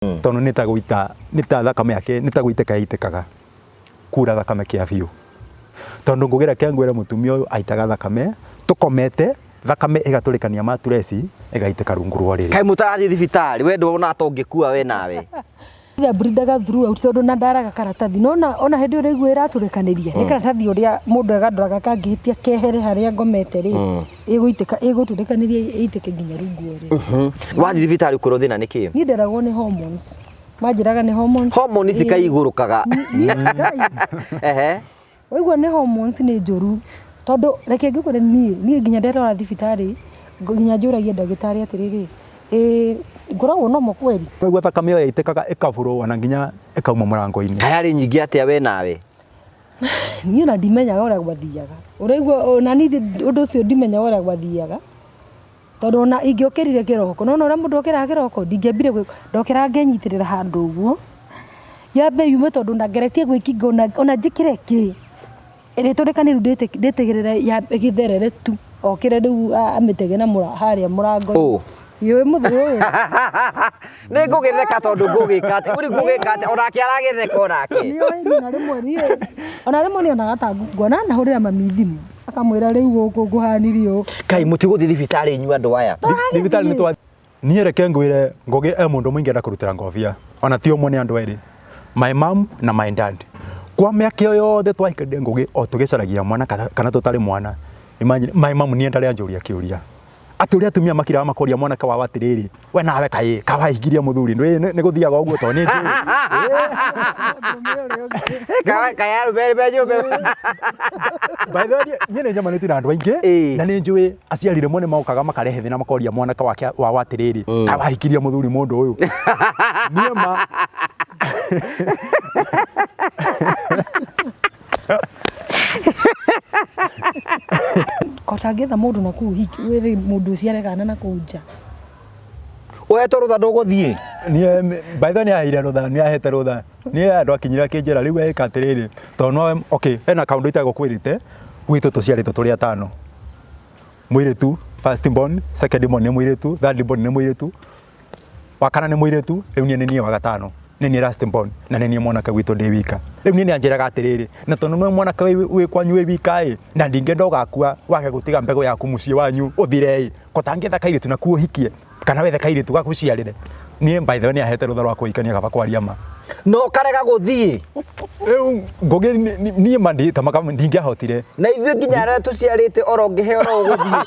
Tono nita thakame yake nitaguiteka itekaga kura thakame kia biu tondu ngugera kiangwira mutumia uyu aitaga thakame tukomete thakame igaturikania maturesi igaiteka rungu rwari kai mutarathi thibitari we ndona atongikua we nawe ya brindaga through tondu na ndaraga karatathi nona ona hindi uri gwira aturikaniria ni karatathi uria mundu agandoraga kangihitia kehere haria ngomete ri iguturikaniria iteke nginya rungu ri wathi thibitari ukoro thina niki ni nderagwo ni hormones majiraga ni hormones ikaigurukaga Waigua ni hormones ni njuru tondu reke ngikore ni nginya nderora thibitari nginya njuragia ndagitari atiriri ngoragwo no mo kweli waigua thakame yo itekaga ikaburo ona nginya ikauma murango-ini kayari nyingi atia we nawe ni na ndimenyaga uria gwathiaga uraigua ona ni undu ucio ndimenyaga uria gwathiaga tondu ona ingiokirire kiroko nona uria mundu okiraga kiroko ndingiambire ndokira ngenyitirira handu uguo yambe yume tondu ndangeretie gwikinga ona njikire ki iri turikaniru nditigirira ya githerere tu okire riu amitege na haria murango Yo muthuyo ni ngugitheka tondu ngugikate uri ngugikate onake aragitheka onake ni na rimwe ni ona rimwe ni ona gatangu ngona na hurira mamithimu akamwira riu guku nguhanirio kai mutiguthi thibitari inyu andu aya thibitari ni twa ni reke ngwire ngugi mundu mwingi nda kurutira ngobia ona ti umwe ni andu eri my mom na my dad kwa miaka yothe twahikire ngugi o tugicaragia mwana kana tutari mwana imagine my mom ni ndari anjuria kiuria aturi atumia makira makoria mwana ka wa atiriri we nawe kai kawahigiria muthuri ni guthiaga uguo to ni njuri kai bejo by the way nyene nyama niti na andu aingi na ni njui aciarire mone maukaga makarehe thina makoria mwana ka wa atiriri kawahigiria muthuri mundu uyu niema kotagetha mundu na kuu hiki wewe mundu ciaregana na kunja we to rutha nduguthie ni by the way ahire rutha ni ahete rutha ni andu akinyira kinjira riu eka atiriri to no okay ena kaundu itago kwirite gwitu tuciarite turi atano mwiritu first born second born ni mwiritu third born ni mwiritu wakana ni mwiritu riu ni ni wa gatano ni last born na ni mwana ka gwitu ndi wika riu ni anjiraga atiriri na tondu no mwana ka wi kwanyu wi wika na ndingenda ugakua wage gutiga mbego yaku mucii wanyu uthire kotangetha kairitu na kuo hikie kana wethe kairitu gakuciarire ni by the way ni ahete rutha rwa kuikania gaba kwaria ma no karega guthie riu ngugi ni mandi tamaka ndingiahotire na ithuĩ nginya arĩa tuciarĩte oro ngihe oro guthie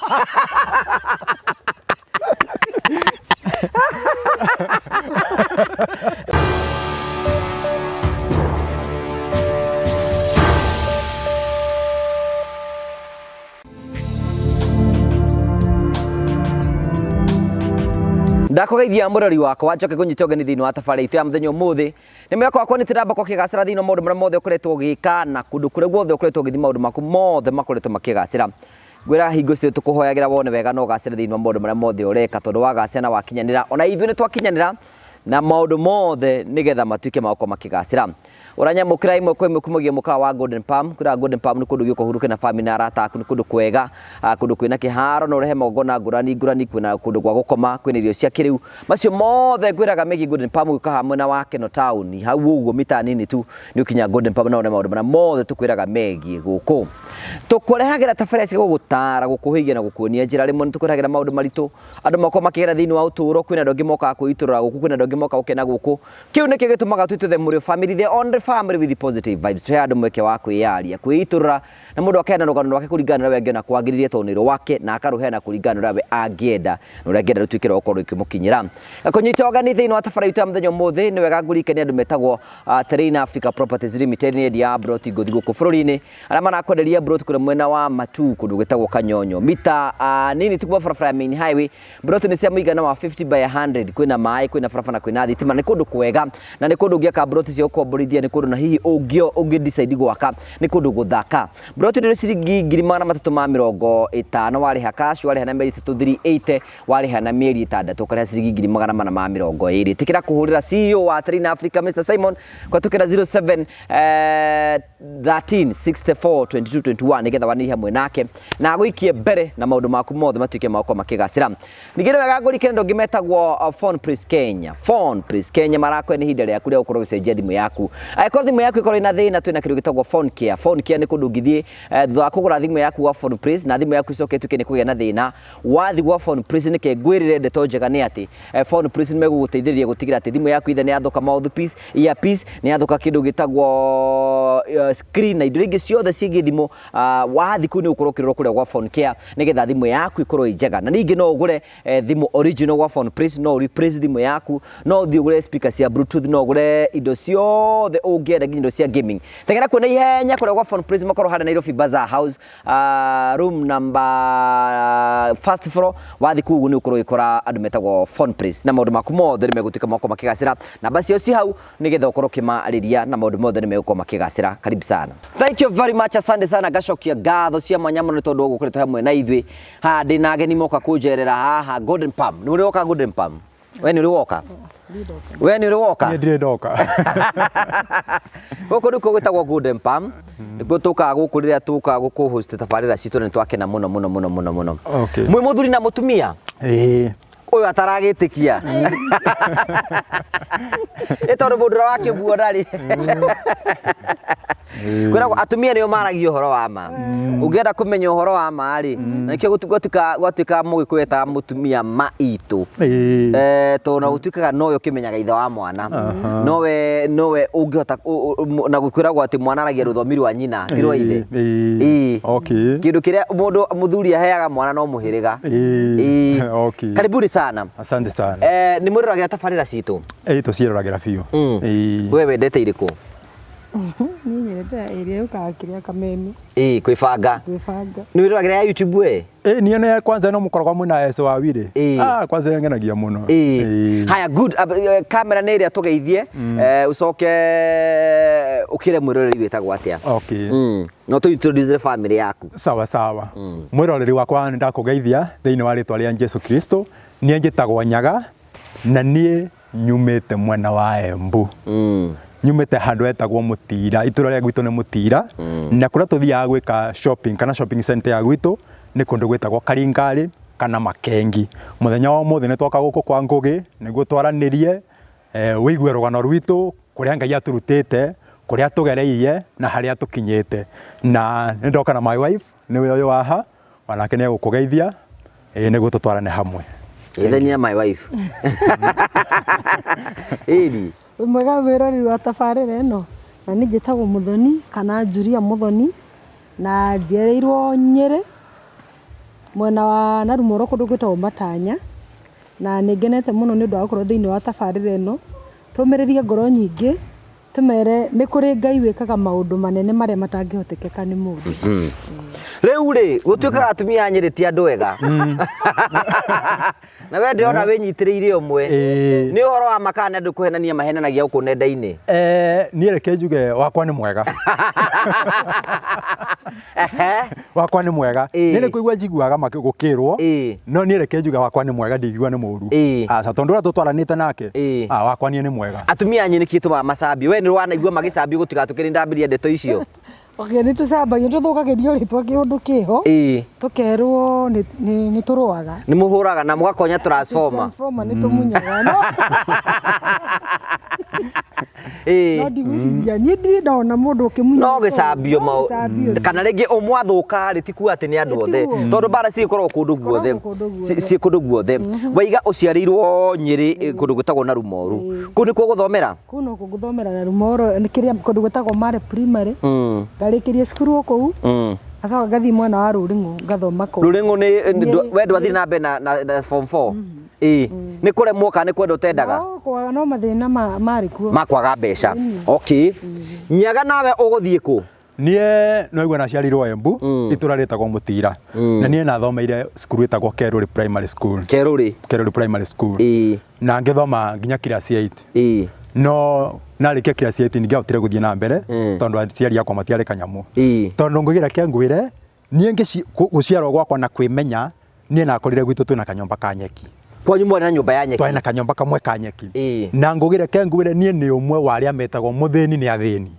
ndakugeithia murori wakwa njoke kunyita ugeni thiini wa tafari itu ya muthenya umuthi ni mwako wakwa ni tiramba ko kigacira thiini maundu maria mothe ukoretwo ugika na kundu kuria guothe ukoretwo ugithi maundu maku mothe makoretwo makigacira gwira hingo cio tukuhoyagira wone wega no gacira thiini wa maundu maria mothe ureka tondu wagacira na wakinyanira ona ithuĩ ni twakinyanira na maundu mothe nigetha matuike mako makigacira uranyamukira imwe kwa imwe kumagia mukawa wa Golden Palm kura Golden Palm ni kundu giko huruke na family na arata aku ni kundu kwega kundu kwina kiharo no rehe magona ngurani kwina kundu gwa gukoma kwina irio cia kiriu macio mothe gwiraga megi Golden Palm guka hamwe na wake no town hau uguo mita nini tu ni ukinya Golden Palm na one maundu mana mothe tukwiraga megi guku tukurehagira tafari cia gugutara gukuhigia na gukuonia njira rimwe tukurehagira maundu maritu andu mako makigera thiini wa uturo kwina ndongi moka kuiturura guku kwina ndongi moka ukena guku kiu niki gitumaga twituthe muri family the only family with positive vibes twa andu mweke wa kwiyaria kwiiturura na mundu akenda rugano rwake kuringana na wengi na kwagiririe toniro wake na akaruhena kuringana na we angienda no rengenda rutwikira ukorwo ikimukinyira akunyita ogani thiini wa tafari itu ya muthenya umuthi ni wega ngurikania andu metagwo Terrain Africa Properties Limited ni dia broti gothi guku bururi-ini aria marakwenderia broti kure mwena wa Matu kundu gwitagwo Kanyonyo mita nini tu kwa barabara ya main highway broti ni cia muigana wa 50 by 100 kwina mai kwina barabara kwina thitima ni kundu kwega na ni kundu ngiaka broti cia ukomborithia ni kundu na hihi ungi decide gwaka ni kundu guthaka bro tu ciringi 350 wariha cash wariha na meri 3380 wariha na meri 6 ukaria ciringi 420 tikira kuhurira CEO wa Trina Africa Mr Simon kwa tukira 07 13 64 22 21 nigetha wani hamwe nake na gwikie mbere na maundu maku mothe matuike mako makigacira nigire wega ngurikire ndo gimetagwo Phone Prince Kenya Phone Prince Kenya marakwe ni hinde ria kuria ukorwo gicenjia thimu yaku aikorwo thimu yaku ikorwo ina thina twina kindu gitagwo Phone Care ni kundu ngithie thutha kugura thimu yaku wa Phone Prince na thimu yaku icoke tuke ni kugia na thina wathi gwa Phone Prince ni ke ngwirire ndeto njega ni ati Phone Prince ni meguguteithiriria gutigira ati thimu yaku ithe ni yathoka mouthpiece earpiece ni yathoka kindu gitagwo screen na indo ingi ciothe ciigi thimu wathi ku ni ukorwo kiriro kuria gwa Phone Care nigetha thimu yaku ikorwo njega na ningi no ugure thimu original gwa Phone Prince no replace thimu yaku no thi ugure speaker cia bluetooth no ugure indo ciothe ungienda nginya indo cia gaming tengera kuona ihenya kuria gwa Phone Prince makorwo hada Nairobi Bazaar House room number first floor wathi ku ni ukorwo ikora andu metagwo Phone Prince na maundu maku mothe ni megutika mako makigacira na basi oci hau nigetha ukorwo kimariria na maundu mothe ni megukoma makigacira karibu sana thank you very much asante sana gacokia gatho cia mwanya muno tondu gukuretwo hamwe na ithui handi na ageni moka kunjerera haha Golden Palm ni uri woka Golden Palm we ni uri woka we ni uri woka ni ndire ndoka goko niko gwitagwo Golden Palm niko tuka guku riria tuka guku host tabarira citu ni twakena muno okay mwe muthuri na mutumia uyu ataragitikia etondu mundura wake buonari kwira atumia nio maragio horo wa ma ungienda kumenya horo wa ma ri nakio gwatuika mugikweta mutumia maitu to na gutuikaga noyo kimenyaga ithe wa mwana nowe ungihota na gukwira gwati mwana aragia ruthomi rwa nyina tirwa ithe okay kindu kiria mundu muthuri aheaga mwana no muhiriga okay karibuni sana asante sana ni mwiriragira tabarira citu tuciroragira biu we wendete iriku ni nyendete iria ukakiria kameme kwibanga ni wiriragira ya YouTube we ni ene kwanza no mukorogwa mwina yeso wa wire kwanza yengenagia muno haya good camera ni iria tugeithie ucoke ukire mwiroreri witagwo atia okay no tu introduce family yaku sawa mwiroreri wakwa ni ndakugeithia thiini wa ritwa ria Jesu Kristo ni njitagwo Nyaga na nie nyumite mwena wa Embu nyumite handu etagwo Mutira itura ria gwitu ni Mutira na kuria tuthiaga gwika shopping kana shopping center ya gwitu ni kundu gwitagwo Karingari kana Makengi muthenya wa muthe ni twoka guku kwa Ngugi niguo twaranirie wiigwe rugano rwitu kuria Ngai aturutite kuria tugereirie na haria tukinyite na ndoka na my wife niwe uyu waha wanake ni gukugeithia niguo tutwarane hamwe ithenia my wife edi mwega wirori wa tabarira ino na ni njitagwo Muthoni kana Julia Muthoni na njereirwo Nyeri mwena wa Narumoro kundu gwitagwo Matanya na ningenete muno ni undu wa gukorwo thiini wa tabarira ino tumiririe ngoro nyingi tumere ni kuri Ngai wikaga maundu manene maria matangihotekeka ni mundu riu ri gutuika atumia Nyeri ti andu wega na we ndiona winyitiriire umwe ni uhoro wa makana andu kuhenania mahenanagia uku nenda-ini ni reke njuge wakwa ni mwega wakwa ni mwega ni kuigua njiguaga makigukirwo no ni reke njuge wakwa ni mwega ndigigua ni muru aca tondu ria tutwaranite nake wakwa ni mwega atumia Nyeri kituma macabi we ni rwanaigua magicabi gutigatukiri ndambiria ndeto icio okay ni tucabagia tuthukagirio ritwa kiundu kiho tukerwo ni turwaga ni muhuraga na mugakonya transformer ni tumunyaga no no ndiguciria ni ndona mundu ukimunya no gicambio kana ringi umwathuka ritiku ati ni andu othe tondu bara cikorwo kundu guothe ci kundu guothe waiga uciarirwo Nyeri kundu gwitagwo na Rumoru kuni ku guthomera kuno ku guthomera na Rumoru ni kiria kundu gwitagwo Mare Primary ngarikirie cukuru kou acoka ngathi mwena wa Ruringu ngathoma kou Ruringu ni we ndwathi na mbe na form 4 ni kuremwo kana ni kwenda utendaga no mathina marikuo makwaga mbeca okay Nyaga nawe uguthie ku Nie no igwa na ciarirwo Embu itura ritagwo Mutira na nie na thomeire cukuru itagwo Keruri Primary School. Keruri Primary School. Na ngithoma nginya class 8. No narikia class 8 ningahotire guthie na mbere tondu aciari akwa matiari kanyamu. Tondu ngugira kiangwire nie guciarwo gwakwa na kwimenya nie nakorire gwitu twina kanyomba ka nyeki. Kwanyu mwana nyumba ya nyeki. Twina kanyomba kamwe ka nyeki. Na ngugira kiangwire nie ni umwe wa aria metagwo muthini ni athini.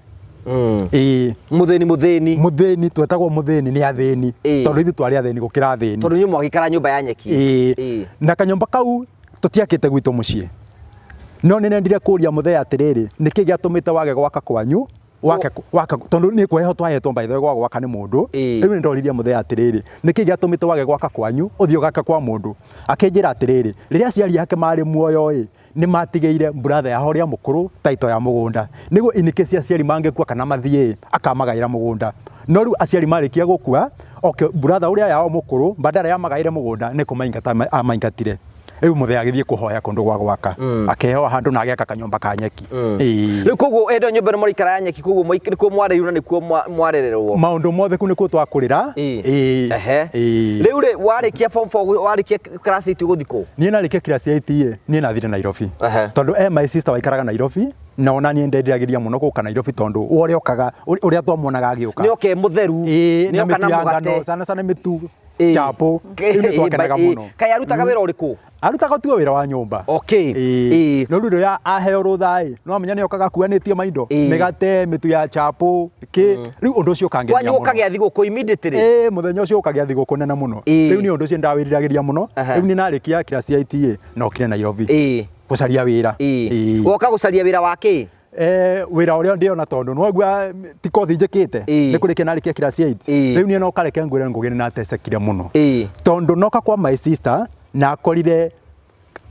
Muthini twetagwo muthini ni athini tondu ithu twari athini gukira athini tondu nyu mwagikara nyumba ya nyeki na kanyomba kau tutiakite gwitu mucii no nendire kuria muthee atiriri niki giatumite wage gwaka kwanyu waka tondu ni kweho twahetwo by the way gwaka ni mundu riu ndoririe muthee atiriri niki giatumite wage gwaka kwanyu uthio gaka kwa mundu akinjira atiriri riria aciari yake mari muoyo ni matigeire brother ya horia mukuru taito ya mugunda nigo inike cia aciari mangekua kana mathie akamagaira mugunda no riu aciari marikia gukua okay brother uria yao mukuru badala ya magaire mugunda ni kumaingata amaingatire riu muthee agithie kuhoya kundu gwa gwaka akeho handu na ageka kanyomba ka nyeki riu koguo endo nyumba no morikara ya nyeki koguo nikuo mwarerirwo na nikuo mwarererwo maundu mothe ku nikuo twakurira riu ri warikia form 4 warikia class 8 guthiko nie narikia class 8 nie nathire Nairobi tondu my sister waikaraga Nairobi na ona nie ndendiragiria muno guka Nairobi tondu uria okaga uria twamuonaga agiuka ni oke mutheru ni okana mugate sana mitu chapo ni twakenaga muno kai arutaga wira uriku arutaga tuo wira wa nyumba no riu ya aheo ruthai no amenya ni okaga kuanitie maindo migate mitu ya chapo riu undu ucio kangenia muno kwanyu ukagia thiguku immediately muthenya ucio ukagia thiguku nena muno riu ni undu ucio ndawiriragiria muno riu ni narikia class 8 na okire Nairobi gucaria wira woka gucaria wira wake wira uria ndiona tondu no gwa ti kothi njikite ni kurikia narikia class 8 riu ni no kareke ngwire ngugine na tesekire muno tondu noka kwa my sister na akorire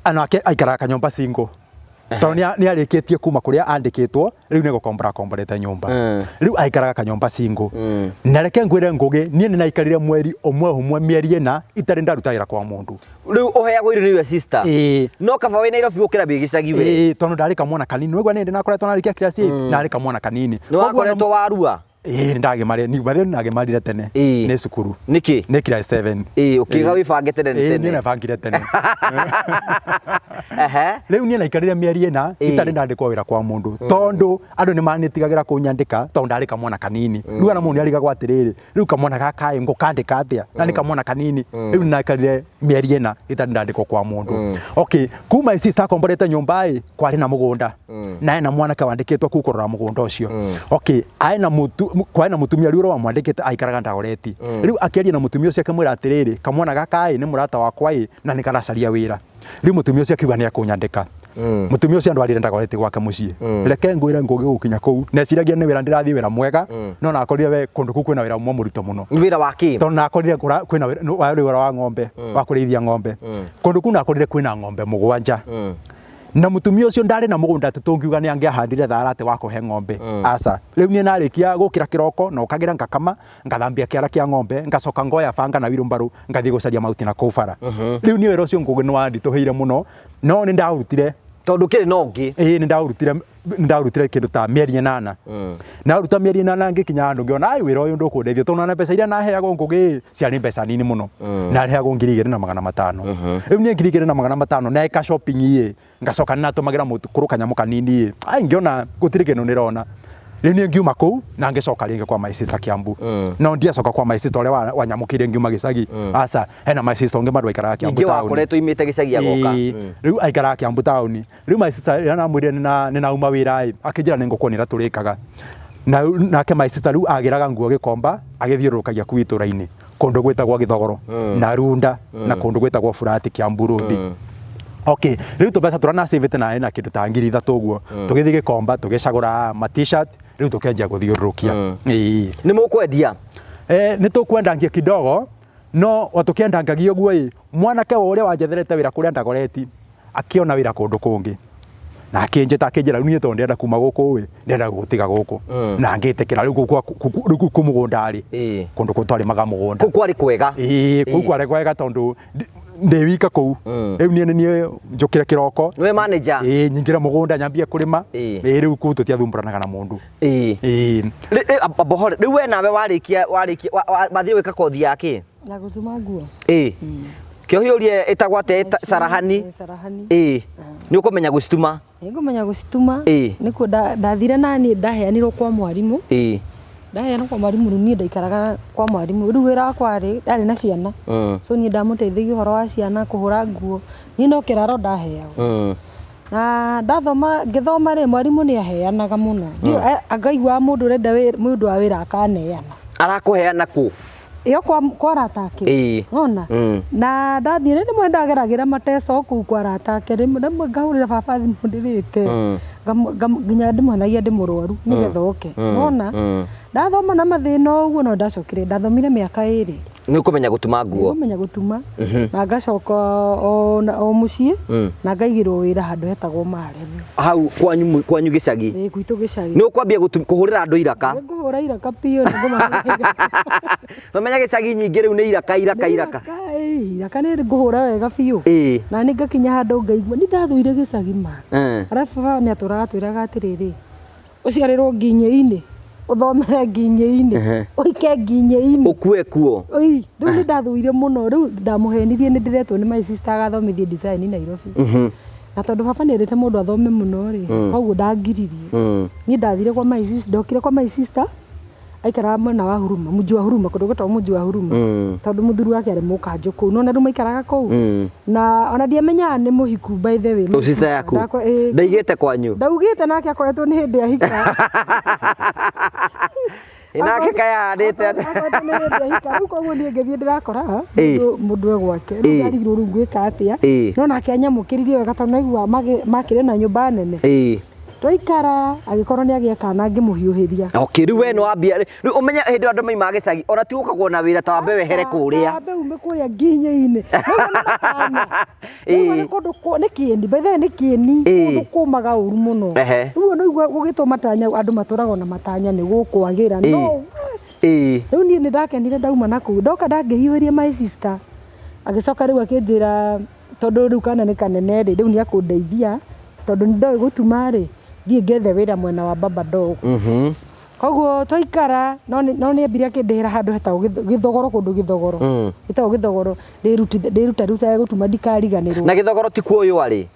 anake aikara kanyomba single tondu ni arikitie kuma kuria andikitwo riu ni gukomborete nyumba riu aikaraga kanyomba single na reke ngwire ngugi nie ni naikarire mweri umwe mieri ina itari ndarutagira kwa mundu riu uheagwo irio ni sister no kaba we Nairobi gukira bigicagi we tondu ndari kamwana kanini wegwa ni ndinakoretwo narikia class 8 nari kamwana kanini ni wakoretwo warua ndagimare ni bathe nagimarire tene ni cukuru niki ni class 7 ukiga wibange tene ni nabangire tene riu ni naikarire mieri ina itari ndandikwo wira kwa mundu tondu andu ni manitigagira kunyandika tondu ndari kamwana kanini riu ana mundu ariga gwatiriri riu kamwana gaka ngukandika atia na ni kamwana kanini riu naikarire mieri ina itari ndandikwo kwa mundu okay kuma sister komborete nyumba kwari na mugunda na ena mwana kawandikitwo kukurora mugunda ucio okay aina mutu kwa na mutumia riu wa mwandikite aikaraga Ndagoreti riu akiaria na mutumia ucio akamwira atiriri kamwana gaka ni murata wakwa na ni karacaria wira riu mutumia ucio akiuga ni akunyandika mutumia ucio ndwarire Ndagoreti gwake mucii reke ngwire ngugi gukinya kuu neciragia ni wira ndirathie wira mwega no na akorire we kundu ku kwina wira mwa muruto muno wira waki tondu na akorire kwina wira wa ng'ombe wa kurithia ng'ombe kundu ku na akorire kwina ng'ombe mugwanja na mutumia ucio ndari na mugunda tutungiuga ni angiahandire tharate wa kuhe ng'ombe aca riu ni narikia gukira kiroko na ukagira ngakama ngathambia kiara kia ng'ombe ngacoka ngoya banga na wirumbaru ngathie gucaria mauti na kubara riu ni wira ucio ngugi ni wandituheire muno no ni ndaurutire tondu kiri no ngi ni ndaurutire kindu ta mieri 8 na ruta mieri 8 ngikinya andu ngiona ai wira uyu ndukundeithia tondu na mbeca iria naheagwo ngugi ciari mbeca nini muno na reagwo 2,500 riu ni 2,500 na eka shopping ngacoka natumagira mutukuru kanyamu kanini ai ngiona gutiri kindu nirona riu ni ngiuma kuu na ngicoka ringi kwa my sister Kiambu no ndiacoka kwa my sister uria wanyamukire ngiuma gicagi aca hena my sister ungi marwa ikaraga Kiambu town ingi wakoretwo imite gicagi agoka riu aikaraga Kiambu town riu my sister ira namwire ni nauma wira akinjira ni ngukwonera turikaga nake my sister riu agiraga nguo Gikomba agithiurukagia ku ituraini kundu gwitagwo Githogoro na Runda na kundu gwitagwo Furati Kiambu Road okay riu tubesa turana savete na kindu ta 3,000 guo tugithie Gikomba tugicagura ma t-shirt riu tukenjia guthiurukia ni mukwendia ni tukwendangia kidogo no watukiendangagio guo mwanake wa uria wanjetherete wira kuria Ndagoreti akiona wira kundu kungi na akinjira niĩ to ndenda kuma guku we ndenda gutiga guku na ngitikira riu ku mugunda ri kundu kutwari maga mugunda kwari kwega ku kwari kwega tondu ndi wika kuu riu niĩ njukire kiroko we manager nyingira mugunda nyambia kurima riu ku tutiathumburanaga na mundu bohore riu we nawe warikia mathire wika kothi yake na gutuma nguo kiohiurie itagwate sarahani ni ukumenya gucituma ngumenya gucituma nikuo ndathire nani ndaheanirwo kwa mwarimu ndaheanirwo kwa mwarimu ni ndaikaraga kwa mwarimu riu wira kwari ndari na ciana so ni ndamuteithagia uhoro wa ciana kuhura nguo ni no kiraro ndaheagwo na ndathoma ngithoma ri mwarimu ni aheanaga muno angaigua mundu renda mundu wa wira akaneana arakuheana ku iyo kwa ratake ona na ndathire ni mwendageragira mateso ku kwa ratake rimwe ngahurira baba thimu ndirite nginya ndimwanagia ndimurwaru nigetha oke ona ndathoma na mathina uguo no ndacokire ndathomire miaka 2 ni ukumenya gutuma nguo ngumenya gutuma na ngacoka o mucii na ngaigirwo wira handu hetagwo mareni hau kwanyu gicagi gwitu gicagi ni ukwambia kuhurira andu iraka nguhura iraka pio ngumenya nomenya gicagi nyingi riu ni iraka iraka ni nguhura wega pio na ni ngakinya handu ngaigua ni ndathuire gicagi ma arafu ni aturaga atiriri uciarirwo nginye-ini uthomere nginye-ini uike nginye-ini ukue kuo riu ni ndathuire muno riu ndamuhenirie ni ndiretwo ni my sister agathomithie design Nairobi na tondu baba ni erite mundu athome muno ri koguo ndangiririe ni ndathire kwa my sister ndokire kwa my sister aikara mwena wa Huruma muji wa Huruma kundu gwetagwo muji wa Huruma tondu muthuri wake ari mukanjo kuu nona riu maikaraga kuu na ona ndiamenyaga ni muhiku by the way sister yaku ndaigite kwanyu ndaugite nake akoretwo ni hindi ahika inake kaya ndite riu koguo ni ngithie ndirakora mundu we gwake riu arigirwo riu ngwika atia no nake anyamukiririe wega tondu naigua makire na nyumba nene twaikara agikorwo ni agia kana ngimuhiuhiria riu we no ambia riu umenya hindi andu maima gicagi ona ti gukagwo na wira ta wambe wehere kuria ambe ume kuria nginye-ini ni kundu ni kieni by the way ni kieni kundu kumaga uru muno riu no igua gugituma tanya andu maturaga na matanya ni gukwagira no riu ni ndakenire ndauma naku ndoka ndangihiuhiria my sister agicoka riu akinjira tondu riu kana ni kanene riu ni akundeithia tondu ndoi gutuma ri thie ngethe wira mwena wa baba dog koguo twaikara no ni ambire akindihira handu hetagwo githogoro kundu githogoro gitagwo githogoro ndiruta gutuma ndikariganirwo na githogoro ti kuo uyu ari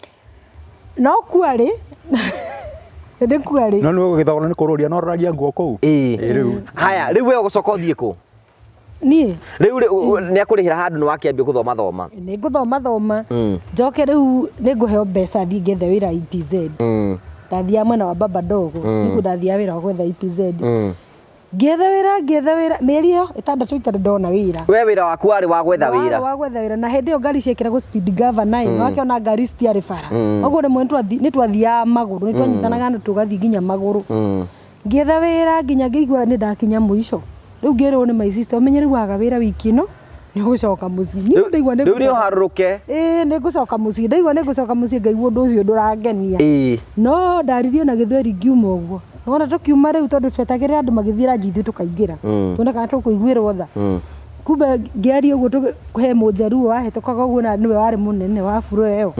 no kuari ndi kuari no ni githogoro ni kururia no roragia nguo kuu riu haya riu we ugucoka uthie ku ni riu ni akurihira handu ni wakiambia guthoma ni nguthoma njoke riu ni nguheo mbeca thie ngethe wira EPZ ndathia mwena wa baba dogo niguo ndathia wira wa gwetha EPZ ngetha wira mieri iyo 6 itari ndona wira we wira waku wari wa gwetha wira na hindi iyo ngari ciekiragwo speed governor 9 wakiona ngari citiarĩ bara koguo rĩmwe nĩ twathiaga magũrũ nĩ twanyitanaga na tũgathiĩ nginya magũrũ ngetha wira nginya ngĩigua nĩ ndakinya mũico rĩu ngĩrwo nĩ my sister ũmenye rĩu waga wĩra wiki ĩno nĩ ũgũcoka mũciĩ rĩu nĩ ũharũrũke nĩ ngũcoka mũciĩ ndaigua nĩ ngũcoka mũciĩ ngaigua ũndũ ũcio ndũrangenia no ndaririo na gĩthweri ngiuma ũguo wona tũkiuma rĩu tondũ twetagĩrĩra andũ magĩthiĩ ranji ithuĩ tũkaingĩra tuone kana tũkũiguĩrwo tha kumbe ngĩaria ũguo tũhe mũnjaruo wahĩtũkaga ũguo na nĩwe warĩ mũnene wa bũrũ ĩyo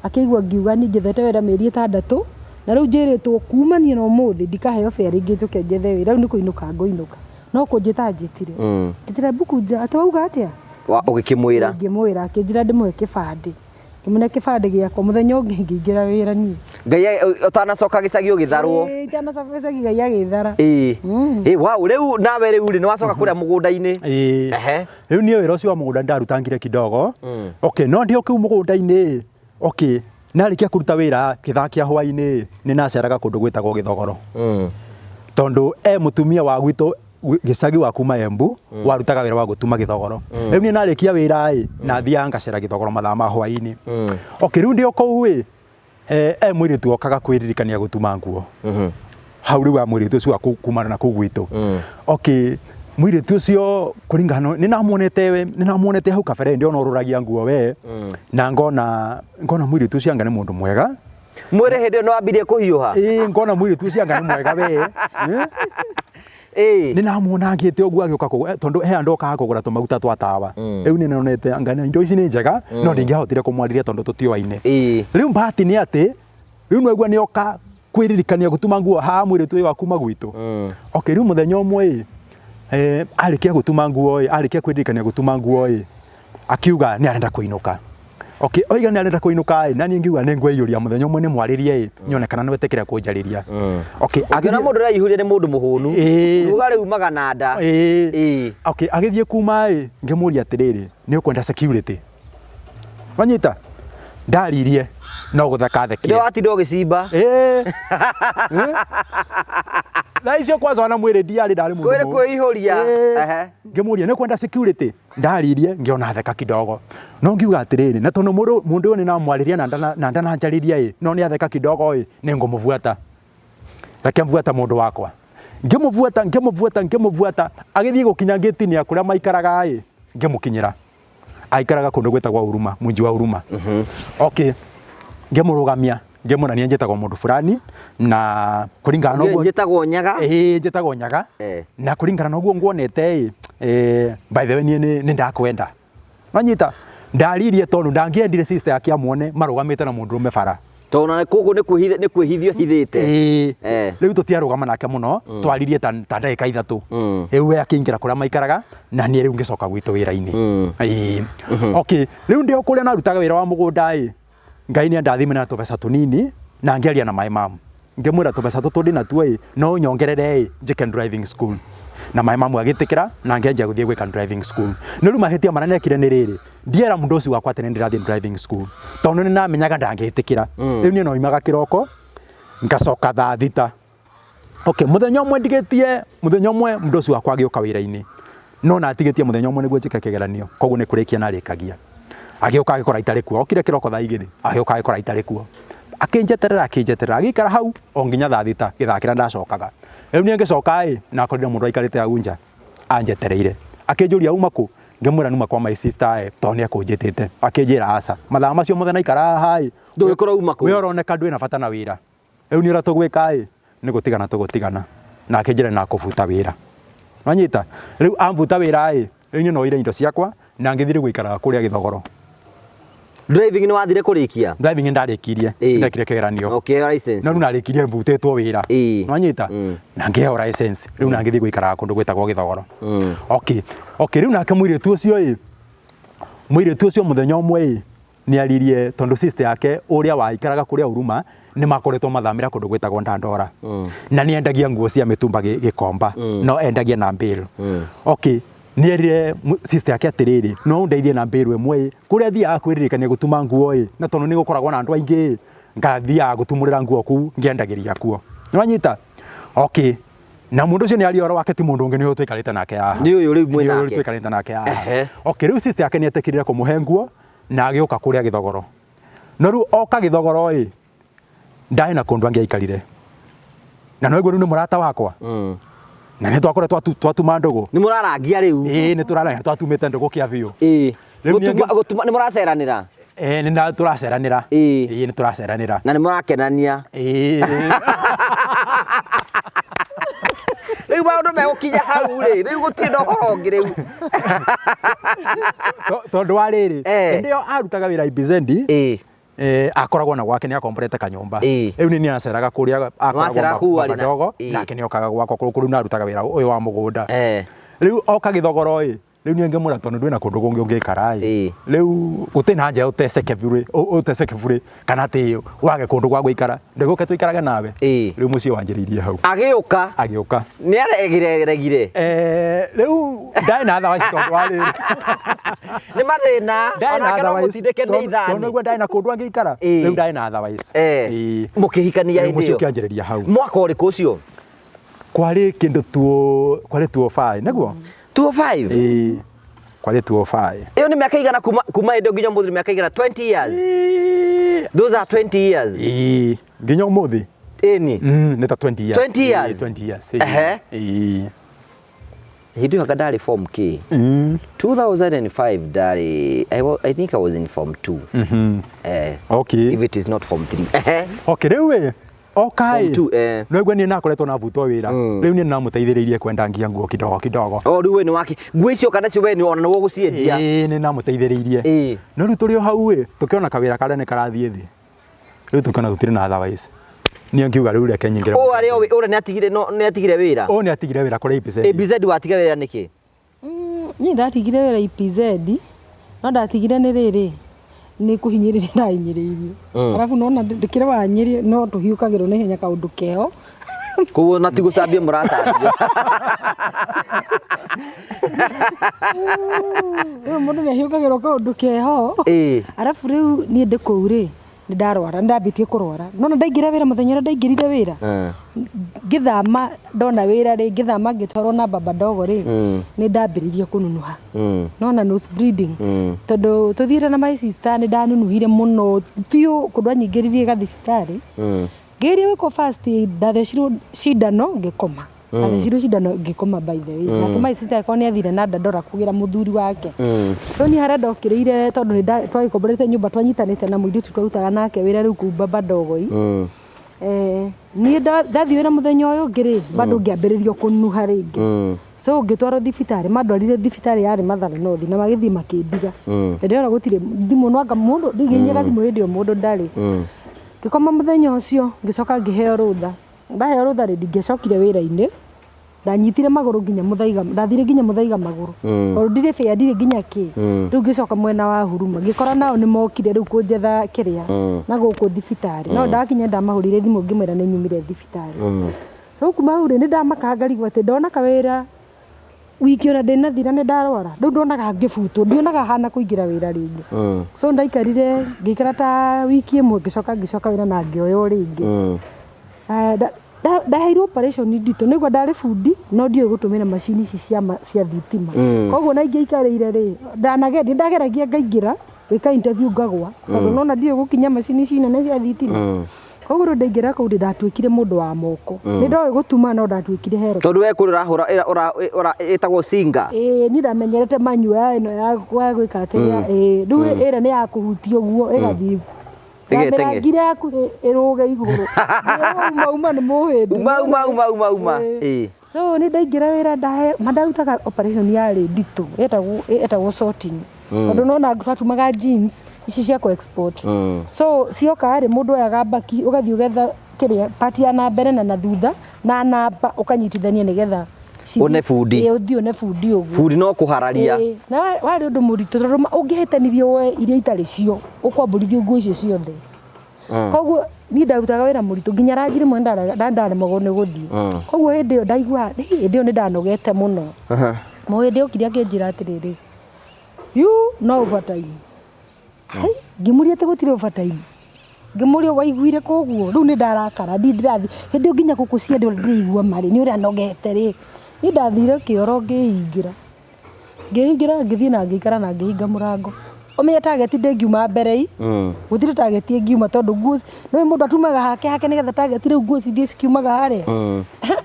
akĩigua ngiuga niĩ njethete wĩra mĩeri 6 na rĩu njĩrĩtwo kumania na ũmũthĩ ndikaheo bĩa rĩngĩ njũke njethe wĩra rĩu nĩ kũinũka ngũinũka no kũnjĩta njĩtire njĩtire mbuku nja atauga atĩa ũgĩkĩmwĩra ngĩmwĩra akĩnjĩra ndĩmũhe kĩbandĩ ngĩmũne kĩbandĩ gĩakwa mũthenya ũngĩ ngĩingĩra wĩra niĩ ngai ũtanacoka gĩcagi ũgĩtharwo itanacoka gĩcagi ngai agĩthara wow rĩu nawe rĩu nĩ wacoka kũrĩa mũgũnda-inĩ rĩu niĩ wĩra ũcio wa mũgũnda ndarutangire kidogo no ndĩ o kĩu mũgũnda-inĩ narĩkia kũruta wĩra gĩthaa kĩa hwainĩ nĩ naceraga kũndũ gwĩtagwo gĩthogoro tondũ mũtumia wa gwitũ gĩcagi wa kuma Embu warutaga wĩra wa gũtuma gĩthogoro rĩu niĩ narĩkia wĩra na thiaga ngacera gĩthogoro mathaa ma hwainĩ rĩu ndĩ o kũu mũirĩtu okaga kwĩririkania gũtuma nguo hau rĩu wa mũirĩtu ũcio wa kumana na kũu gwitũ mũirĩtu ũcio kũringana nĩ namuonete hau kabere ndĩ ona ũrũragia nguo we na ngona mũirĩtu ũcio anga nĩ mũndũ mwega mwire hende no ambire kuhiuha ngona mwire tu cia ngani mwega we ni namuona ngite ogu agioka tondu he andu okaga kugura tumaguta twa tawa riu ni nonete ngani indo ici ni njega no ndingihotire kumwariria tondu tutioaine riu mbati ni ati riu no egwa ni oka kwiririkania gutuma nguo ha mwire tu waku magwitu okay riu muthenya umwe arikia gutuma nguo arikia kwiririkania gutuma nguo akiuga ni arenda kuinuka okay oiga ni arenda kuinuka nani ngiuga ni ngweyuria muthenya umwe ni mwaririe nyone kana no wetekera kunjariria okay agina mundu raihuria ni mundu muhunu uga riu magana nda okay agithie kuma ngimuria atiriri ni ukwenda security wanyita ndaririe no guthaka thekire ndio ati ndo gicimba na icio kwanza wana mwire ndiari ndari mundu kwire kwihuria ngimuria ni kwenda security ndaririe ngiona theka kidogo no ngiuga atiriri na tondu mundu ni namwariria na ndana njariria no ni atheka kidogo ni ngumuvuata reke mvuata mundu wakwa ngimuvuata agithie gukinya ngitini ya kuria maikaraga ngimukinyira aikaraga kundu gwetagwa Huruma munji wa Huruma okay ngemurugamia ngemurania njetagwo mundu fulani na kuringana no njetagwo Nyaga njetagwo Nyaga na kuringana no guo nguonete by the way ni ndakwenda wanyita ndaririe tondu ndangiendire sister yake amuone marugamite na mundu rume bara tona kugu ni kwihithio hithite riu tutiarugama nake muno twaririe ta ndagika ithatu ewe akingira kuria maikaraga na ni riu ngicoka gwitu wira-ini okay riu ndio kuria narutaga wira wa mugunda ngai ni andathime na tubesa tunini na ngeria na my mom ngimwira tubesa tutu na tuwe no nyongerere njike driving school na my mom agitikira na ngenja guthie gwika driving school no riu mahetia manane kire ni riri ndiera mundu ucio wakwa tene ndirathie driving school tondu ni namenyaga ndangitikira riu ni no imaga kiroko ngacoka thaa thita okay muthenya umwe ndigetie muthenya umwe mundu ucio wakwa agioka wira-ini no na atigetie muthenya umwe niguo njike kigeranio koguo ni kurikia na rikagia agioka agikora itari kuo okire kiroko thaa igiri agioka agikora itari kuo akinjeterera agikara hau onginya thaa thita githakira ndacokaga riu ni ngicoka na akorire mundu aikarite agunja anjetereire akinjuria umaku ngimwira numa kwa my sister toni akunjitite akinjira aca mathaa macio mothe na ikara hai ndugikora umaku we oroneka ndwina bata na wira riu ni ura tugwika ni gutigana na akinjira na kubuta wira wanyita riu ambuta wira riu ni no ire indo ciakwa na ngithire gwikara kuria Githogoro driving ni wathire kurikia driving ndarikirie ndekire kigeranio okay license na riu narikirie mbutetwo wira wanyita na ngeo license riu na ngithie gwikara kundu gwetagwo Githogoro okay riu nake mwiritu ucio muthenya umwe ni aririe tondu sister yake uria waikaraga kuria Huruma ni makoretwo mathamira kundu gwetagwo Dandora na ni endagia nguo cia mitumba Gikomba no endagia na Mbiru okay ni erire sister yake atiriri no ndeithie na Mbiru emwe kuria thia kwiririkania gutuma nguo na tondu ni gukoragwo na andu aingi ngathia gutumurira nguo ku ngiendagiria kuo nwanyita okay na mundu ucio ni ari oro wake ti mundu ungi ni uyu twikarite nake haha ni uyu riu mwe nake twikarite nake haha okay riu sister yake ni etekirire kumuhe nguo na agioka kuria Githogoro no riu oka Githogoro ndai na kundu angiaikarire na no iguo riu ni murata wakwa na ni twakore twatuma ndugu ni murarangia riu ni turarangia twatumite ndugu kia biu gutuma ni muraceranira ni na turaceranira ni turaceranira na ni murakenania riu maundu megukinya hau riu gutiri ndohoro ngi riu tondu wa riri ndio arutaga wira Ibizendi akoragwo na gwake ni akomborete kanyumba riu ni aceraga kuria akoragwo madogo nake ni okaga gwako kuru na arutaga wira uyu wa mugunda riu oka Githogoro riu ni ngemura tondu ndwina kundu gungi ungikara riu gutina anja uteceke bure kana ati wage kundu gwa gwikara ndiguke twikaraga nawe riu mucio wanjiririe hau agiuka ni aregiregire riu ndai na thawa tondu wa riri ni mathina ona kana mutindike ni ithani tondu guo ndai na kundu angikara riu ndai na thawa mukihikania hindi mucio kianjiriria hau mwaka uriku ucio kwari kindu kwari 205 naguo 205 kwari 205 iyo ni miaka igana kuma hindi nginya muthiri miaka igana 20 years those are 20 years nginya umuthi ni ni ta 20 years 20 years 20 years Hindi wakadari form K. 2005 dari I think I was in form 2. Okay. If it is not form 3. Okay, rĩu we. Okay. Form 2 No gwe ni nakoretwo na butwo wira. Rĩu ni namuteithĩrĩirie kwenda ngia nguo kidogo. Oh, rĩu we ni waki. Nguo icio kana cio we ni ona nĩwo gũciendia. Ni namuteithĩrĩirie. No rĩu tũrĩ hau we, tukiona kawira kare ni karathiĩ thĩ. Rĩu tukiona tutire na otherwise. Ni angiuga rĩu reke nyingĩre. Oh, ari ore ni atigire wira. Oh, ni atigire wira kũrĩ EPZ. EPZ watiga wira niki? Ni ndatigire wira EPZ. No ndatigire nĩ rĩrĩ. Nĩ kũhinyĩrĩria na hinyĩrĩirio. Arabu no na ndikire wa nyĩri no tũhiũkagĩrwo nĩ hinya kaũndũ keho. Koguo na ti gũcambia mũracambia. Mũndũ nĩ ahiũkagĩrwo kaũndũ keho. Arabu rĩu niĩ ndĩ kũu rĩ nĩ ndarwara, ndambitie kũrwara. No ndaingĩra wĩra mũthenya ũrĩa ndaingĩrire wĩra. Ngĩthama ndona wĩra rĩ, ngĩthama ngĩtwarwo na baba ndogo rĩ, nĩ ndambĩrĩirie kũnunuha. No na nose bleeding. Tondũ tũthiire na my sister nĩ ndanunuhire mũno biũ kũndũ anyingĩririe gathibitarĩ. Ngĩrĩa wĩko first ndathecirwo cindano ngĩkoma. Ndathecirwo cindano ngĩkoma by the way. Nake my sister akao nĩ athire na Dandora kũgĩra mũthuri wake. Rĩu niĩ harĩa ndokĩrĩire tondũ nĩ twagĩkomborete nyũmba twanyitanĩte na mũirĩtu twarutaga nake wĩra rĩu kũu baba ndogoi. Niĩ ndathiĩ wĩra mũthenya ũyũ ũngĩ rĩ bado ngĩambĩrĩrio kũnunuha rĩngĩ. So ngĩtwarwo thibitarĩ, mandwarire thibitarĩ yarĩ Mathare North na magĩthiĩ makĩndiga. Ndĩrona gũtirĩ thimũ nwanga mũndũ ndingĩnyaga thimũ hĩndĩ ĩyo mũndũ ndarĩ. Ngĩkoma mũthenya ũcio ngĩcoka ngĩheo rũtha. Ndaheo rũtha rĩ ndingĩacokire wĩra-inĩ. Ndanyitire magũrũ nginya mũthaiga, ndathire nginya mũthaiga magũrũ. Tondũ ndirĩ bĩa ndirĩ nginya kĩ. Rĩu ngĩcoka mwena wa Huruma. Ngĩkora nao nĩ mokire rĩu kũnjetha kĩrĩa na gũkũ thibitarĩ. No ndakinya ndamahũrire thimũ ngĩmwĩra nĩ nyumire thibitarĩ. Rĩu kuma hau rĩ nĩ ndamaka ngarigwo atĩ ndona kawĩra wiki ona ndĩnathira nĩ ndarwara. Rĩu ndonaga ngĩbutwo, ndionaga hana kũingĩra wĩra rĩngĩ. So ndaikarire ngĩikara ta wiki ĩmwe ngĩcoka wĩra na ngĩoywo rĩngĩ. Ndaheirwo operation nditũ nĩguo ndarĩ bundi no ndiũĩ gũtũmĩra macini ici cia thitima. Koguo na ingĩikarĩire rĩ ndageragia ngaingĩra gwĩka interview ngagwa tondũ no na ndiũĩ gũkinya macini ici nene cia thitima. Koguo rĩu ndaingĩra kũu ndatuĩkire mũndũ wa moko. Nĩ ndoĩ gũtuma no ndatuĩkire hero. Tondũ we kũrĩ ũrahũra ĩtagwo singa. Niĩ ndamenyerete manyua ĩno ya gwĩka atĩrĩa. Rĩu ĩrĩa nĩ ya kũhutia ũguo ĩgathiĩ. Ngire yaku ĩrũge igũrũ. Uma nĩ mũhĩndĩ. Uma. So nĩ ndaingĩra wĩra ndarutaga operation yarĩ nditũ ĩtagwo sorting. Tondũ nona twatumaga jeans ici cia export. So cioka rĩ mũndũ oyaga baki ũgathiĩ ũgetha kĩrĩa part ya na mbere na thutha na namba ũkanyitithania nĩgetha one fundi. Ũthiĩ one fundi ũguo. Fundi no kũhararia. Na warĩ ũndũ mũritũ tondũ ũngĩhĩtanirie woe iria itarĩ cio ũkwambũrithio nguo icio ciothe. Koguo niĩ ndarutaga wĩra mũritũ nginya ranji rĩmwe ndaremagwo nĩ gũthiĩ. Koguo hĩndĩ ĩyo ndaigua hĩndĩ ĩyo nĩ ndanogete mũno. Hĩndĩ ĩyo okire akĩnjĩra atĩrĩrĩ no overtime. Ngĩmũria atĩ gũtirĩ overtime. Ngĩmũria waiguire koguo rĩu nĩ ndarakara ndirathi hĩndĩ ĩyo nginya gũkũ cia ndĩ ndĩigua marĩ nĩ ũrĩa nogete rĩ. Nĩ ndathire kĩoro ngĩingĩra ngĩthiĩ na ngĩikara na ngĩhinga mũrango. Ũmenye target ndĩngiuma mbere gũtirĩ target ĩngiuma tondũ nguo no mũndũ atumaga hake nĩgetha target rĩu nguo cithiĩ cikiumaga harĩa.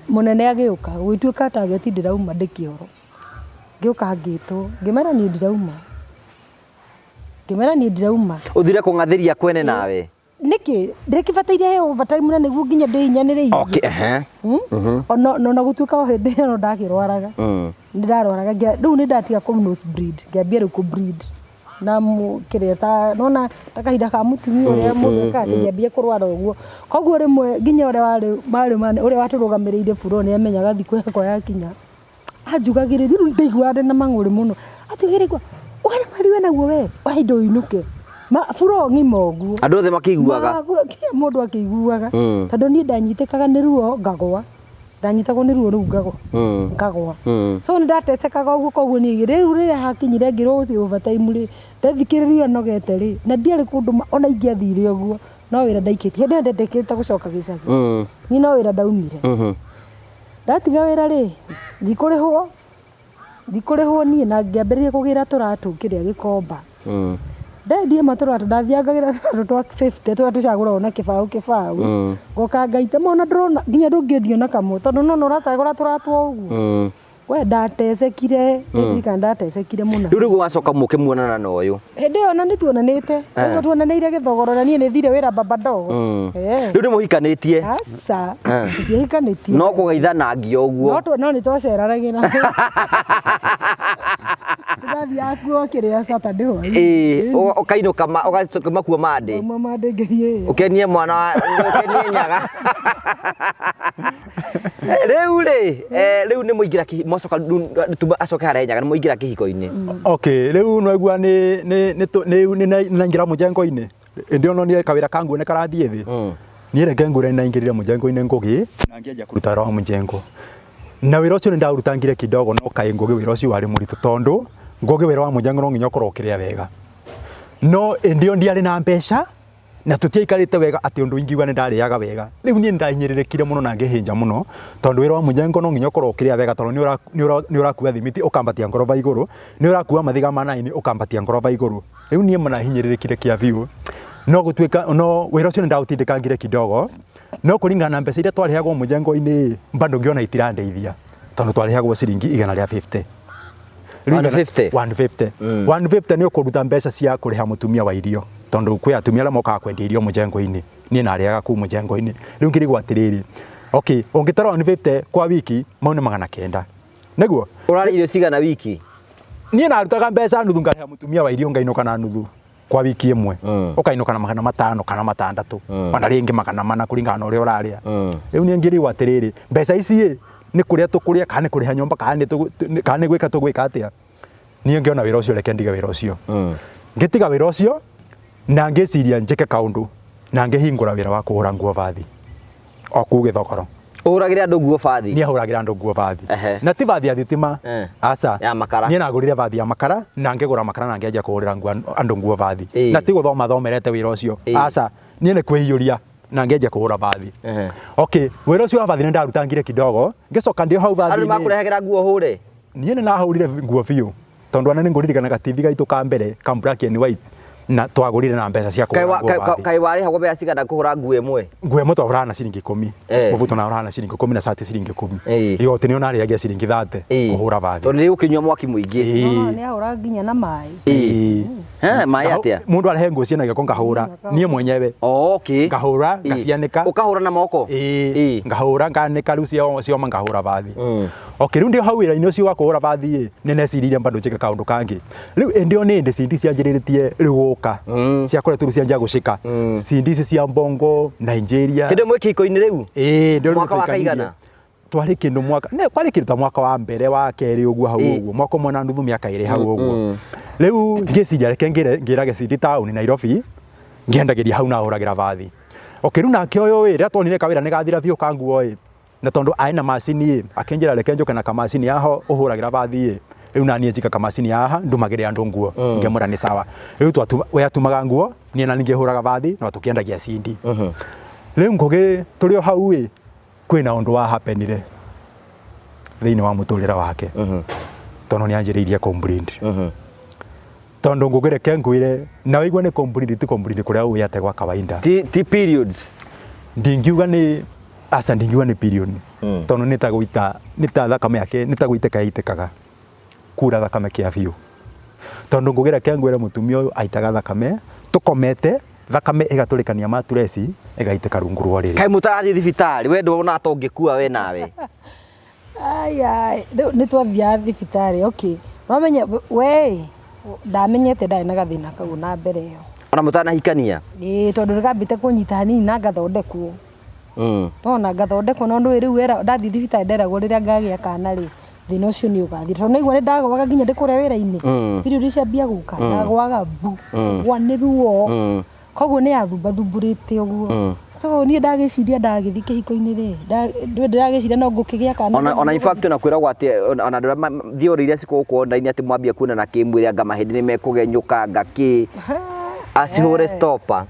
Mũnene agĩũka gwĩtuĩka target ndĩrauma ndĩ kĩoro. Ngĩũka ngĩtwo ngĩmera niĩ ndirauma. Ũthire kũng'athĩria kwene nawe. Nĩkĩ ndĩkĩbataire heo overtime na nĩguo nginya ndĩhinyanĩrĩirie. Okay. Ona gũtuĩka o hĩndĩ ĩyo ndakĩrwaraga. Ndarwaraga rĩu nĩ ndatiga kũ nose bleed ngĩambia rĩu kũ bleed na kĩrĩa ta nona ta kahinda ka mũtumia ũrĩa mũndũ ngĩambia kũrwara ũguo. Koguo rĩmwe nginya ũrĩa watũrũgamĩrĩire bũrũri nĩ amenyaga thikũ yakwa yakinya anjugagĩrĩria rĩu ndaiguaga ndĩ na mang'ũrĩ mũno atĩgĩrĩgua wana mari we naguo we wahinda ũinũke bũrũri ng'ima ũguo. Andũ othe makĩiguaga. Mũndũ akĩiguaga tondũ niĩ ndanyitĩkaga nĩ ruo ngagwa. Ndanyitagwo nĩ ruo rũu ngagwa. So nĩ ndatecekaga ũguo koguo niĩ rĩu rĩrĩa hakinyire ngĩrwo gũthiĩ overtime rĩ ndathikĩrĩria nogete rĩ na ndiarĩ kũndũ ona ingĩathire ũguo no wĩra ndaikĩtie hĩndĩ ĩyo ndendekĩte gũcoka gĩcagi. Niĩ no wĩra ndaumire. Ndatiga wĩra rĩ ndikũrĩhwo niĩ na ngĩambĩrĩria kũgĩra tũratũ kĩrĩa Gĩkomba. Ndendie matũratũ ndathiangagĩra tũratũ twa 50 tũrĩa tũcagũragwo na kĩbaũ. Ngoka ngaita mona ndĩrona nginya ndũngĩendio na kamwe tondũ nona ũracagũra tũratũ ũguo. we ndatecekire ndirika ndatecekire muno riu gwacoka mukimuonana na uyu hindi ona ni tuonanite ngo tuonaniire Githogoro na nie ni thire wira baba ndogo riu ni muhikanitie asa ndihikanitie no kugeithanangia uguo no ni twaceranagira ndathi akuo kiria Saturday hoi ukainuka ugacoka makuo mande mande ngerie ukenie mwana ukenie nyaga riu ni muingira mocoka tuba acoka harenyaga ni muingira kihiko-ini okay riu no igua ni naingira mujengo-ini ndio no ni kawira kangu ne karathie thi ni reke ngure naingirire mujengo-ini ngugi na ngianjia kuruta roho mujengo na wira ucio ni ndaurutangire kidogo no kai ngugi wira ucio wari muritu tondu ngugi wira wa mujengo no nginya ukorwo kiria wega no ndio ndiari na mbeca na tutiaikarite wega ati undu ingiuga ni ndariaga wega riu ni ndainyiririkire muno na ngihinja muno tondu wira wa mujengo no nginya ukorwo kiria wega tondu ni urakua thimiti ukambatia ngoroba iguru ni urakua mathiga manaini ukambatia ngoroba iguru riu ni mna hinyiririkire kia view no gutwika no wira ucio ni ndautindikangire kidogo no kuringana na mbeca iria twarihagwo mujengo-ini bado ngiona itirandeithia tondu twarihagwo ciringi 150 150 ni ukuruta mbeca cia kuriha mutumia wa irio tondu kwi atumia la moka kwendia irio mujengo-ini ni nariaga ku mujengo-ini riu ngirigwa atiriri okay ungitara 150 kwa wiki maune 900 niguo urari irio cigana wiki ni narutaga mbeca nuthu ngariha mutumia wa irio ngainuka na nuthu kwa wiki imwe ukainuka na 500 kana 600 ona ringi 400 kuringana na uria uraria riu ni ngirigwa atiriri mbeca ici ni kuria tukuria kana kuriha nyumba kana gwika tugwika atia ni ngiona wira ucio reke ndiga wira ucio ngitiga wira ucio na ngiciria njike kaundu na ngihingura wira wa kuhura nguo bathi oku Githogoro uhuragira andu nguo bathi ni ahuragira andu nguo bathi na ti bathi ya thitima asa ya makara ni nagurire bathi ya makara na ngigura makara na ngianjia kuhurira andu nguo bathi na ti guthoma thomerete wira ucio asa ni ne kwihiyuria na ngianjia kuhura bathi okay wira ucio wa bathi ni ndarutangire kidogo ngicoka ndio hau bathi andu makurehagira nguo hure ni na hurire nguo biu tondu ana ni nguririkana TV gaitu ka mbere ka black and white na twagurire na mbeca cia kuhura nguo bathi kai wari hagwo mbeca cigana kuhura nguo imwe twagura na ciringi 10 mubuto na urana ciringi 10 na sati ciringi 10 igoti ni onariagia ciringi 30 kuhura bathi tondu ni ukinywa mwaki muingi ni ahura nginya na mai mai atia mundu arehe nguo ciana gako ngahura nie mwenyewe okay ngahura ngacianika ukahura na moko ngahura nganika riu cio ngahura bathi okay riu ndio hau wira-ini ucio wa kuhura bathi ni neciririe bado njike kaundu kangi riu ndio ni ndi cindi cianjiriritie riu uka cia kore turu cianjia gucika cindi ici cia Bongo Nigeria kinde mwe kiko-ini riu ndio mwaka wa kaigana twari kindu mwaka ne kwari kiruta mwaka wa mbere wa keri uguo hau uguo mwaka mwana nuthu miaka iri hau uguo riu ngiciria reke ngirage cindi town Nairobi ngiendagiria hau na huragira bathi okay riu nake uyu wira tonire kawira ni gathira biu kanguo na tondu aina macini akenjira reke njuke na kamacini yaho uhuragira bathi riu nanie njika kamacini yaha ndumagire andu nguo ngemura ni sawa riu we atumaga nguo nie na ngihuraga bathi na tukiendagia cindi riu ngugi turio hau kwina undu wa happenire thiini wa muturira wake tondu ni anjiriirie complaint tondu ngugire kengwire na wigwa ni complaint ti complaint kuria uyate gwa kawaida ti periods ndingiuga ni asa ndingiuga ni period tondu ni ta thakame yake ni ta guiteka itekaga kura thakame kia biu tondu ngugira kengwire mutumia uyu aitaga thakame tukomete thakame igaturikania maturesi igaiteka rungu rwa riri kai mutarathi thibitari we ndona atongikua we nawe ai ni twathia thibitari okay wamenya we ndamenyete ndari na gathina kau na mbere iyo ona mutanahikania tondu rigambite kunyita hanini na ngathondekwo ona ngathondekwo no ndu riu era ndathi thibitari nderagwo riria ngagia kana ri thina ucio ni ugathira tondu naigua ni ndagwaga nginya ndikuria wira-ini irio ri ciambia guka ndagwaga bu gwa ni ruo koguo ni athumbathumburite uguo so ni ndagiciria ndagithi kihiko-ini ri ndagiciria no ngukigia kana ona in fact na kwiragwo ati ona ndura thiori iria cikugukorwo ndaini ati mwambia kuona na kimwiri anga mahindi ni mekugenyuka ngaki acihure stopper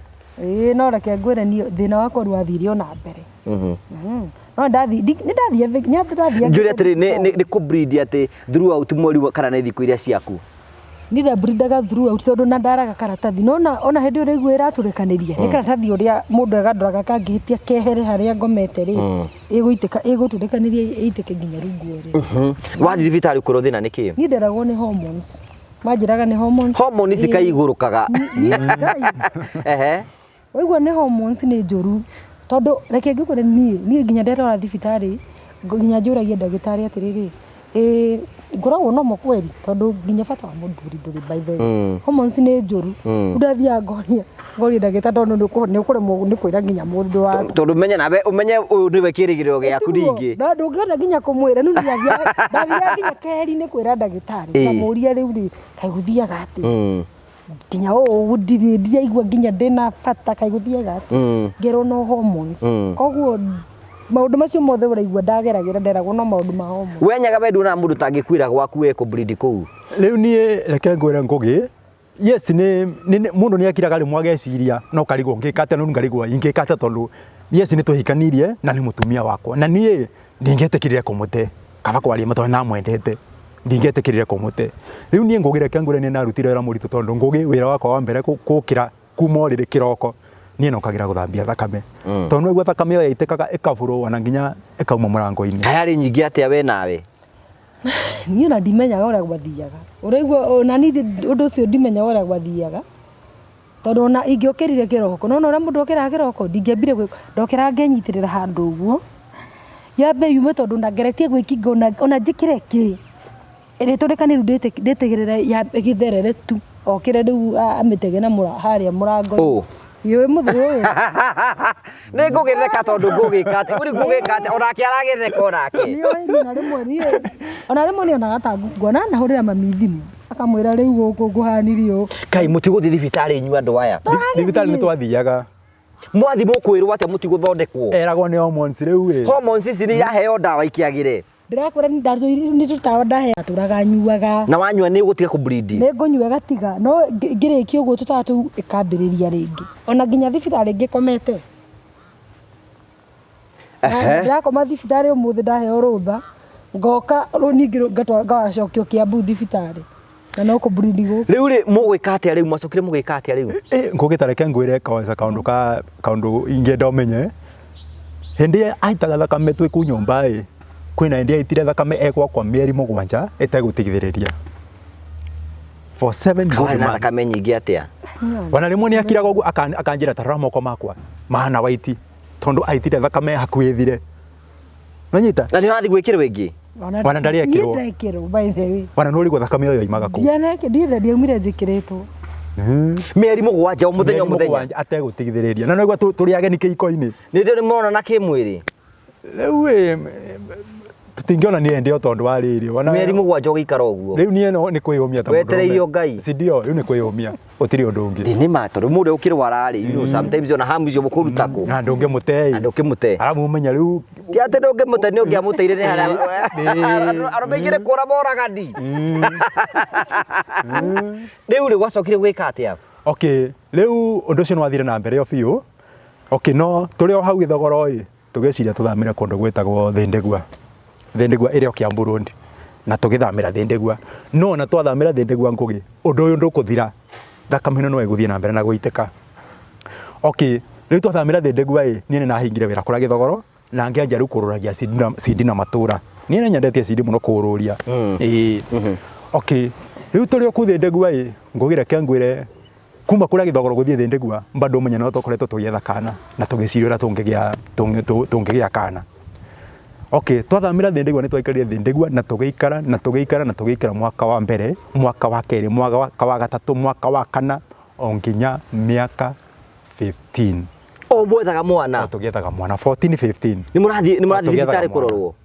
no reke ngwire ni thina wakwa rwathire ona mbere no ndathi ni ndathi njuri atiri ni ku breed ati throughout mweri kana ni thiku iria ciaku ni da brindaga through tondu na ndaraga karatathi nona ona hindi uri igwe iraturikaniria ni karatathi uria mundu agandoraga kangihitia kehere haria ngomete ri iguturikaniria itike nginya rungu ri wathi thibitari kuro thina niki ni nderagwo ni hormones manjiraga ni hormones ikaigurukaga ehe waigua ni hormones ni njuru tondu reke ngikore ni nginya nderora thibitari nginya njuragia ndagitari atiriri ngoragwo no mo kweli tondu nginya bata wa munduri nduri by the way hormones ni njuru ndathia ngoria ndagita tondu ni ukuremwo ni kwira nginya mundu wa tondu menye nawe umenye uyu niwe kirigiro giaku ringi na ndungiona nginya kumwira nu ndathia nginya keheri ni kwira ndagitari kamuria riu ri kaiguthiaga ati nginya ndia igua nginya ndina bata kaiguthiaga ati ngero no hormones koguo maundu macio mothe uraigua ndageragira nderagwo no maundu ma hormones wenyaga wendu na mundu tangikwira gwaku we ko bleed kuu riu nie reke ngwira ngugi yes ni mundu ni akiraga ri mwageciria no karigwo ngikate no ngarigwo ingikate tondu yes ni tuhikanirie na ni mutumia wakwa na nie ndingetekirire kumute kaba kwaria mato na mwendete ndingetekirire kumute riu nie ngugi reke ngwira ni narutire wira muritu tondu ngugi wira wakwa wa mbere kukira kuma riri kiroko nie no kagira guthambia thakame tondu igwa thakame yo yaitekaga ikaburo wana nginya ikauma murango-ini tayari nyingi atia we nawe nie na ndimenyaga uria gwathiaga uraigua ona ni undu ucio ndimenyaga uria gwathiaga tondu ona ingiokirire kiroko no uria mundu okiraga kiroko ndingiambire ndokira ngenyitirira handu uguo yambe yume tondu ndangeretie gwikinga ona njikire ki iriturikani nditigirira yambe githerere tu okire riu amitege na haria murango Yo muthu uyu ni ngugitheka tondu ngugikate uri ngugikate onake aragitheka onake ni na rimwe ni ona rimwe ni ona gatangu ngona na hurira mamithimu akamwira riu guku nguhanirio kai mutiguthi thibitari inyu andu aya thibitari ni twathiaga mwathi mukwirwo atia mutiguthondekwo eragwo ni hormones riu hormones ici ni iraheo ndawa ikiagire ndirakwira ni ndazo ni tutawa ndahe aturaga nyuaga na wanyua ni gutiga ku bleed ni ngunyuaga tiga no ngiriki uguo tutatu ikambiriria ringi ona nginya thibitari ngikomete ndirakoma thibitari umuthi ndaheo rutha ngoka runingi ngacokio Kiambu thibitari na no ku bleed guku riu ri mugwika atia riu macokire mugwika atia riu ngugitareke ngwire kawaza kaundu ingenda umenye hindi aitaga thakame twi ku nyumba kwina ndia itire thakame ekwa kwa mieri 7 etegutigithiriria for 7 good months thakame nyingi atia wana rimwe ni akiraga ugu akanjira tarora moko makwa mahana waiti tondu aitire thakame hakwithire nonyita na ni wathi gwikira wingi wana ndari ekirwo by the way wana no rigwo thakame yo imaga ku ndianeke ndiumire njikiritwo mieri 7 muthenya ategutigithiriria na no igwa turiage ni kiiko-ini ni ndio mona na kimwiri riu tutingiona ni endio tondu wa riri wana mieri 7 ugikara uguo riu ni no ni kwiyumia ta wetereio ngai sindio riu ni kwiyumia utiri undu ungi ni mato riu mundu ukirwara ri you sometimes ona hamu cio mukurutako na ndunge mutei na ndukimute aramu umenya riu ti ate ndungimute ni ungiamuteire ni haria aromegire kura moragani riu ri gwacokire gwika atia okay riu undu ucio nwathire na mbere yo biu okay no turi o hau ithogoro tugeciria tuthamire kundu gwitagwo Thindegua iri o Kiambu Road na tugithamira Thindegua no na twathamira Thindegua ngugi undu uyu ndukuthira thakame no iguthie na mbere na guiteka okay riu twathamira Thindegua ni na hingire wira kura githogoro na ngianja riu kururagia cindi na matura ni na nyendetie cindi muno kururia okay riu turi o ku Thindegua ngugire kengwire kuma kura githogoro guthie Thindegua bado menya no tokoretwo tugietha kana na tugicirira tungigia kana okay twathamira Thindegua ni twaikarire Thindegua na tugiikara mwaka wa mbere mwaka wa keri mwaka wa gatatu mwaka wa kana onginya miaka 15 o mwethaga mwana tugiethaga mwana 14 15 ni murathi thibitari kurorwo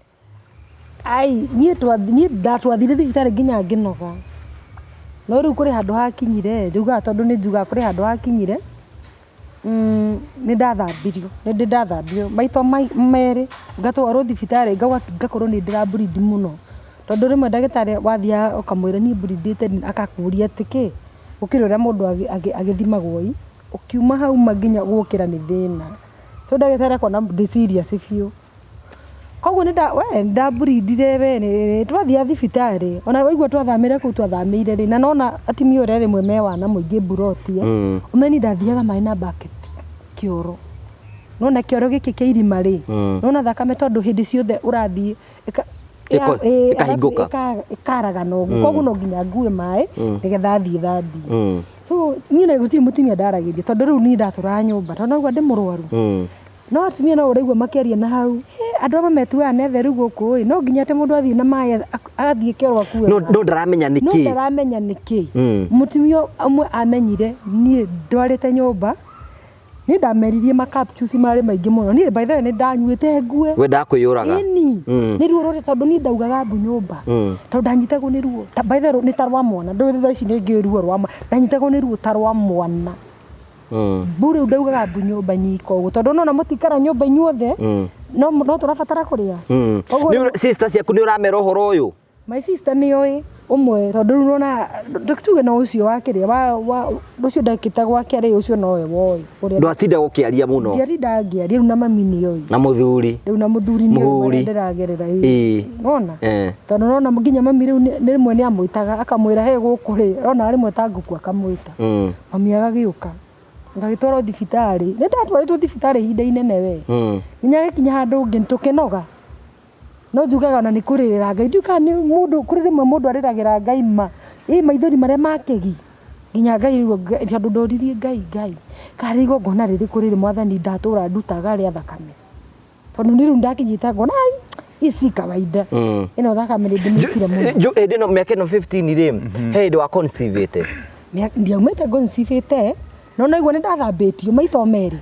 ai nie ndatwathire thibitari nginya nginoga no riu kuri handu hakinyire njuga tondu ni njuga kuri handu hakinyire ni ndathambirio maito meri ngatwarwo thibitari ngakorwo ni ndiraburid muno tondu rimwe ndagitari wathia ukamwira ni buridite akakuria atiki ukiri uria mundu agithimagwo ukiuma hau maginya gukira ni thina so ndagitari akona ndi serious biu koguo we ndambũrindire we nĩ twathia thibitarĩ ona waigua twathamĩre kũu twathamĩire rĩ na nona atimia ũrĩa rĩmwe me wana mũingĩ mburoti ũmeni ndathiaga maĩ na bucket kĩoro nona kĩoro gĩkĩ kĩa irima rĩ nona thakame tondũ hĩndĩ ciothe ũrathiĩ ĩkahingũka ĩkaragana ũguo koguo no nginya ngue maĩ nĩgetha thiĩ thambie so niĩ na gũtirĩ mũtumia ndaragĩria tondũ rĩu niĩ ndatũraga nyũmba tondũ naguo ndĩ mũrwaru no atumia no ũraigua makĩaria na hau andũ amwe metuaga nĩ atheru gũkũ no nginya atĩ mũndũ athiĩ na maĩ athiĩ kĩoro akue no ndaramenya nĩkĩ mũtumia amwe amenyire niĩ ndwarĩte nyũmba niĩ ndameririe makapchusi marĩ maingĩ mũno niĩ by the way nĩ ndanyuĩte ngue we ndakwĩyũraga nĩ ruo rũrĩ tondũ niĩ ndaugaga mbu nyũmba tondũ ndanyitagwo nĩ ruo by the way nĩ ta rwa mwana ndũrĩ thaa ici nĩ ruo rwa ndanyitagwo nĩ ruo ta rwa mwana bure ndaugaga mbu nyũmba nyiko ũguo tondũ nona mũtikara nyũmba inyuothe no tũrabatara kũrĩa sister ciaku nĩ ũramera ũhoro ũyũ my sister nĩ oĩ ũmwe tondũ rĩu nona tuge no ũcio wakĩrĩa ũcio ndakĩte gwake rĩ ũcio nowe woĩ ndwatinda gũkĩaria mũno ndiatinda ngĩaria rĩu na mami nĩ oĩ na mũthuri rĩu na mũthuri nĩ oĩ ndĩragerera nona tondũ nona nginya mami rĩu rĩmwe nĩ amwĩtaga akamwĩra he gũkũ rĩ ona rĩmwe ta ngũkũ akamwĩta mami agagĩũka ngagĩtwarwo thibitarĩ nĩ ndatwarĩtwo thibitarĩ ihinda inene we nginya gĩkinya handũ ũngĩ tũkĩnoga no njugaga ona nĩ kũrĩrĩra Ngai ndiuka nĩ mũndũ kũrĩ rĩmwe mũndũ arĩragĩra Ngai maithori marĩa makegi nginya Ngai tondũ ndoririe Ngai karĩ igongona rĩrĩ kũrĩ mwathani ndatũra ndutaga rĩa thakame tondũ nĩ rĩu ndakinyĩte ngona isi kawaida ĩno thakame ndĩmĩkire mũno ĩno mĩaka ĩno 15 rĩ he hĩndĩ wa conceive ndiaumĩte conceive no naigua nĩ ndathambĩtio maita merĩ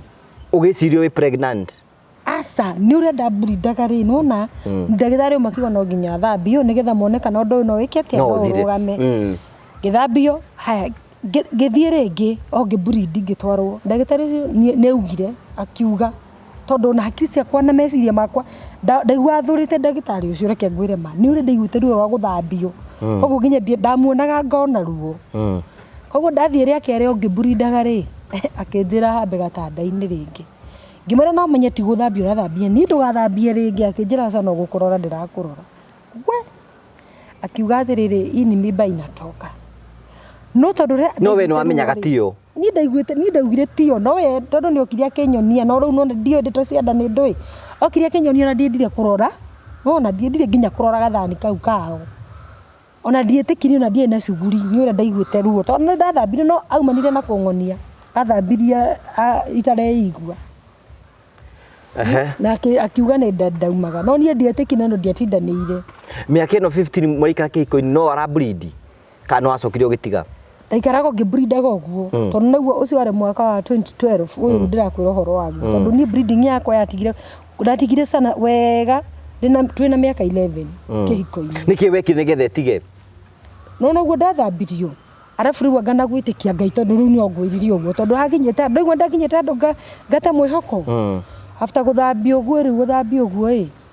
ũgĩcirio wĩ pregnant asa nĩ ũrenda mbũrindaga rĩ nona ndagĩtarĩ makiuga no nginya thambio nĩgetha mone kana ũndũ ũyũ no wĩke atĩa no ũrũgame ngĩthambio haya ngĩthiĩ rĩngĩ o ngĩmburindi ngĩtwarwo ndagĩtarĩ nĩ augire akiuga tondũ na hakiri ciakwa na meciria makwa ndaigua thũrĩte ndagĩtarĩ ũcio reke ngwĩre ma nĩ ũrĩ ndaiguĩte ruo rwa gũthambio koguo nginya ndamuonaga ngona ruo koguo ndathiĩ rĩa kerĩ o ngĩmburindaga rĩ akĩnjĩra hambe gatanda-inĩ rĩngĩ ngĩmwĩra no menye ti gũthambia ũrathambia niĩ ndũgathambie rĩngĩ akĩnjĩra aca no gũkũrora ndĩrakũrora we akiuga atĩrĩrĩ ini mimba inatoka no tondũ no we nĩ wamenyaga tio niĩ ndaugire tio no we tondũ nĩ okire akĩnyonia no rĩu no ndiũĩ ndeto cia nda nĩ ndũĩ okire akĩnyonia na ndiendire kũrora ona ndiendire nginya kũrora gathani kau kao ona ndietĩkirie ona ndiĩ na cuguri nĩ ũrĩa ndaiguĩte ruo tondũ nĩ ndathambirie no aumanire na kũngonia athambirie itareigua na akiuga nĩ ndaumaga no niĩ ndietĩkirie no ndiatindanĩire mĩaka ĩno 15 mwaikara kĩhiko-inĩ no arambreed kana no acokire ũgĩtiga ndaikaraga ngĩbrindaga ũguo tondũ naguo ũcio warĩ mwaka wa 2012 ũyũ ndĩrakwĩra ũhoro waguo tondũ niĩ breeding yakwa yatigire ndatigire sana wega twĩna mĩaka 11 kĩhiko-inĩ nĩkĩ wekire nĩgetha ĩtige no naguo ndathambirio arabu rĩu anga na gwĩtĩkia Ngai tondũ rĩu nĩ ongwĩririe ũguo tondũ hakinyĩte andũ aigua ndakinyĩte andũ ngate mwĩhoko after gũthambio ũguo rĩu gũthambio ũguo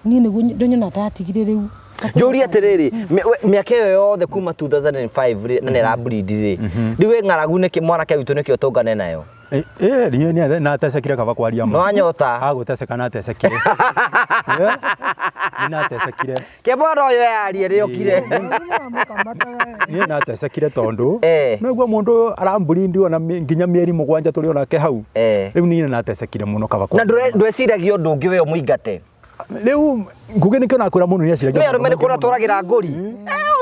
niĩ nĩguo ndonyona ndatigire rĩu njũri atĩrĩrĩ mĩaka ĩyo yothe kuma 2005 na nĩ arambreed rĩ rĩu wĩ ng'aragu nĩkĩ mwanake witũ nĩkĩ ũtũngane nayo niĩ natecekire kaba kwaria ma wanyota agũteceka natecekire nĩ natecekire kĩmwana ũyũ yarie rĩokire niĩ natecekire tondũ nĩguo mũndũ arambreed ona nginya mĩeri 7 tũrĩ onake hau rĩu niĩ natecekire mũno kaba na ndweciragia ũndũ ũngĩ we mũingate rĩu nguge nĩkĩo nakwĩra mũno nĩ aciragia mĩarũme nĩ kũra tũragĩra ngũri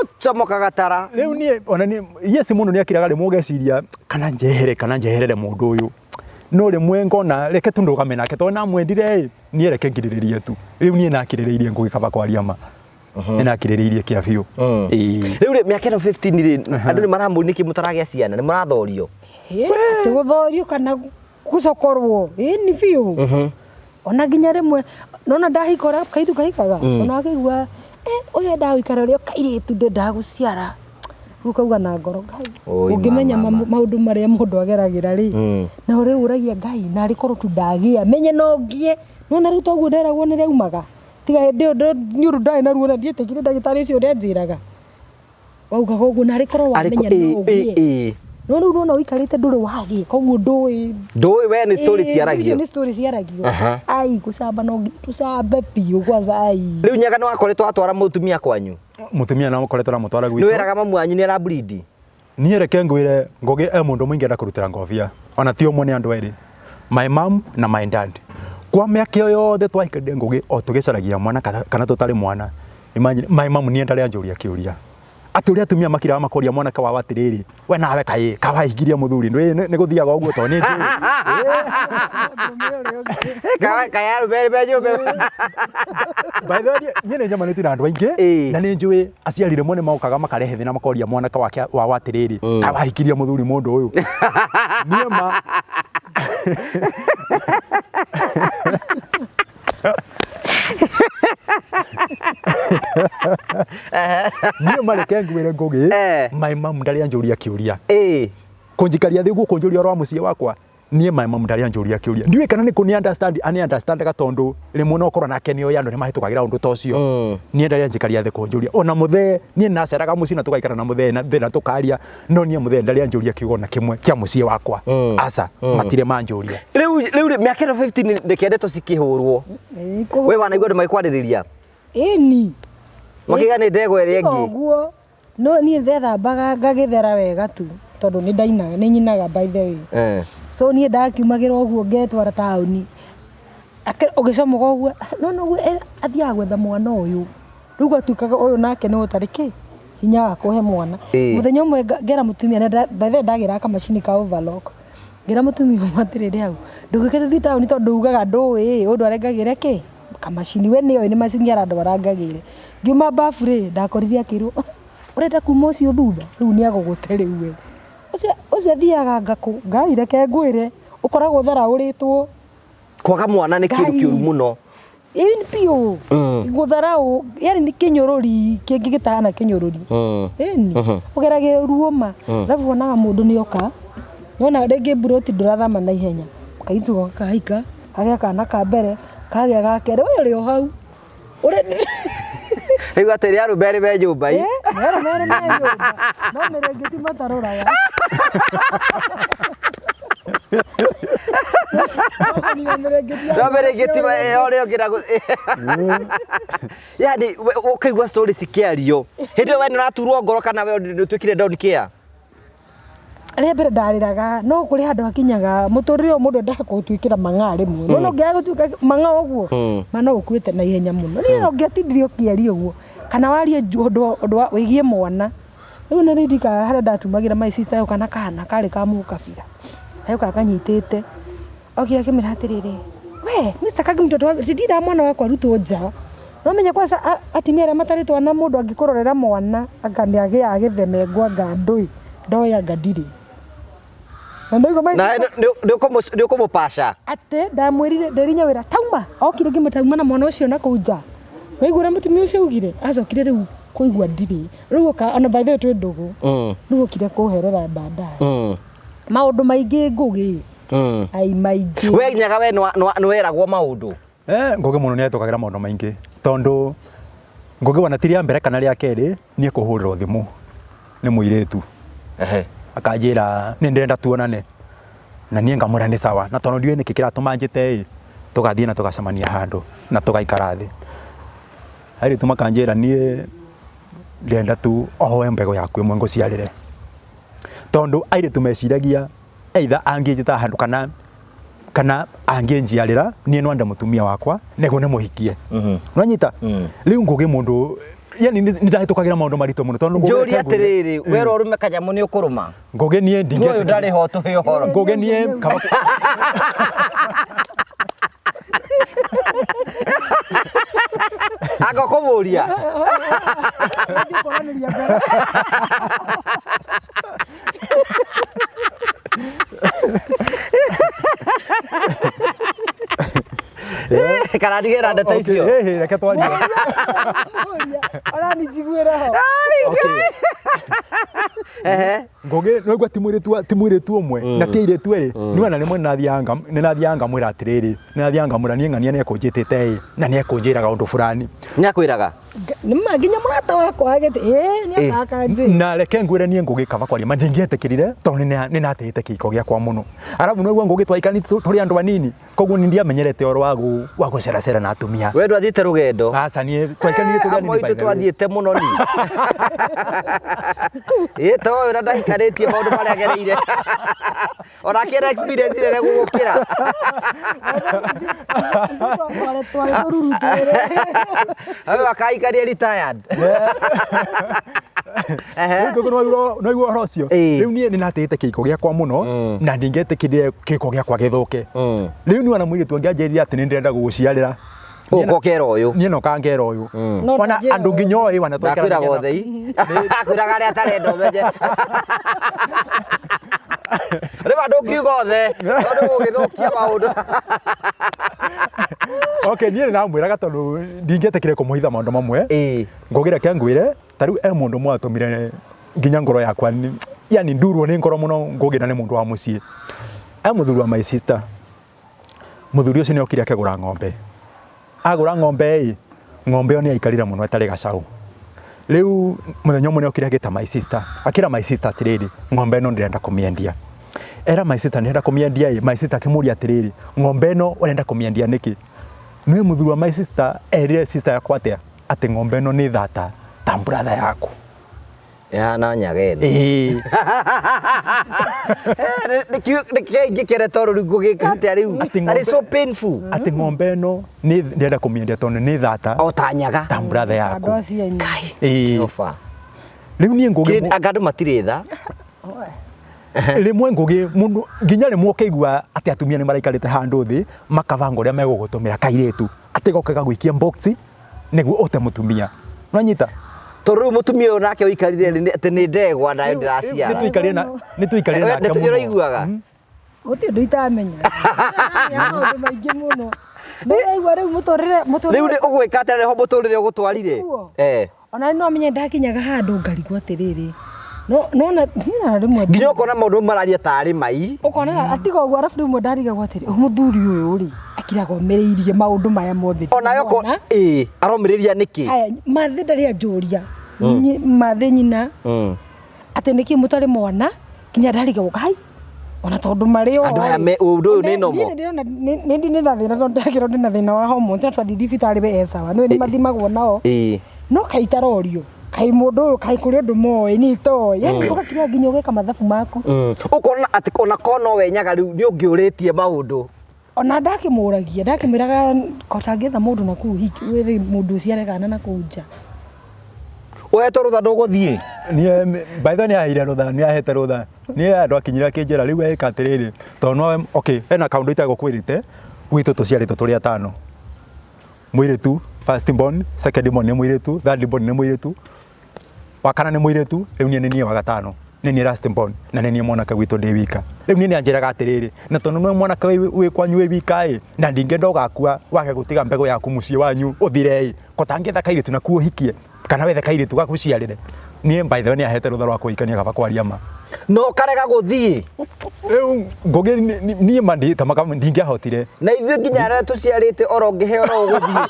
ũcomokaga tara rĩu niĩ ona yes mũndũ nĩ akiraga rĩmwe ũgeciria kana njeherere mũndũ ũyũ no rĩmwe ngona reke tu ndũgame nake tondũ namwendire niĩ reke ngirĩrĩrie tu rĩu niĩ nakirĩrĩirie ngũgĩkaba kwaria ma nakirĩrĩirie kĩa biũ rĩu mĩaka ĩno 15 rĩ andũ nĩ maramũria nĩkĩ mũtaragĩa ciana nĩ mũrathorio atĩ gũthorio kana gũcokorwo nĩ biũ ona nginya rĩmwe nona ndahikora kaitu kahikaga ona akĩigua ũyũ ndagũikara ũrĩa kairĩtu ndagũciara rĩu kauga na ngoro Ngai ũngĩmenya maũndũ marĩa mũndũ ageragĩra rĩ na rĩu ũragia Ngai na rĩkorwo tu ndagĩa menye no ngie nona rĩu toguo nderagwo nĩ rĩaumaga tiga hĩndĩ ĩyo nĩ ũndũ ndarĩ na ruo na ndietĩkire ndagĩtarĩ ũcio ũrĩa anjĩraga waugaga ũguo na rĩkorwo wamenya no ngie no no no wikarite nduri wagi koguo ndui we ni story ciaragio ni story ciaragio ai kucamba no tucambe piu kwanza ai riu nyaga no akoretwo atwara mutumia kwanyu mutumia na akoretwo na mutwara gwitu ni weraga mamu anyu ni ara bleed niĩ reke ngwĩre Ngũgĩ mundu mũingĩ enda kũrutĩra ngobia ona ti ũmwe nĩ andũ erĩ my mom na my dad kwa mĩaka ĩyo yothe twahikanire Ngũgĩ o tũgĩcaragia mwana kana tũtarĩ mwana imagine my mom niĩ ndarĩ anjũria kĩũria atũrĩa atumia makiraga makoria mwana ka wa atirĩrĩ we nawe kaĩ kawahikirie mũthuri nĩ gũthiaga ũguo to nĩ njũĩ kaĩ arũbere benjũbe by the way niĩ nĩ njamanĩtie na andũ aingĩ na nĩ njũĩ aciari rĩmwe nĩ mokaga makarehe thĩna makoria mwana ka wa atirĩrĩ kawahikirie mũthuri mũndũ ũyũ niĩ ma niĩ mareke ngwĩre Ngũgĩ my mom ndarĩ anjũria kĩũria kũnjikaria thĩ guo kũnjũria rwa mũciĩ wakwa niĩ my mom ndarĩ anjũria kĩũria ndiũĩ kana nĩ kũni understand ga tondũ rĩmwe no korwo nake nĩo andũ nĩ mahĩtũkagĩra ũndũ ta ũcio niĩ ndarĩ anjikaria thĩ kũnjũria ona mũthee niĩ naceraga mũciĩ na tũgaikara na mũthee na thĩ na tũkaria no niĩ mũthee ndarĩ anjũria kiugo na kĩmwe kĩa mũciĩ wakwa aca matirĩ manjũria rĩu mĩaka 15 ndĩkendetwo cikĩhũrwo we wanaigua andũ magĩkwarĩrĩria ĩni makiga nĩ ndegwa ĩrĩa ĩngĩ ũguo no niĩ ndethambaga ngagĩthera wega tu tondũ nĩ ndainaga nĩ nyinaga by the way so niĩ ndakiumagĩra ũguo ngetwara taũni ũgĩcomoka ũguo no ũguo athiaga gwetha mwana ũyũ rĩu gwatuĩkaga ũyũ nake nĩ ũtarĩ kĩ hinya wa kũhe mwana mũthenya ũmwe ngera mũtumia by the way ndagĩra kamacini ka overlock ngera mũtumia ũmwe atĩrĩrĩ hau ndũgĩke tũthiĩ taũni tondũ ugaga ndũĩ ũndũ arengagĩre kĩ kamacini we nĩyo nĩ macini arandwara ngagĩre ngiuma bafu rĩ ndakorire akĩrwo ũrenda kuma ũcio thutha rĩu nĩ agũgũte rĩu we ũcio athiaga ngakũ ngai reke ngwĩre ũkoragwo tharaũrĩtwo kwaga mwana nĩ kĩndũ kĩũru mũno ĩni piũ gũtharaũ yani nĩ kĩnyũrũri kĩngĩ gĩtahana kĩnyũrũri ĩni ũgeragĩra ruoma arabu wonaga mũndũ nĩ oka nona rĩngĩ mburoti ndũrathama na ihenya kaitũ gakahaika kagĩa kana ka mbere kagĩa gakere we ũrĩ o hau rĩu atĩrĩ arũbere be nyũmba ĩ arũbere be nyũmba no mĩrengeti matarũraga no mĩrengeti ũrĩa ũngĩra yani ũkaigua story cikĩario hĩndĩ ĩyo we nĩ ũraturwo ngoro kana we nĩũtuĩkire down care rĩa mbere ndarĩraga no kũrĩ handũ hakinyaga mũtũrĩre ũyũ mũndũ endaga gũtuĩkĩra mang'aa rĩmwe no ũngĩaga gũtuĩka mang'aa ũguo mana ũkuĩte na ihenya mũno niĩ ũngĩatindire ũkĩaria ũguo kana warie ũndũ wĩgiĩ mwana rĩu nĩ ririkaga harĩa ndatumagĩra my sister yo kana kana karĩ ka mũkabira ayoka akanyitĩte okire akĩmĩra atĩrĩrĩ we Mr. Kangi mtoto wangu sindira mwana wakwa arutwo nja no menya kwanza atimia arĩa matarĩtwo na mũndũ angĩkũrorera mwana akaniagĩa agĩthemengwa ngandũĩ ndoya ngandirĩ na ndĩũkũmũpaca atĩ ndamwĩrire ndĩrinya wĩra tauma okire ngĩmũtauma na mwana ũcio na kũu nja waigua ũrĩa mũtumia ũcio augire acokire rĩu kũigua ndirĩ rĩu ona by the way twĩ ndũgũ rĩu okire kũherera baadaye maũndũ maingĩ Ngũgĩ ai maingĩ we nyaga we nĩ weragwo maũndũ Ngũgĩ mũno nĩ etũkagĩra maũndũ maingĩ tondũ Ngũgĩ wana ti rĩa mbere kana rĩa kerĩ niĩ kũhũrĩrwo thimũ nĩ mũirĩtu akanjĩra nĩ ndenda tuonane na niĩ ngamwĩra nĩ sawa na tondũ ndiũĩ nĩkĩ kĩratũma njĩte tũgathiĩ na tũgacemania handũ na tũgaikara thĩ airĩtu makanjĩra niĩ ndenda tu oe mbegũ yaku ĩmwe ngũciarĩre tondũ airĩtu meciragia either angĩnjĩta handũ kana angĩnjiarĩra niĩ no ande mũtumia wakwa nĩguo nĩ mũhikie nonyita rĩu Ngũgĩ mũndũ yani nĩ ndahĩtũkagĩra maũndũ maritũ mũno tondũ njũria atĩrĩrĩ wera ũrũme kanyamũ nĩ ũkũrũma Ngũgĩ niĩ ndingĩ ũyũ ndarĩ ho tũhe ũhoro Ngũgĩ niĩ agakũmũria kana ndigĩra ndeto icio reke twarie oranijiguĩra ho Ngũgĩ no igua ti mũirĩtu ũmwe na ti airĩtu erĩ nĩwona rĩmwe nĩ nathianga mwĩra atĩrĩrĩ nĩ nathianga mwĩra niĩ ng'ania nĩ ekũnjĩtĩte na nĩ ekũnjĩraga ũndũ fulani Nyakwiraga nima nginya murata wakwa agete ni akaka nje na reke ngwire nie ngugi kaba kwaria mandingietekirire to ni natete kiko giakwa muno arabu niguo ngugi twaikani turi andu anini koguo ni ndiamenyerete oro wa guceracera na atumia we ndwathite rugendo aca nie twaikani turi anini moitu twathiite muno ni to ora ndahikaritie maundu maria agereire ora kira experience ire gugukira awe wakaikaria retired no igua horo cio riu nie ni natete kiko giakwa muno na ndingetikire kiko giakwa githuke riu ni wana mwiri tu ngianjirira ati ni ndirenda guguciarira uko kero uyu nie no kangera uyu wana andu nginyoi wana twakira gothei akwiraga ria tarenda umeje riba ndungiugothe tondu gugithukia maundu okay nie na mwiraga tondu ndingetikire kumuhitha maundu mamwe ngugira ke ngwire tariu mundu mwatumire nginya ngoro yakwa yani ndurwo ni ngoro muno ngugira ni mundu wa mucii muthuri wa my sister muthuri ucio ni okire akegura ng'ombe agura ng'ombe ng'ombe oni aikarira muno etari gacau riu muthenya umwe ni okire agita my sister akira my sister atiriri ng'ombe no ndirenda kumiendia era my sister ndirenda kumiendia my sister akimuria atiriri ng'ombe no urenda kumiendia niki ni muthuri wa my sister erire sister yakwa atia ati ng'ombe no ni thata ta brother yaku na nyageni ngikere toru ngugika atia riu that is so painful ati ng'ombe no ni ndirenda kumiendia tondu ni thata o ta nyaga ta brother yaku ofa riu nie ngugi andu matire tha rimwe ngugi mundu nginya rimwe ukeigua ati atumia ni maraikarite handu thi makavanga uria megugutumira kairetu ati gokaga gwikia box niguo ute mutumia nwanyita toru mutumia uyu nake uikarire ati ni ndegwa nayo ndiraciara ni tuikarire nake muno uraiguaga guti ndu itamenya maundu maingi muno ndiraigua riu muturire riu ugwika atia ho muturire ugutwarire ona no menye ndakinyaga handu ngarigwo atiriri no na rimwe nginya ukona maundu mararia tari mai ukona atiga uguo arafu rimwe ndarigagwo atiri muthuri uyu ri akiraga omeriirie maundu maya mothe ona yoko aromiriria niki mathe ndari anjuria mathe nyina ati niki mutari mwana kinya ndarigagwo kai ona tondu mario andu aya undu uyu ni nomo ni na thina tondu ndakiro ndina thina wa hormones twathi thibitari be esawa no ni mathimagwo nao no kaitarorio kai mundu uyu kai kuri undu moe ni to yani ugakinya nginya ugeka mathabu maku ukona ati ona kono we nyaga riu ni ungiuritie maundu ona ndakimwiraga kotangetha mundu na kuu hiki withi mundu ucio aregana na kunja weto rutha nduguthie nie baitha ni ahire rutha ni ahete rutha ni andu akinyira kinjira riu eka atiriri to no okay ena kaundu itago kwirite gwitu tuciarite turi atano mwiritu first born second born ni mwiritu third born ni mwiritu wakana ni mwiritu riu ni wa gatano ni last born na ni mwanake gwitu ndi wika riu ni anjiraga atiriri na tondu no mwanake wi kwanyu wi wika na ndingenda ugakua wage gutiga mbego yaku mucii wanyu uthire kotangetha kairitu na kuo hikie kana wethe kairitu gakuciarire nie by the way ni ahete rutha rwa kuikania gaba kwaria ma no karega guthii riu ngugi nie mandi ta makam ndingiahotire na ithuĩ nginya arĩa tuciarĩte oro ngĩhe oro ũgũthiĩ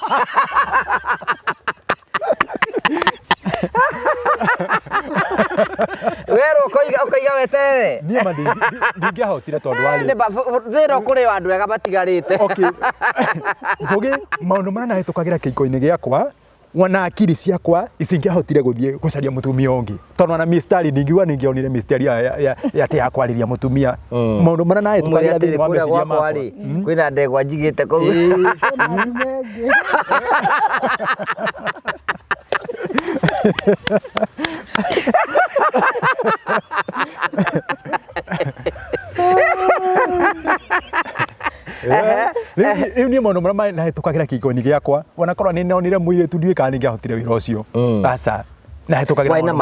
wero ukaiga wetere nie mandi ndingiahotire tondu wari thĩra kũrĩ andũ ega matigarĩte okay ngugi maundu marĩa nahĩtũkagĩra kĩiko-inĩ gĩakwa wana akiri ciakwa isingĩahotire gũthiĩ gũcaria mũtumia ũngĩ tondu na mistari ningiuga ningionire mistari ya te yakwariria mũtumia maundu marĩa nahĩtũkagĩra thĩinĩ wa meciria makwa kwĩna ndegwa njigĩte kũu riu ni maundu marĩa nahĩtũkagĩra kĩiko-inĩ gĩakwa wanakorwo nĩ nonire mũirĩtu ndiũĩ kana nĩngĩahotire wĩra ũcio aca nahĩtũkagĩra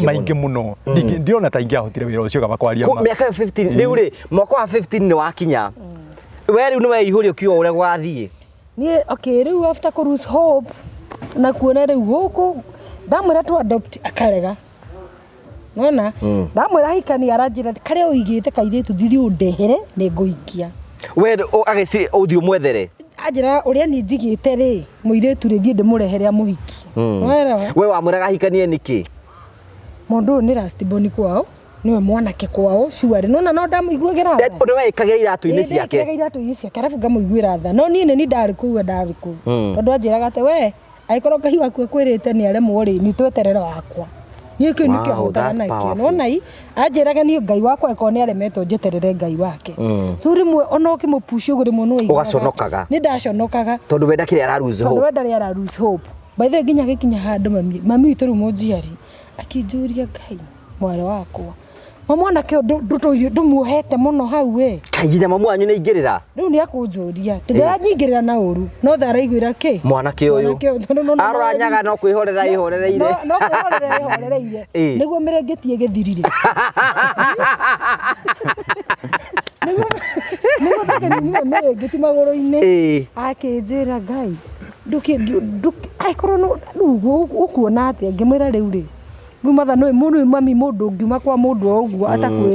maingĩ mũno ndirona ta ingĩahotire wĩra ũcio gaba kwaria ma mĩaka 15 rĩu rĩ mwaka wa 15 nĩ wakinya we rĩu nĩ weihũria ũkiuga ũrĩa gwathiĩ niĩ okay rĩu after kũ lose hope na kuona rĩu gũkũ ndamwĩra tu adopt akarega nona ndamwĩra hikani aranjĩra karĩa ũigĩte kairĩtu thithi ũndehere nĩ ngũikia we agĩci ũthiĩ ũmwethere Ajira uria ni njigite ri muiretu ri thie ndimurehere muhiki. We wamuraga hikanie niki? Mundu ni last born kwao. Niwe mwanake kwao shuari nona no ndamuigugira tha undu wekagira iratu-ini ciake ekagira iratu-ini ciake arabu ngamuiguira tha no nie ni ndari kuwa ndari ku tondu anjiraga ate we aikorwo Ngai waku akwirite ni aremwo ri ni tweterera wakwa nie ki ni kihutana na ikio nona i anjiraga ni Ngai wakwa eko ni aremetwo njeterere Ngai wake so rimwe ona ukimupushi uguri muno igwa ugaconokaga ni ndaconokaga tondu wenda kiri ara lose hope tondu wenda ri ara lose hope by the ginya gikinya handu mami witu rumo njiari akinjuria Ngai mwari wakwa mwana ke ndumuhete muno hau we kaginya mamu anyu ni ingirira riu ni akunjuria ndira nyingirira na uru no tharaiguira ki mwana ke uyu aroranyaga no kwihorera ihorereire no kwihorera ihorereire niguo mirengetie githirire niguo takeni niwe mirengeti maguru-ini akinjira Ngai nduki aikorwo no ukuona atia ngimwira riu ri Rumatha no mundu mami mundu ngiuma kwa mundu oguo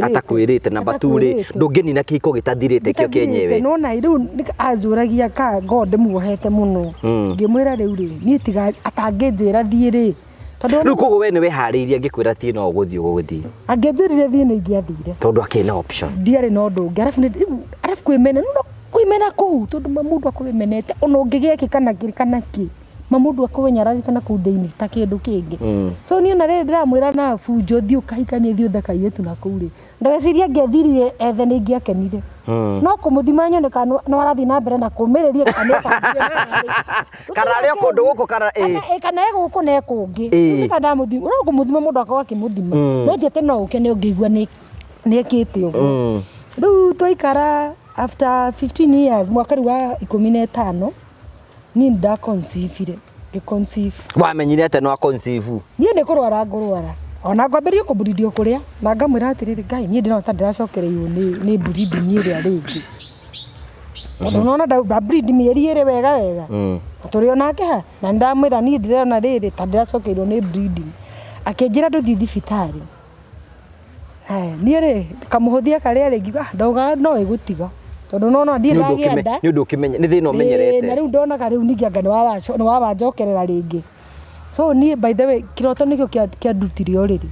atakwirite na baturi ndunginina kiko gitathirite kio kenyewe no na riu azuragia ka God muohete muno ngimwira riu ri ni tiga atanginjira thie ri tondu riu kogo we ni wehariirie ngikwira tie no guthii guguthii anginjirire thie ni ngiathire tondu akina option ndiari no ndungi arafu kwimena no kwimena ku tondu mundu akwimenete ona ungigieki kana ki mamundu akwenyararite na kudeini ta kindu kingi so ni na riri ndiramwira na funjo thio kahikanie thio thakaire tu na kuuri ndageciria ngethirire ethe ni ngiakenire no kumuthima nyone kana no arathi na mbere na kumiriria kana kana rio kundu guku kana kana guku ne kungi ni kana muthima no kumuthima mundu akwa akimuthima no njete no ukene ungiigua ni ekite uguo riu twaikara after 15 years mwaka wa 15 ni nda conceive wamenyire ate no conceive nie ndi kurwara ngurwara ona ngwambirie kuburidio kuria na ngamwira atiriri Ngai nie ndina ta ndiracokereirwo ni buridi nyiria ringi tondu nona da breed mieri iri wega turi onake ha na ndamwira nie ndirona riri ta ndiracokeirwo ni breeding akinjira nduthi thibitari nie ri kamuhuthia karia ringi ndauga no igutiga tondu nona ndi ndagienda ni undu ukimenya ni thina umenyerete na riu ndonaga riu ningi anga ni wawanjokerera ringi so ni by the way kiroto nikio kia ndutire oriri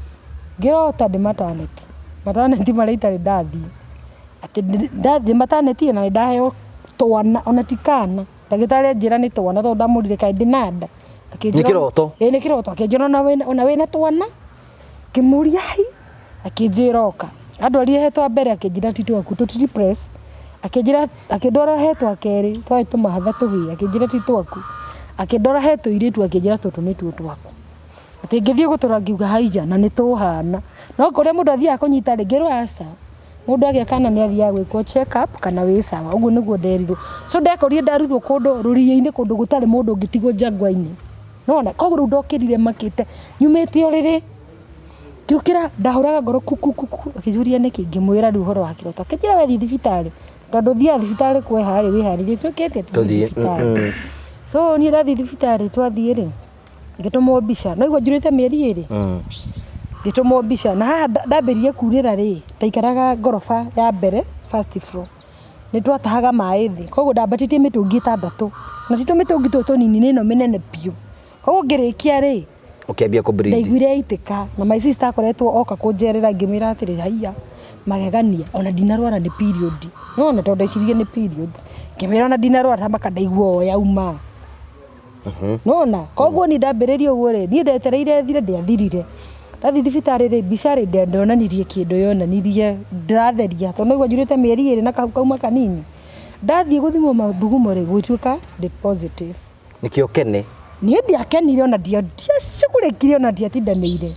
ngirota ndi maternity maraitari ndathi ati ndathi maternity na ndaheo twana ona tikana ndagitari njira ni twana tondu ndamurire kai ndinanda ni kiroto ni kiroto akinjira ona wina twana kimuria hi akinjira oka andu aria hetwa mbere akinjira titwaku tutiti press akijira akidora hetwa keri twaitu mahatha tuhi akijira titwaku akidora hetu iritu akijira tutu ni twaku ati ngithie gutura ngiuga haija na ni tuhana no kuria mundu athia kunyita ringiro asa mundu agia kana ni athia gwikwo check up kana wi sawa uguo niguo nderirwo so ndekorire ndarutwo kundu ruriya-ini kundu gutari mundu ngitigwo jangwa-ini nona koguo ndokirire makite nyumite oriri ngiukira ndahuraga ngoro kuku akijuria niki ngimwira riu horo wa kiroto akijira we thi thibitari tondu thia thibitari kwehari wiharirie tukete thibitari so ni rathi thibitari twathie ri ngitumwo mbica no igua njurite mieri iri ngitumwo mbica na haha ndambirie kurira ri ndaikaraga ngorofa ya mbere first floor ni twatahaga mai thi koguo ndambatitie mitungi 6 na tito mitungi tutu nini nino minene piu koguo ngirikia ri ukiambia ku breed ndaiguire itika na my sister akoretwo oka kunjerera ngimira atiri haiya magegania ona dinarwara ni period no na tondu icirie ni periods ngimira ona dinarwara tamaka ndaigua yauma nona koguo ni ndambiririe uguo ri ni ndetereire thire ndiathirire ndathi thibitari ri mbica ri ndonanirie kindu yonanirie ndiratheria tondu igua njurite mieri iri na kauma kanini ndathie guthimwo mathugumo ri gwituika positive nikio kene ni ndiakenire ona ndiacugurikire ona ndiatindanire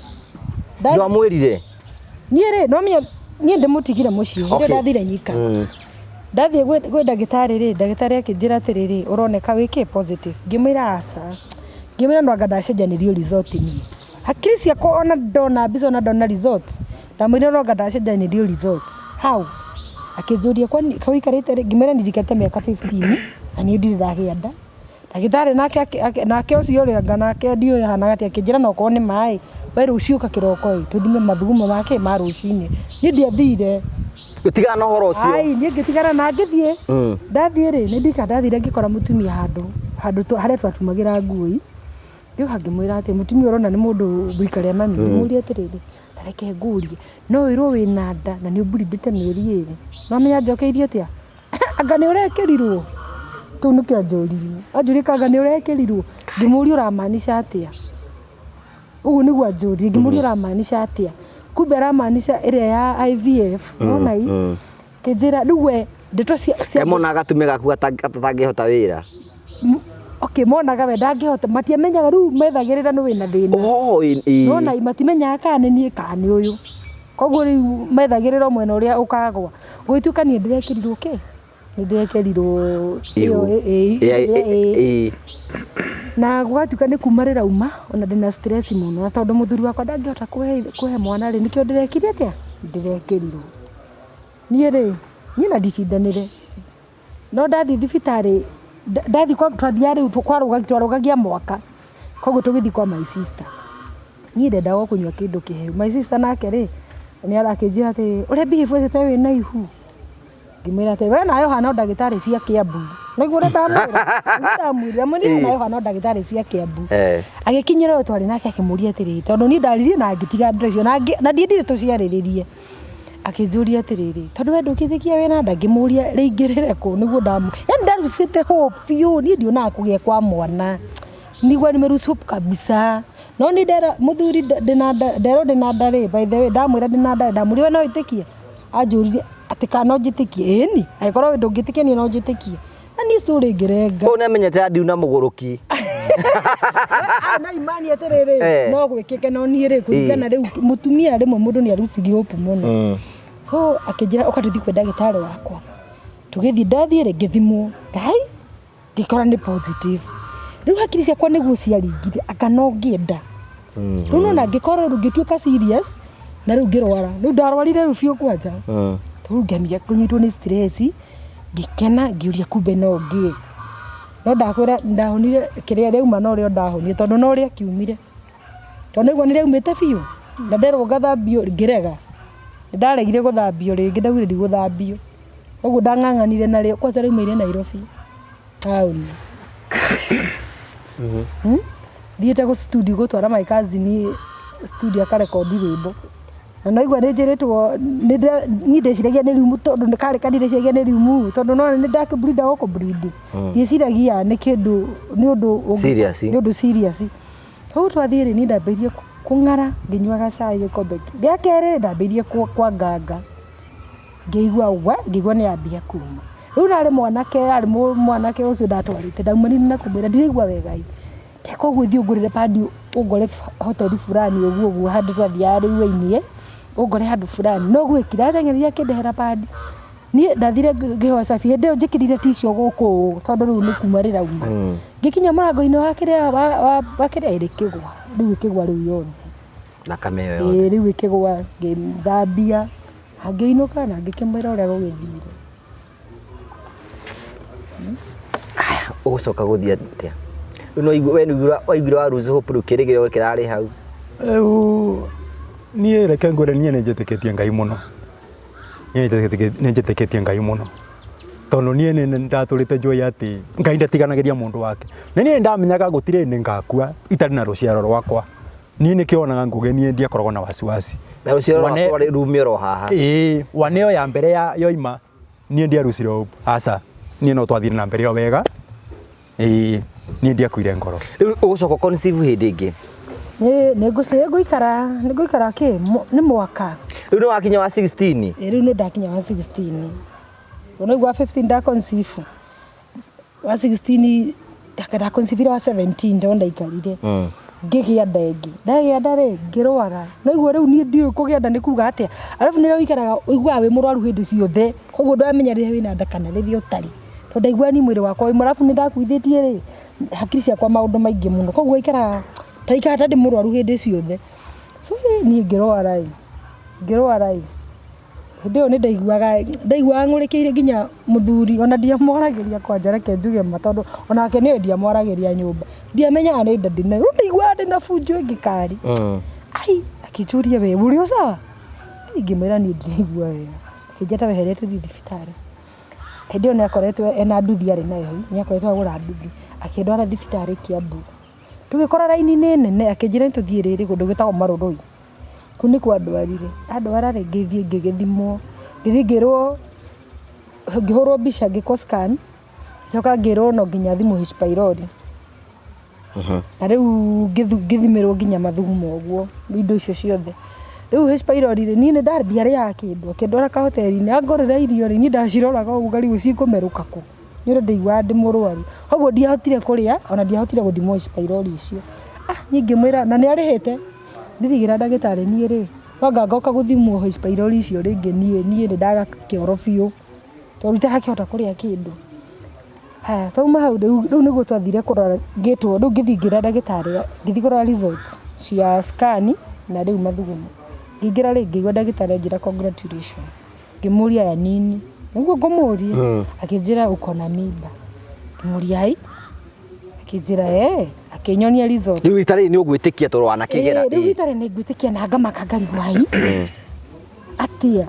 ndamwirire ni ri no ni ndimutigire muciĩ ndio ndathire nyika ndathie gwe ndagitari ri ndagitari akinjira atiriri uroneka wiki positive ngimwira aca ngimwira no anga ndacenjanirio result ni hakiri ciakwa ona ndona mbica ona ndona results ndamwira no anga ndacenjanirio results how akinjuria kwani kawikarite ri ngimwira ndigikate miaka 15 na ni ndiragia nda ndagitari nake ucio ri anga nake ndio hana ati akinjira no ko ni mai we rucio ka kiroko tuthime mathugumo make ma rucini ni ndiathire Gutiga na horo ucio. Ai nie ngitigara na ngithie. Ndathie ri ni ndika ndathire ngikora mutumia handu haria twatumagira ngui. Rĩu ngĩmwĩra atĩ mutumia ũrona nĩ mũndũ gwikaria mami ngĩmũria atĩrĩrĩ tareke ngũrie no wĩrwo wĩna nda na nĩ ũmbũrindĩte mĩeri ĩrĩ no menya njokeirie atĩa anga nĩ ũrekerirwo kĩu nĩkĩo anjũririe anjũria anga nĩ ũrekerirwo ngĩmũria ũramaanisha atĩa ũguo nĩguo anjũririe ngĩmũria ũramaanisha atĩa kumbe aramaanisha ĩrĩa ya IVF nona ii kĩnjĩra rĩu we ndeto cia mona agatume gaku atangĩhota wĩra. Okay, monaga we ndangĩhota matiamenyaga rĩu methagĩrĩra nĩ wĩna thĩna nona matimenyaga kana nĩ niĩ kana nĩ ũyũ koguo rĩu methagĩrĩra mwena ũrĩa ũkagwa gwĩtuĩka niĩ ndĩrekerirwo kĩ nĩ ndĩrekerirwo na gwatuĩka nĩ kuma rĩrauma ona ndĩna stress mũno tondũ mũthuri wakwa ndangĩhota kũhe mwana rĩ nĩkĩo ndĩrekire atĩa ndĩrekerirwo niĩ na ndicindanĩre no ndathiĩ thibitarĩ ndathi kwa twathiarĩ twarũgagia mwaka koguo tũgĩthi kwa my sister niĩ ndendaga kũnyua kĩndũ kĩhehu my sister nake rĩ nĩ arakĩnjĩra atĩ ũrĩa behave wĩte wĩna ihu ngĩmwĩra atĩ we nayo hana ndagĩtarĩ cia Kiambu nĩguo ndamwĩra mũnini nayo hana ndagĩtarĩ cia Kiambu agĩkinyĩra ũyũ twarĩ nake akĩmũria atĩrĩrĩ tondũ niĩ ndaririe na ngĩtiga ndĩrĩ cio na ndiendire tũciarĩrĩrie akĩnjũria atĩrĩrĩ tondũ we ndũkĩthĩkia wĩna nda ngĩmũria rĩingĩrĩre kũ nĩguo yani ndarusĩte hope biũ niĩ ndionaga kũgĩa kwa mwana nĩguo nimeruhusu hope kabisa no nĩ ndera mũthuri ndĩna nda rĩ by the way ndamwĩra ndĩna nda ndamũria we no wĩtĩkie anjũririe atĩ kana no njĩtĩkie ĩni angĩkorwo ndũngĩtĩkia niĩ no njĩtĩkie na niĩ story ngĩrenga ũũ nĩamenyete andiuna mũgũrũki na imani atĩrĩrĩ no gwĩkĩke no niĩ rĩ kũringana rĩu mũtumia rĩmwe mũndũ nĩ arucirie hope mũno so akĩnjĩra ũkatũthi kwĩ ndagĩtarĩ wakwa tũgĩthiĩ ndathiĩ rĩ ngĩthimwo ngai ngĩkora nĩ positive rĩu hakiri ciakwa nĩguo ciaringire aka no ngĩenda rĩu no na ngĩkorwo rĩu ngĩtuĩka serious na rĩu ngĩrwara rĩu ndarwarire rĩu biũ kwanja rĩu ngĩambia kũnyitwo nĩ stress ngĩkena ngĩũria kumbe no ngĩ no ndakwĩra ndahonire kĩrĩa rĩauma no rĩo ndahonire tondũ no rĩa kiumire tondũ nĩguo nĩ rĩaumĩte biũ na nderwo gathambio ngĩrega ndaregire gũthambio rĩngĩ ndaugire ndigũthambio ũguo ndang'ang'anire narĩo kwanza rĩaumĩire Nairobi taũni thiĩte gũ studio gũtwara my cousin studio akarekondi rwĩmbo na naigua nĩ njĩrĩtwo niĩ ndĩciragia nĩ riumu tondũ nĩ karĩ kandirĩciragia nĩ riumu tondũ no nĩ ndakĩbrinda gũkũ brindi ndiĩciragia nĩ kĩndũ nĩ ũndũ serious hau twathiĩ rĩ niĩ ndambĩirie kũng'ara ngĩnyuaga cai gĩkombe gĩa kerĩ ndambĩirie kwa nganga ngĩigua nĩ yambia kuma rĩu narĩ mwanake ũcio ndatwarĩte ndaumanire na kũmwĩra ndiraigua wega koguo thiĩ ũngũrĩre padi ũngore hoteli fulani ũguo handũ twathiaga rĩu-inĩ ũngore handũ fulani no gwĩkira ateng'eria akĩndehera padi niĩ ndathire ngĩhoa cabi hĩndĩ ĩyo njĩkĩrire ticio gũkũ tondũ rĩu nĩ kuma rĩrauma ngĩkinya mũrango-inĩ wa kĩrĩa ĩrĩ kĩgwa rĩu ĩkĩgwa rĩu yothe na kameo yothe rĩu ĩkĩgwa ngĩthambia ngĩinũka na ngĩkĩmwĩra ũrĩa gũgĩthire ũgũcoka gũthiĩ atĩa rĩu we waiguire wa lose hope rĩu kĩrĩgĩrĩro kĩrarĩ hau niĩ reke ngwĩre niĩ nĩ njĩtĩkĩtie Ngai mũno nĩ njĩtĩkĩtie Ngai mũno tondũ niĩ nĩ ndatũrĩte njũĩ atĩ Ngai ndatiganagĩria mũndũ wake na niĩ ndamenyaga gũtirĩ nĩ ngakua itarĩ na rũciaro rwakwa niĩ nĩ kĩonaga nguge niĩ ndiakoragwo na wasiwasi na rũciaro rwakwa rumio ro haha wane ĩyo ya mbere yoima niĩ ndiarucire hope aca niĩ no twathire na mbere ĩyo wega niĩ ndiakuire ngoro rĩu ũgũcoka conceive hĩndĩ ĩngĩ nĩ ngũikara kĩ nĩ mwaka rĩu nĩ wakinya wa 16 rĩu nĩ ndakinya wa 16 ũnaigua 15 ndaconceive wa 16 ndaconceive wa 17 ndo ndaikarire ngĩgĩa nda ĩngĩ ndagĩa nda rĩ ngĩrwara naiguo rĩu niĩ ndiũĩ kũgĩa nda nĩ kuga atĩa arabu nĩ ũikaraga ũiguaga wĩ mũrwaru hĩndĩ ciothe koguo ndamenya rĩrĩa wĩna nda kana rĩrĩa ũtarĩ tondũ ndaigua ni mwĩrĩ wakwa wĩ mũrabu nĩ ndakuithĩtie rĩ hakiri ciakwa maũndũ maingĩ mũno koguo ikaraga taikara ndĩ mũrwaru hĩndĩ ciothe so niĩ ngĩrwara hĩndĩ ĩyo nĩ ndaiguaga ng'ũrĩkĩire nginya mũthuri ona ndiamwaragĩria kwanja reke njuge ma tondũ onake nĩwe ndiamwaragĩria nyũmba ndiamenyaga nĩ nda ndĩna rĩu ndaiguaga ndĩna bunjo ĩngĩkari ai akĩnjũria we ũrĩ o sawa ingĩmwĩra niĩ ndiraigua wega akĩnjĩta wehere tũthiĩ thibitarĩ. Hĩndĩ ĩyo nĩakoretwo ena nduthi arĩ nayo, nĩakoretwo agũra nduthi akĩndwara thibitarĩ Kiambu. Tũgĩkora raini-inĩ nene akĩnjĩra nĩtũthiĩ rĩrĩ kũndũ gwĩtagwo Marũrũi. Kũu nĩkuo andwarire. Andwara rĩ ngĩthiĩ ngĩgĩthimwo, ngĩthiĩ ngĩrwo ngĩhũrwo mbica ngĩkwo scan, coka ngĩrwo no nginya thimũ H pylori. Na rĩu ngĩthimĩrwo nginya mathugumo ũguo indo icio ciothe. Rĩu H pylori rĩ niĩ ndiarĩaga kĩndũ, akĩndwara kahoteri-inĩ angorera irio rĩ niĩ ndaciroraga ũguo ngarigwo cikũmerũka kũ, nĩ ũndũ ndaiguaga ndĩ mũrwaru. Koguo ndiahotire kũrĩa ona ndiahotire gũthimwo H pylori icio. Niĩ ngĩmwĩra na nĩarĩhĩte, ndithigĩra ndagĩtarĩ niĩ rĩ wanga ngoka gũthimwo H pylori icio rĩngĩ niĩ nĩndaga kĩoro biũ tondũ itarakĩhota kũrĩa kĩndũ. Twauma hau rĩu nĩguo twathire kũrora ngĩtwo rĩu ngĩthiĩ ngĩra ndagĩtarĩ ngĩthiĩ kũrora results cia scan na rĩu mathugumo. Ngĩingĩra rĩ ngĩigua ndagĩtarĩ anjĩra congratulations. Ngĩmũria ya nini nĩguo ngũmũria akĩnjĩra uko na mimba. Ngĩmũria ai akĩnjĩra akĩnyonia result. Rĩu itarĩ nĩ ũgwĩtĩkia toro wanakĩgera. Rĩu itarĩ nĩ ngwĩtĩkia na ngamaka ngarigwo ai atĩa.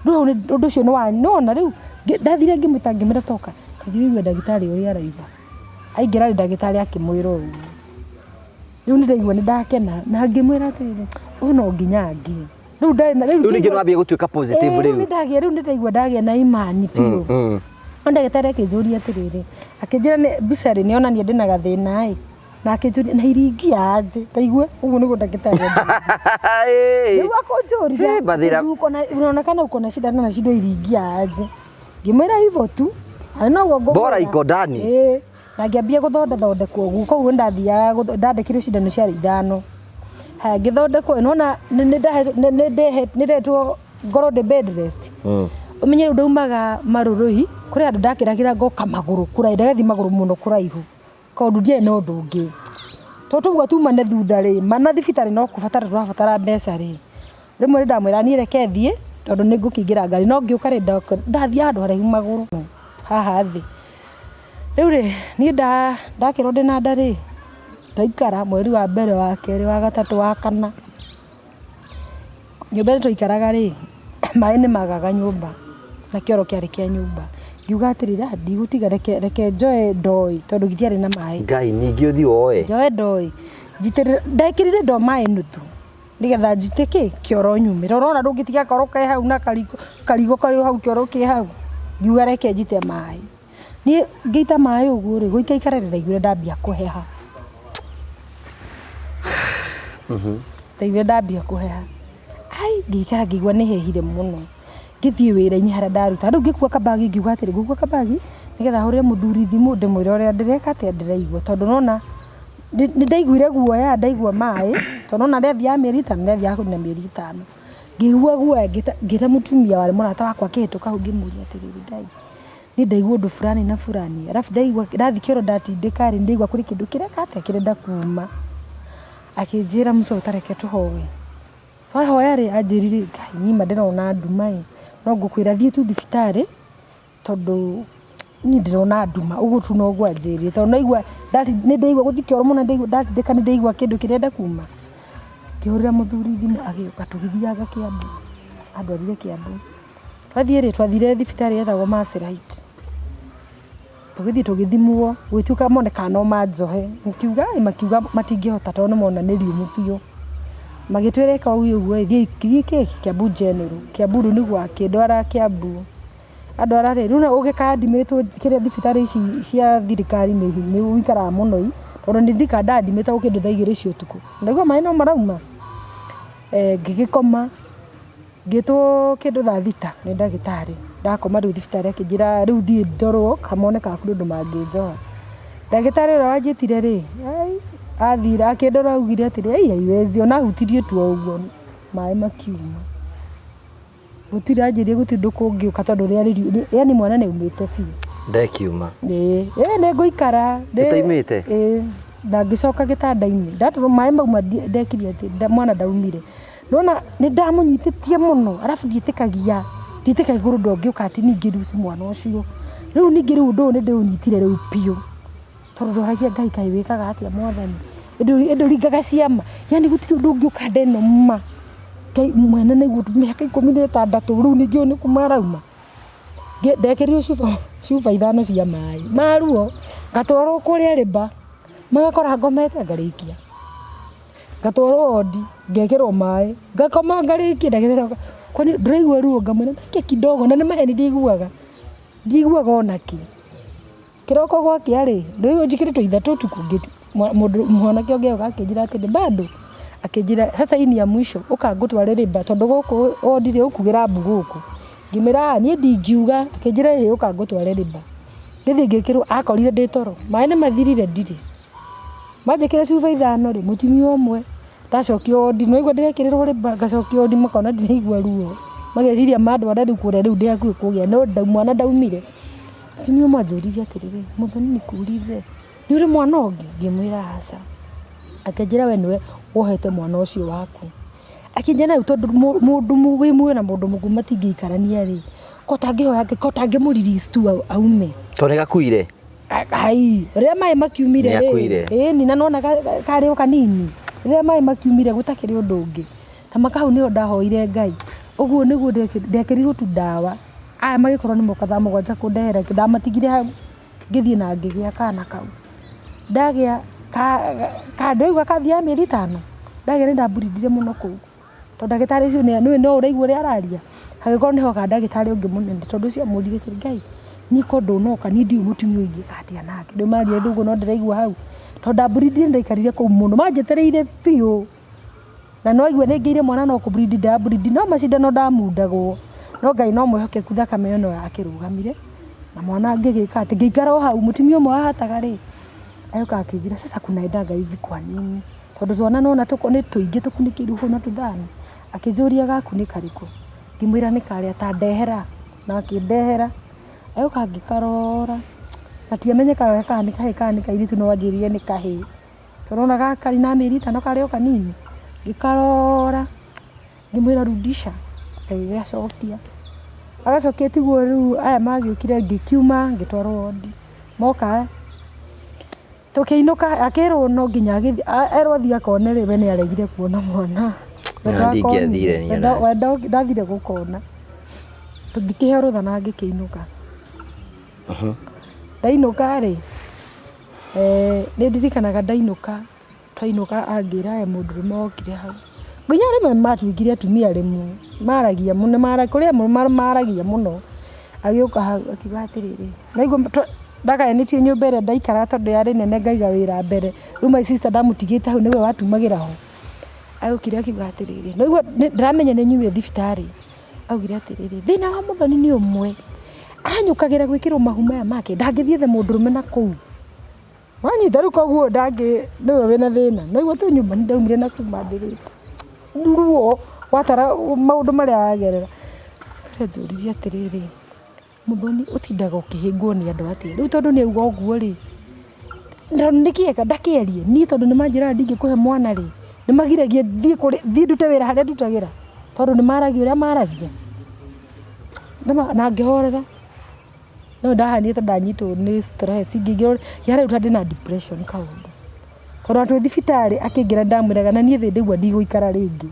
Rĩu ũndũ ũcio nĩwona rĩu ndathire ngĩmwĩta ngĩmwĩra toka ngĩigua ndagĩtarĩ ũrĩa araiga. Aingĩra rĩ ndagĩtarĩ akĩmwĩra ũguo. Rĩu nĩndaigua nĩndakena na ngĩmwĩra atĩrĩrĩ no nginya ngĩ. Rĩu ningĩ nwambie gũtuĩka positive rĩu. Rĩu nĩndaigua ndagĩa na imani biũ. Ndagĩtarĩ akĩnjũria atĩrĩrĩ akĩnjĩra mbica rĩ nĩonania ndĩna gathĩna na akĩnjũria na iringia aje ndaigua ũguo nĩguo ndagĩtarĩ. Rĩu akũnjũria unaonekana uko na shida na shida iringia aje. Ngĩmwĩra hivyo tu no bora iko ndani. Na ngĩambia gũthondekwo ũguo koguo ndathiaga ndandĩkirwo cindano ciarĩ 5. Ngĩthondekwo nona nĩndetwo ngorwo ndĩ bed rest. Ũmenye rĩu ndaumaga Marũrũi kũrĩ andũ ndakĩragĩra ngoka magũrũ kũraihu ndagathiĩ magũrũ mũno kũraihu tondũ ndiarĩ na ũndũ ũngĩ. Tũguo tumane thutha rĩ mana thibitarĩ no tũrabatara mbeca rĩ. Rĩmwe ndamwĩra niĩ reke thiĩ tondũ nĩngũkĩingĩra ngari no ngĩũka rĩ ndathiĩ handũ haraihu magũrũ haha thĩ. Rĩu rĩ niĩ ndakĩrwo ndĩna nda rĩ twaikara mweri wa mbere wa kerĩ wa gatatũ wa kana. Nyũmba twaikaraga rĩ maĩ nĩmagaga nyũmba na kĩoro kĩarĩ kĩa nyũmba. Ngiuga atĩrĩrĩ ndigũtiga reke njoe ndoi tondũ gĩtiarĩ na maĩ. Ngai ningĩ ũthiĩ woe. Njoe ndoi ndekĩrire ndo maĩ nuthu nĩgetha njitĩke kĩoro nyumĩre. Ũrona ndũngĩtiga koro ke hau na karigo karĩ hau kĩoro kĩ hau. Ngiuga reke njite maĩ. Niĩ ngĩita maĩ ũguo rĩ gũikaikara rĩ ndaiguire ndambia kũheha. Ndaiguire ndambia kũheha. Ngĩikara ngĩigua nĩhehire mũno. Ngĩthiĩ wĩra-inĩ harĩa ndaruta rĩu ngĩkua kabagi ngiuga atĩrĩ ngũkua kabagi nĩgetha hũrĩre mũthuri thimũ ndĩmwĩre ũrĩa ndĩreka atĩa ndĩraigua tondũ nona nĩndaiguire guoya ndaigua maĩ tondũ nona ndĩathiaga mĩeri 5 ndĩathiaga kũnina mĩeri 5. Ngĩigua guoya ngĩta mũtumia warĩ mũrata wakwa akĩhĩtũka hau ngĩmũria atĩrĩrĩ Ngai niĩ ndaigua ũndũ fulani na fulani arabu ndathi kĩoro ndatindĩka rĩ ndaigua kũrĩ kĩndũ kĩreka atĩa kĩrenda kuma. Akĩnjĩra mũco ũtareke tũhoe. Twahoya rĩ anjĩrire Ngai nima ndĩrona nduma no ngũkwĩra thiĩ tu thibitarĩ tondũ niĩ ndĩrona nduma ũguo tu no guo anjĩrire tondũ naigua nĩndaigua gũthiĩ kĩoro mũno ndatindĩka nĩndaigua kĩndũ kĩrenda kuma. Ngĩhũrĩra mũthuri thimũ agĩũka tũgĩthiaga Kiambu andwarire Kiambu. Twathire thibitarĩ yetagwo Maasai-Rite. Tũgĩthiĩ tũgĩthimwo gwĩtuĩka moneka no manjohe makiuga matingĩhota tondũ nĩmona nĩ riũmũ biũ. Magĩtwĩreka ũguo thiĩ Kiambu General. Kiambu rĩu nĩguo akĩndwara Kiambu. Andwara rĩ rĩu ũgĩkandimĩtwo kĩrĩa thibitarĩ ici cia thirikari nĩ ũikaraga mũno tondũ nĩ thika ndandimĩtwo kĩndũ thaa 2 cia ũtukũ. Ndaigua maĩ no marauma. Ngĩgĩkoma ngĩtwo kĩndũ thaa 6 nĩ ndagĩtarĩ. Ndakoma rĩu thibitarĩ akĩnjĩra rĩu thiĩ ndorwo kamoneka kũrĩ ũndũ mangĩnjoha. Ndagĩtarĩ ũrĩa wanjĩtire rĩ athira akĩndora augire atĩrĩ haiwezi ona hutirie tu ũguo maĩ makiuma. Gũtirĩ anjĩrire gũtirĩ ũndũ kũngĩũka tondũ rĩarĩ yani mwana nĩ umĩte biũ. Ndekiuma. Nĩ ngũikara. Ĩtaimĩte. Na ngĩcoka gĩtanda-inĩ ndatũrwo maĩ mauma ndekire atĩ mwana ndaumire. Nona nĩ ndamũnyitĩtie mũno arabu ndiĩtĩkagia igũrũ ndongĩũka atĩ ningĩ rĩu mwana ũcio. Rĩu ningĩ rĩu ũndũ nĩ ndĩũnyitire rĩu biũ tondũ ndoragia Ngai kaĩ wĩkaga atĩa mwathani. Ĩndũ ringaga ciama yani gũtirĩ ũndũ ũngĩũka ndenoma Ngai mwene nĩguo mĩaka 16 rĩu ningĩ nĩ kumarauma ndekerirwo cuba 5 cia maĩ maruo ngatwarwo kũrĩa rĩmba magakora ngomete ngarĩkia ngatwarwo wodi ngekĩrwo maĩ ngakoma ngarĩkia ndagĩtarĩ kwani ndĩraigua ruo ngamwĩra nasikia kidogo na nĩ maheni ndiiguaga onaki kĩroko gwakĩa-rĩ ndĩraigua njĩkĩrĩtwo ithatũ tu kũngĩ mũndũ mwanake ũngĩ akĩnjĩra atĩ bado akĩnjĩra sasa hii ni ya mwisho ũkangũtware rĩmba tondũ gũkũ wodi-rĩ ũkugĩra mbu gũkũ ngĩmĩra niĩ ndingiuga akĩnjĩra ĩ ũkangũtware rĩmba gĩthiĩ ngĩkĩrwo akorire ndĩ toro maĩ nĩ mathirire ndirĩ manjĩkĩra cuba 5-rĩ mũtumia ũmwe ndacokio wodi no igua ndĩrekĩrĩrwo rĩmba ngacokio wodi makona ndĩraigua ruo mageciria mandwara rĩu kũrĩa rĩu ndĩ hakuhĩ kũgĩa no mwana ndaumire mũtumia ũmwe anjũririe atĩrĩrĩ Mũthoni nikuulize nĩ ũrĩ mwana ũngĩ ngĩmwĩra aca akĩnjĩra we nĩwe wohete mwana ũcio waku akĩnjĩra rĩu tondũ mũndũ wĩ muoyo na mũndũ mũngũ matingĩikarania-rĩ ko tangĩmũ-release tu aume tondũ gakuire hai rĩrĩa maĩ makiumire-rĩ ĩni na nona karĩ o kanini rĩrĩa maĩ makiumire gũtakĩrĩ ũndũ ũngĩ ta makau nĩyo ndahoire Ngai ũguo nĩguo ndekĩrirwo tu ndawa aya magĩkorwo nĩ moka thaa 7 kũndehera ndamatigire hau ngĩthiĩ na ngĩgĩa kana kau ndagĩa ndĩraigua kathia mĩeri 5 ndagĩa nĩndambũrindire mũno kũu tondũ ndagĩtarĩ ũcio nĩwe no ũraigua ũrĩa araria hagĩkorwo nĩ hoka ndagĩtarĩ ũngĩ mũnene tondũ ũcio amũrire atĩrĩ Ngai niĩ ko ndũnoka niĩ ndiũĩ mũtumia ũyũ ingĩka atĩa nake ndĩmaria ndũguo no ndĩraigua hau tondũ ndambũrindire ndaikarire kũu mũno manjetereire biũ na no igua nĩngĩire mwana no kũburindi ndambũrindi no macindano ndamundagwo no Ngai no mwĩhokeku thakame ĩyo no akĩrũgamire na mwana ngĩgĩka atĩ ngĩikara o hau mũtumia ũmwe wahataga-rĩ ayoka akĩnjĩra sasa kunaendaga hivi kwa nini tondũ twana nona nĩ tũingĩ tũkunĩkĩirwo hau na tũthani akĩnjũria gaku nĩ karĩkũ ngĩmwĩra nĩ karĩa ta ndehera na akĩndehera ayoka ngĩkarora gatiamenyekaga kana nĩ kahĩ kana nĩ kairĩtu no anjĩrire nĩ kahĩ tũrona gaka karĩ na mĩeri 5 karĩ o kanini ngĩkarora ngĩmwĩra rudisha agĩgacokia agacokia tiguo rĩu aya magĩũkire ngĩkiuma ngĩtwarwo wodi moka tũkĩinũka akĩrwo no nginya erwo thiĩ akone rĩ we nĩ aregire kuona mwana ndathire gũkona tũngĩkĩhe rũtha na ngĩkĩinũka ndainũka-rĩ nĩ ndirikanaga twainũka angĩra aya mũndũrũme wokire hau nginya rĩmwe matuĩkire atumia rĩmwe maragia mũno kũrĩa maragia mũno agĩũka hau akiuga atĩrĩrĩ naigua ndagayanĩtie nyũmba ĩrĩa ndaikara tondũ yarĩ nene ngaiga wĩra mbere rĩu my sister ndamũtigĩte hau nĩwe watumagĩra ho agĩũkire akiuga atĩrĩrĩ naigua ndĩramenya nĩ nyumire thibitarĩ augire atĩrĩrĩ thĩna wa Mũthoni nĩ ũmwe anyũkagĩra gwĩkĩrwo mahu maya make ndangĩthiethe mũndũrũme na kũu wanyita rĩu koguo nĩwe wĩna thĩna naigua tũ nyũmba nĩndaumire na kuma ndĩrĩte ruo watara maũndũ marĩa wagerera njũririe atĩrĩrĩ Mũthoni ũtindaga ũkĩhĩngwo nĩ andũ atĩa rĩu tondũ nĩauga ũguo-rĩ nĩkĩeka ndakĩarie niĩ tondũ nĩmanjĩraga ndingĩkũhe mwana-rĩ nĩmagiragia thiĩ ndute wĩra harĩa ndutagĩra tondũ nĩmaragia ũrĩa maragia na ngĩhorera no ndahanĩte ndanyitwo nĩ stress ngĩingĩrwo yarĩ ndĩ na depression kaũndũ tondũ atũ thibitarĩ akĩingĩra ndamwĩraga na niĩ thĩ ndĩigua ndigũikara rĩngĩ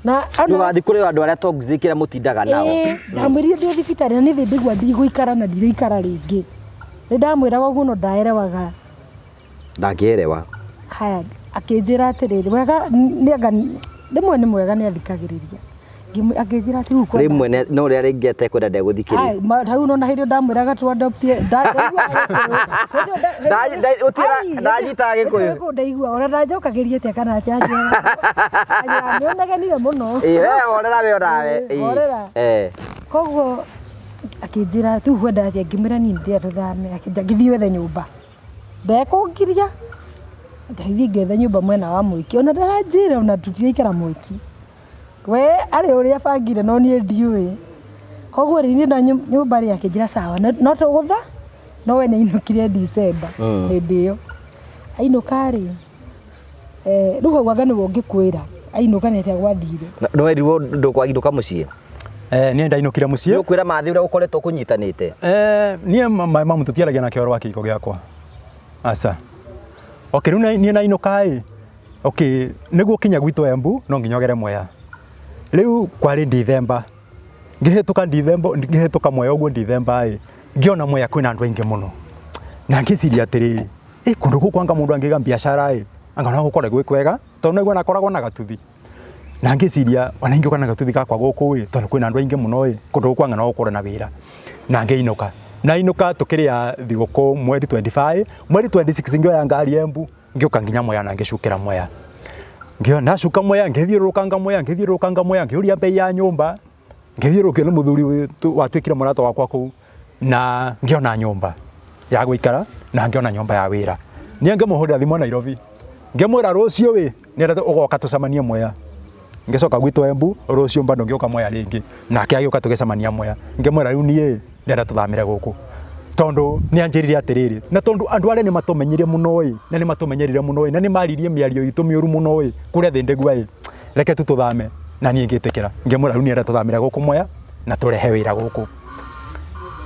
na ndũgathiĩ kũrĩ andũ arĩa toxic kĩrĩa mũtindaga nao ndamwĩrire ndĩ thibitarĩ na niĩ thĩ ndĩigua ndigũikara na ndirĩikara rĩngĩ nĩ ndamwĩraga ũguo no ndaerewaga ndangĩerewa haya akĩnjĩra atĩrĩrĩ wega rĩmwe nĩ mwega nĩ athikagĩrĩria akĩnjĩra atĩ rĩmwe no rĩrĩa rĩngĩ atekwenda ndegũthikĩrĩria hau no na hĩndĩ ndamwĩraga twandoptie ndanyitaga Gĩkũyũ ndaigua ona ndanjokagĩria atĩa kana atĩa nĩonegenire mũno worera koguo akĩnjĩra rĩu kwenda atĩa ngĩmwĩra niĩ ndĩathame ngĩthiĩ wethe nyũmba ndekũngiria ndathiĩ ngĩetha nyũmba mwena wa Mwiki ona ndaranjĩra ona tũtiraikara Mwiki we arĩ ũrĩa bangire no niĩ ndiũĩ koguo rĩu na nyũmba rĩ akĩnjĩra sawa no tũgũtha no we nĩainũkire December hĩndĩ ĩyo ainũka-rĩ rĩu hau anga nĩwe ũngĩkwĩra ainũka nĩ atĩa gwathire no werirwo ndũkwainũka mũciĩ niĩ ndainũkire mũciĩ nĩ ũkwĩra mathĩ ũrĩa ũkoretwo kũnyitanĩte niĩ mamu tũtiaragia na kĩoro wa kĩhiko gĩakwa aca rĩu niĩ nainũka-ĩ nĩguo kinya gwitũ Embu no nginya ũgere Mwea riu kwari December ngihituka Mwea uguo December ngiona Mwea kwina andu aingi muno na ngiciria atiriri kundu guku anga mundu angiga biashara anga no gukore gwi kwega tondu niguo nakoragwo na gatuthi na ngiciria ona ingiuka na gatuthi gakwa guku tondu kwina andu aingi muno kundu guku anga no gukore na wira na ngeinuka tukiria thiguku mweri 25 mweri 26 ngioya ngari Embu ngiuka nginya Mwea na ngicukira Mwea ngiona cuka Mwea ngithiurukanga Mwea ngiuria bei ya nyumba ngithiurukio ni muthuri watwikire murato wakwa kuu na ngiona nyumba ya guikara na ngiona nyumba ya wira nie ngimuhurira thimu Nairobi ngimwira rucio ni ndete ugoka tucemanie Mwea ngicoka gwitu Embu rucio bado ngioka Mwea ringi nake agioka tugicemania Mwea ngimwira riu nie ndete tuthamire guku tondu ni anjirire atiriri na tondu andu aria ni matumenyire muno na ni matumenyerire muno na ni maririe miario itu miuru muno kuria Thindegua reke tuthame na nie ngitikira ngimwira riu nie ndete tuthamire guku Mwea na turehe wira guku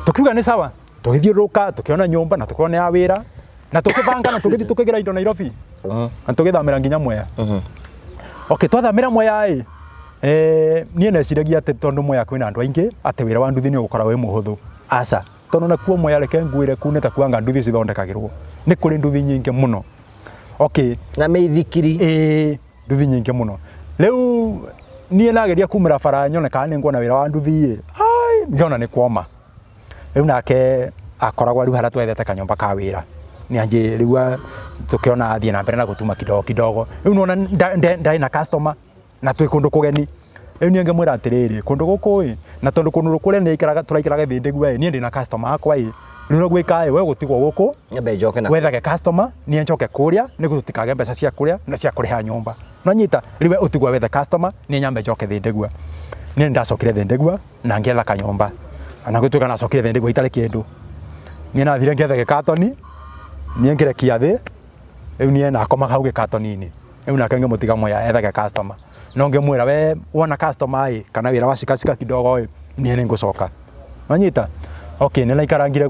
tukiuga ni sawa tugithiuruka tukiona nyumba na tukiona ya wira na tukibanga na tugithi tukigira indo Nairobi na tugithamira nginya Mwea okay twathamira Mwea nie neciragia ati tondu Mwea kwina andu aingi ati wira wa nduthi ni ugukora wi muhuthu aca tondu nakuo Mwea reke ngwire kuneta kuanga nduthi cithondekagirwo ni kuri nduthi nyingi muno okay na meithikiri nduthi nyingi muno riu nie nageria kumira bara nyone kana ni ngona wira wa nduthi ngiona ni kuoma riu nake akoragwo riu haria twethete kanyumba ka wira ni anje riu tukiona athie na mbere na gutuma kidogo riu nona ndai na customer na twi kundu kugeni riu nie ngemwira atiriri kundu guku na tondu kundu kuria ni ikaraga turaikaraga Thindegua nie ndi na customer akwa riu no gwika we gutigwo guku nyambe njoke na wethage customer nie njoke kuria ni gutikage mbeca cia kuria na cia kuriha nyumba no nyita riu utigwo wethe customer nie nyambe njoke Thindegua nie ndacokire Thindegua na ngietha kanyumba ana gutuika na cokire Thindegua itari kindu nie nathire ngethe katoni nie ngirekia thi riu nie nakomaga hau katoni-ini riu nake ngimutiga Mwea ethage customer no ngimwira we wona customer kana wira wa cika kidogo nie ni ngucoka wanyita okay ni naikarangire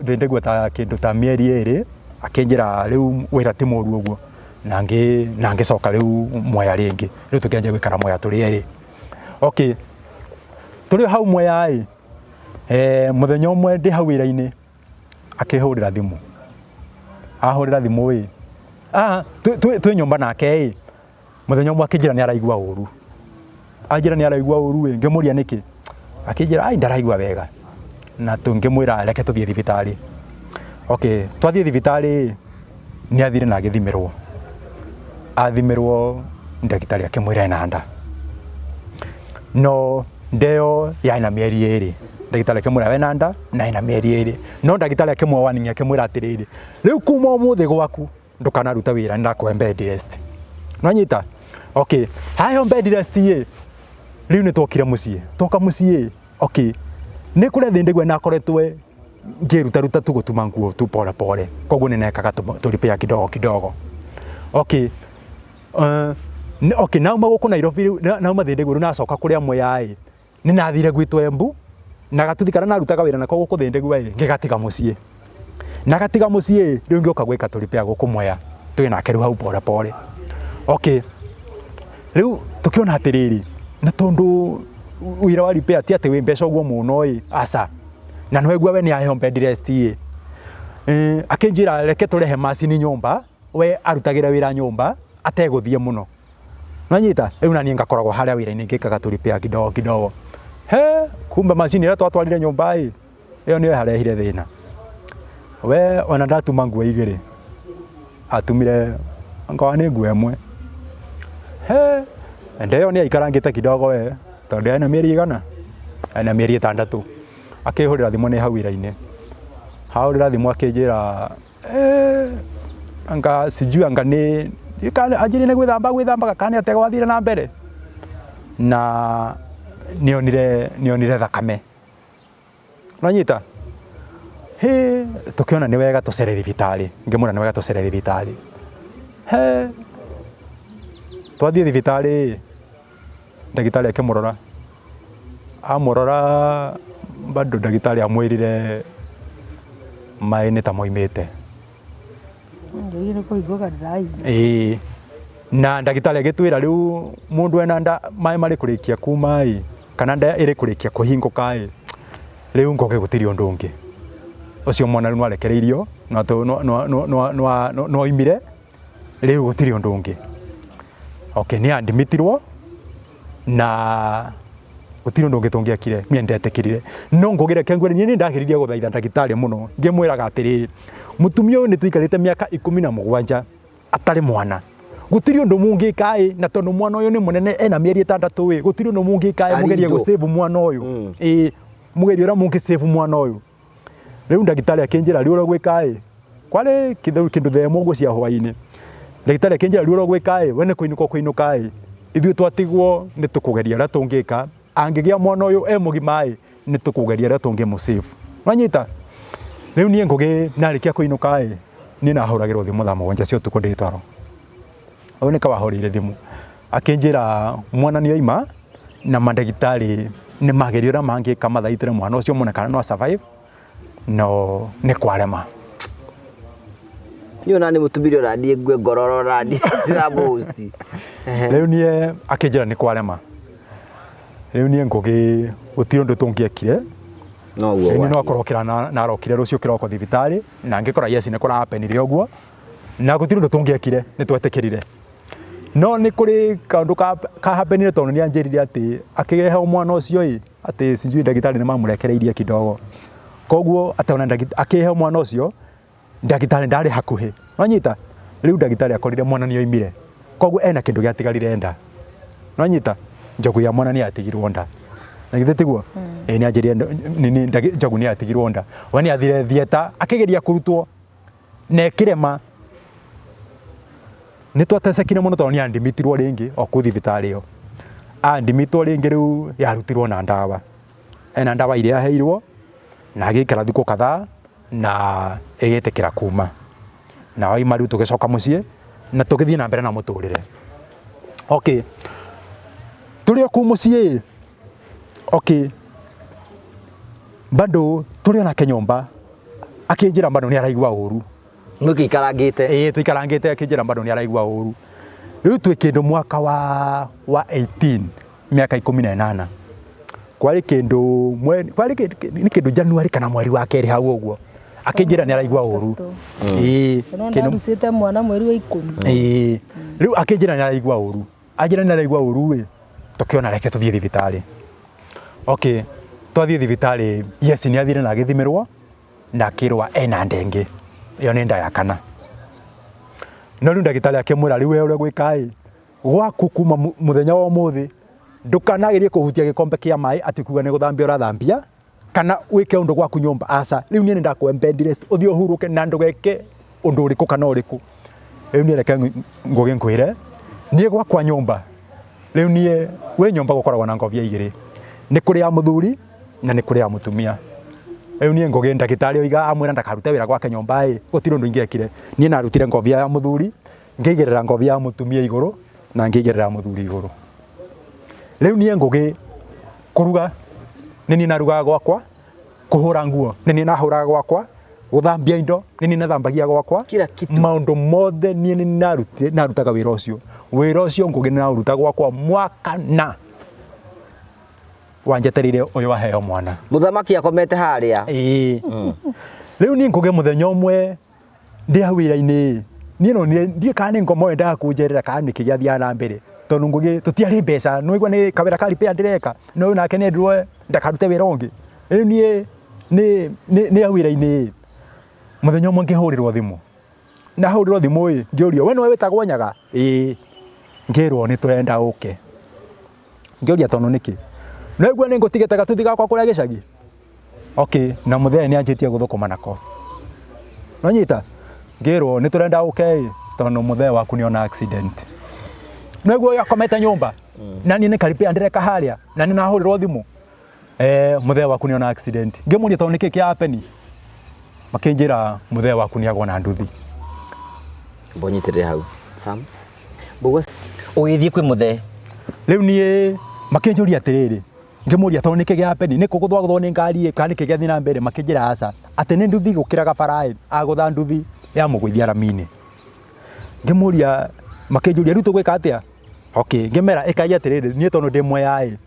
Thindegua ta kindu ta mieri iri akinjira riu wira ti muru uguo na ngicoka riu Mwea ringi riu tukianjia gwikara Mwea turi eri okay turi hau Mwea muthenya umwe ndi hau wira-ini akihurira thimu ahurira thimu twi nyumba nake muthenya umwe akinjira ni araigua uru anjira ni araigua uru ngimuria niki akinjira ndaraigua wega na tungimwira reke tuthie thibitari okay twathie thibitari ni athire na athimirwo ndagitari akimwira ena nda no ndeo yaina mieri iri ndagitari akimwira wena nda na ina mieri iri no ndagitari akimwa warning akimwira atiriri riu kuma umuthi gwaku ndukanaruta wira ndakwe bed rest nwanyita okay hayo bed rest riu ni twokire mucii twoka mucii okay ni kuria Thindegua na koretwe ngiruta tu gutuma nguo tu pole koguo ni nekaga tulipia kidogo okay okay nauma guku Nairobi nauma Thindegua na coka kuria Mwea ni nathire gwitu Embu na gatuthi kana narutaga wira nako guku Thindegua ngigatiga mucii na gatiga mucii riu ngioka gwika tulipia guku Mwea twi nake riu hau pole okay riu tukiona atiriri na tondu wira wa repair ti ati wi mbeca uguo muno aca na no egua we ni ahe bed rest akinjira reke turehe macini nyumba we arutagira wira nyumba ateguthie muno nwanyita riu na nie ngakoragwo haria wira-ini ngikaga tulipia kidogo kumbe macini ira twatwarire nyumba iyo niyo harehire thina we ona ndatuma nguo igiri atumire ngawa ni nguo imwe ndeyo ni aikarangite kidogo tondu ena mieri igana ena mieri 6 akihurira thimu ni hau wira-ini haurira thimu akinjira anga sijui anga ni ajiri ni gwithamba kana ategwa thire na mbere na nionire thakame nwanyita tukiona ni wega tucere thibitari ngimura ni wega tucere thibitari twathie thibitari ndagitari akimurora amurora bado ndagitari amwirire mai ni ta moimite ndio ile kwa igoga dai na ndagitari agitwira riu mundu ena nda mai mari kurikia kuma kana nda iri kurikia kuhinguka riu ngoge gutiri undu ungi ucio mwana riu arekereirio no imire riu gutiri undu ungi okay ni andimitirwo na gutiri undu ungi tungiakire mie ndetekirire no ngogire kengwere ni ndagiririe guthaitha ndagitari muno ngimwiraga atiri mutumia uyu ni tuikarite miaka 17 atari mwana gutiri undu mungika na tondu mwana uyu ni munene ena mieri 6 gutiri undu mungika mugerie go save mwana uyu mugerie ora mungi save mwana uyu riu ndagitari akinjira riu ro gwika kwale kindu themo guo cia hwaini ndagitari akinjira riu ro gwika we ni kuinuka ithuĩ twatigwo ni tukugeria ra tungika angigia mwana uyu mugima ni tukugeria ra tungimu save wanyita riu nie ngugi narikia kuinuka ni nahoragirwo thimu thaa 7 cia utuku nditwaro au ni kawahorire thimu akinjira mwana ni oima na mandagitari ni magerio ra mangika mathaitire mwana ucio mwana kana no survive no ni kwarema ni onani mutumiri orandie ngwe ngororo orandie ra boost riu nie akinjira ni kwarema riu nie ngugi gutiri undu tungiekire no guo ni no akorokira na arokire rucio kiroko thibitari na ngikora yes ni kora hapenire oguo na gutiri undu tungiekire ni twetekirire no ni kuri kaundu ka hapenire tondu ni anjirire ati akigeha mwana ucio ati sinjui ndagitari ni mamurekereirie kidogo koguo atona ndagitari akigeha mwana ucio ndagitari ndari hakuhi wanyita riu ndagitari akorire mwana ni oimire koguo ena kindu giatigarire nda wanyita njogu ya mwana ni atigirwo nda na githitiguo ni anjirie nini njogu ni atigirwo nda wani athire thieta akigeria kurutwo na kirema ni twatecekire muno tondu ni andimitirwo ringi o ku thibitari yo andimitwo ringi riu yarutirwo na ndawa ena ndawa iria aheirwo na agikara thiku kadhaa na egetekera kuma na waima riu tugicoka mucii na tugithie na mbere na muturire okay turi ku mucii okay bado turi na kenyomba akinjira bado ni araigwa uru nukikarangite tuikarangite akinjira bado ni araigwa uru riu twikindu mwaka wa 18 miaka 18 kwari kindu ni kindu Januari kana mweri wa keri hau uguo akinjira ni araigwa uru kindu ndusite mwana mweri wa 10 riu akinjira ni araigwa uru ajira ni araigwa uru tukiona reke tuthie thibitari okay twathie thibitari yes ni athire na agithimirwo na kirwa ena ndenge iyo ni nda ya kana no riu ndagitari akimwira riu wewe gwika gwaku kuma muthenya wa muthi ndukanagerie kuhutia gikombe kia mai ati kuga ni guthambia urathambia kana wike undu gwaku nyumba asa riu ni ndakwembendire uthie uhuruke na ndugeke undu uriku kana uriku riu ni reke ngugi nkwire nie gwakwa nyumba riu nie we nyumba gukoragwo na ngobia igiri ni kuri ya muthuri na ni kuri ya mutumia riu nie ngugi ndagitari oiga amwira ndakarute wira gwake nyumba gutiri undu ingiekire nie narutire ngobia ya muthuri ngeigerera ngobia ya mutumia iguru na ngeigerera muthuri iguru riu nie ngugi kuruga nini naruga gwakwa kuhura nguo nini nahura gwakwa guthambia indo nini nathambagia gwakwa kila kitu maundu mothe nie ni narutaga wira ucio ngugi na uruta gwakwa mwaka na wanjeterire uyu waheo mwana muthamaki akomete haria riu ni ngugi muthenya umwe ndi hawira-ini nie no ndie kana ngomo enda kunjerera kana nikigia na mbere tondu ngugi tutiari mbeca no igwa ni kawira kari pe ndireka no nake ni ndwe ndakarute wira ungi riu nie ni hawira-ini muthenya umwe ngihurirwo thimu na hurirwo thimu ngiorio we no wetagwo nyaga ngirwo ni turenda uke ngioria tondu niki no igwa ni ngutigetaga tuthiga kwa kuria gicagi okay na muthenya ni anjitie guthukuma nako no nyita ngirwo ni turenda uke tondu muthenya waku ni ona accident no igwa yakomete nyumba na ni karipia ndireka haria na ni nahurirwo thimu muthenya waku ni ona accident ngimuria tondu niki kia hapeni makinjira muthenya waku ni agwa na nduthi mbonyitirire hau sam bugwa ugithie kwi muthe riu nie makinjuria atiriri ngimuria tondu niki gia hapeni ni kuguthwaguthwo ni ngari kana niki giathi na mbere makinjira aca ati ni nduthi gukira gabara agutha nduthi ya mugwithia ramini ngimuria makinjuria riu tugwika atia okay ngimera ikaia atiriri nie tono ndimwe yae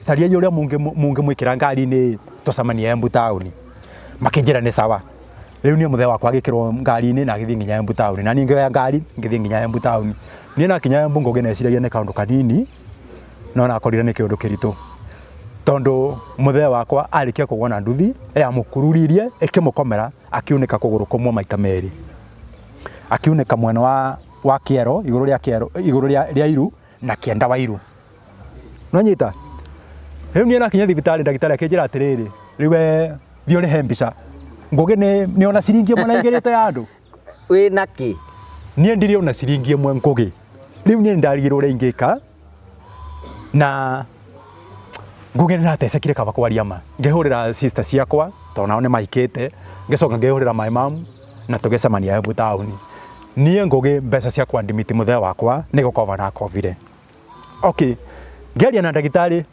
caria uria mungi mwikira ngari-ini tucamanie Embu town makinjira ni sawa riu nie muthe wakwa agikirwo ngari-ini na agithii nginya Embu town na ninge ya ngari ngithii nginya Embu town nie na kinya Embu ngoge neciragia ni kaundu kanini no na akorire ni kiundu kiritu tondu muthe wakwa arikia kugona nduthi ya mukururirie ikimukomera akiunika kuguru kumwe maita meri akiunika mwena wa Kiero iguru ria Iru na Kienda wa Iru no nyita riu nie na kinya thibitari ndagitari akinjira atiriri riwe thio rihe mbica ngugi ni ona ciringi mwana igirite ya andu we naki nie ndiri ona ciringi imwe ngugi riu nie ndarigirwo ria ingika na ngugi natecekire kaba kwaria ma ngihurira sister ciakwa to nao ni maikite ngicoka ngihurira my mom na tugicemania Embu town nie ngugi mbeca ciakwa ndimiti muthe wakwa ni gukova na kovire okay ngeria na ndagitari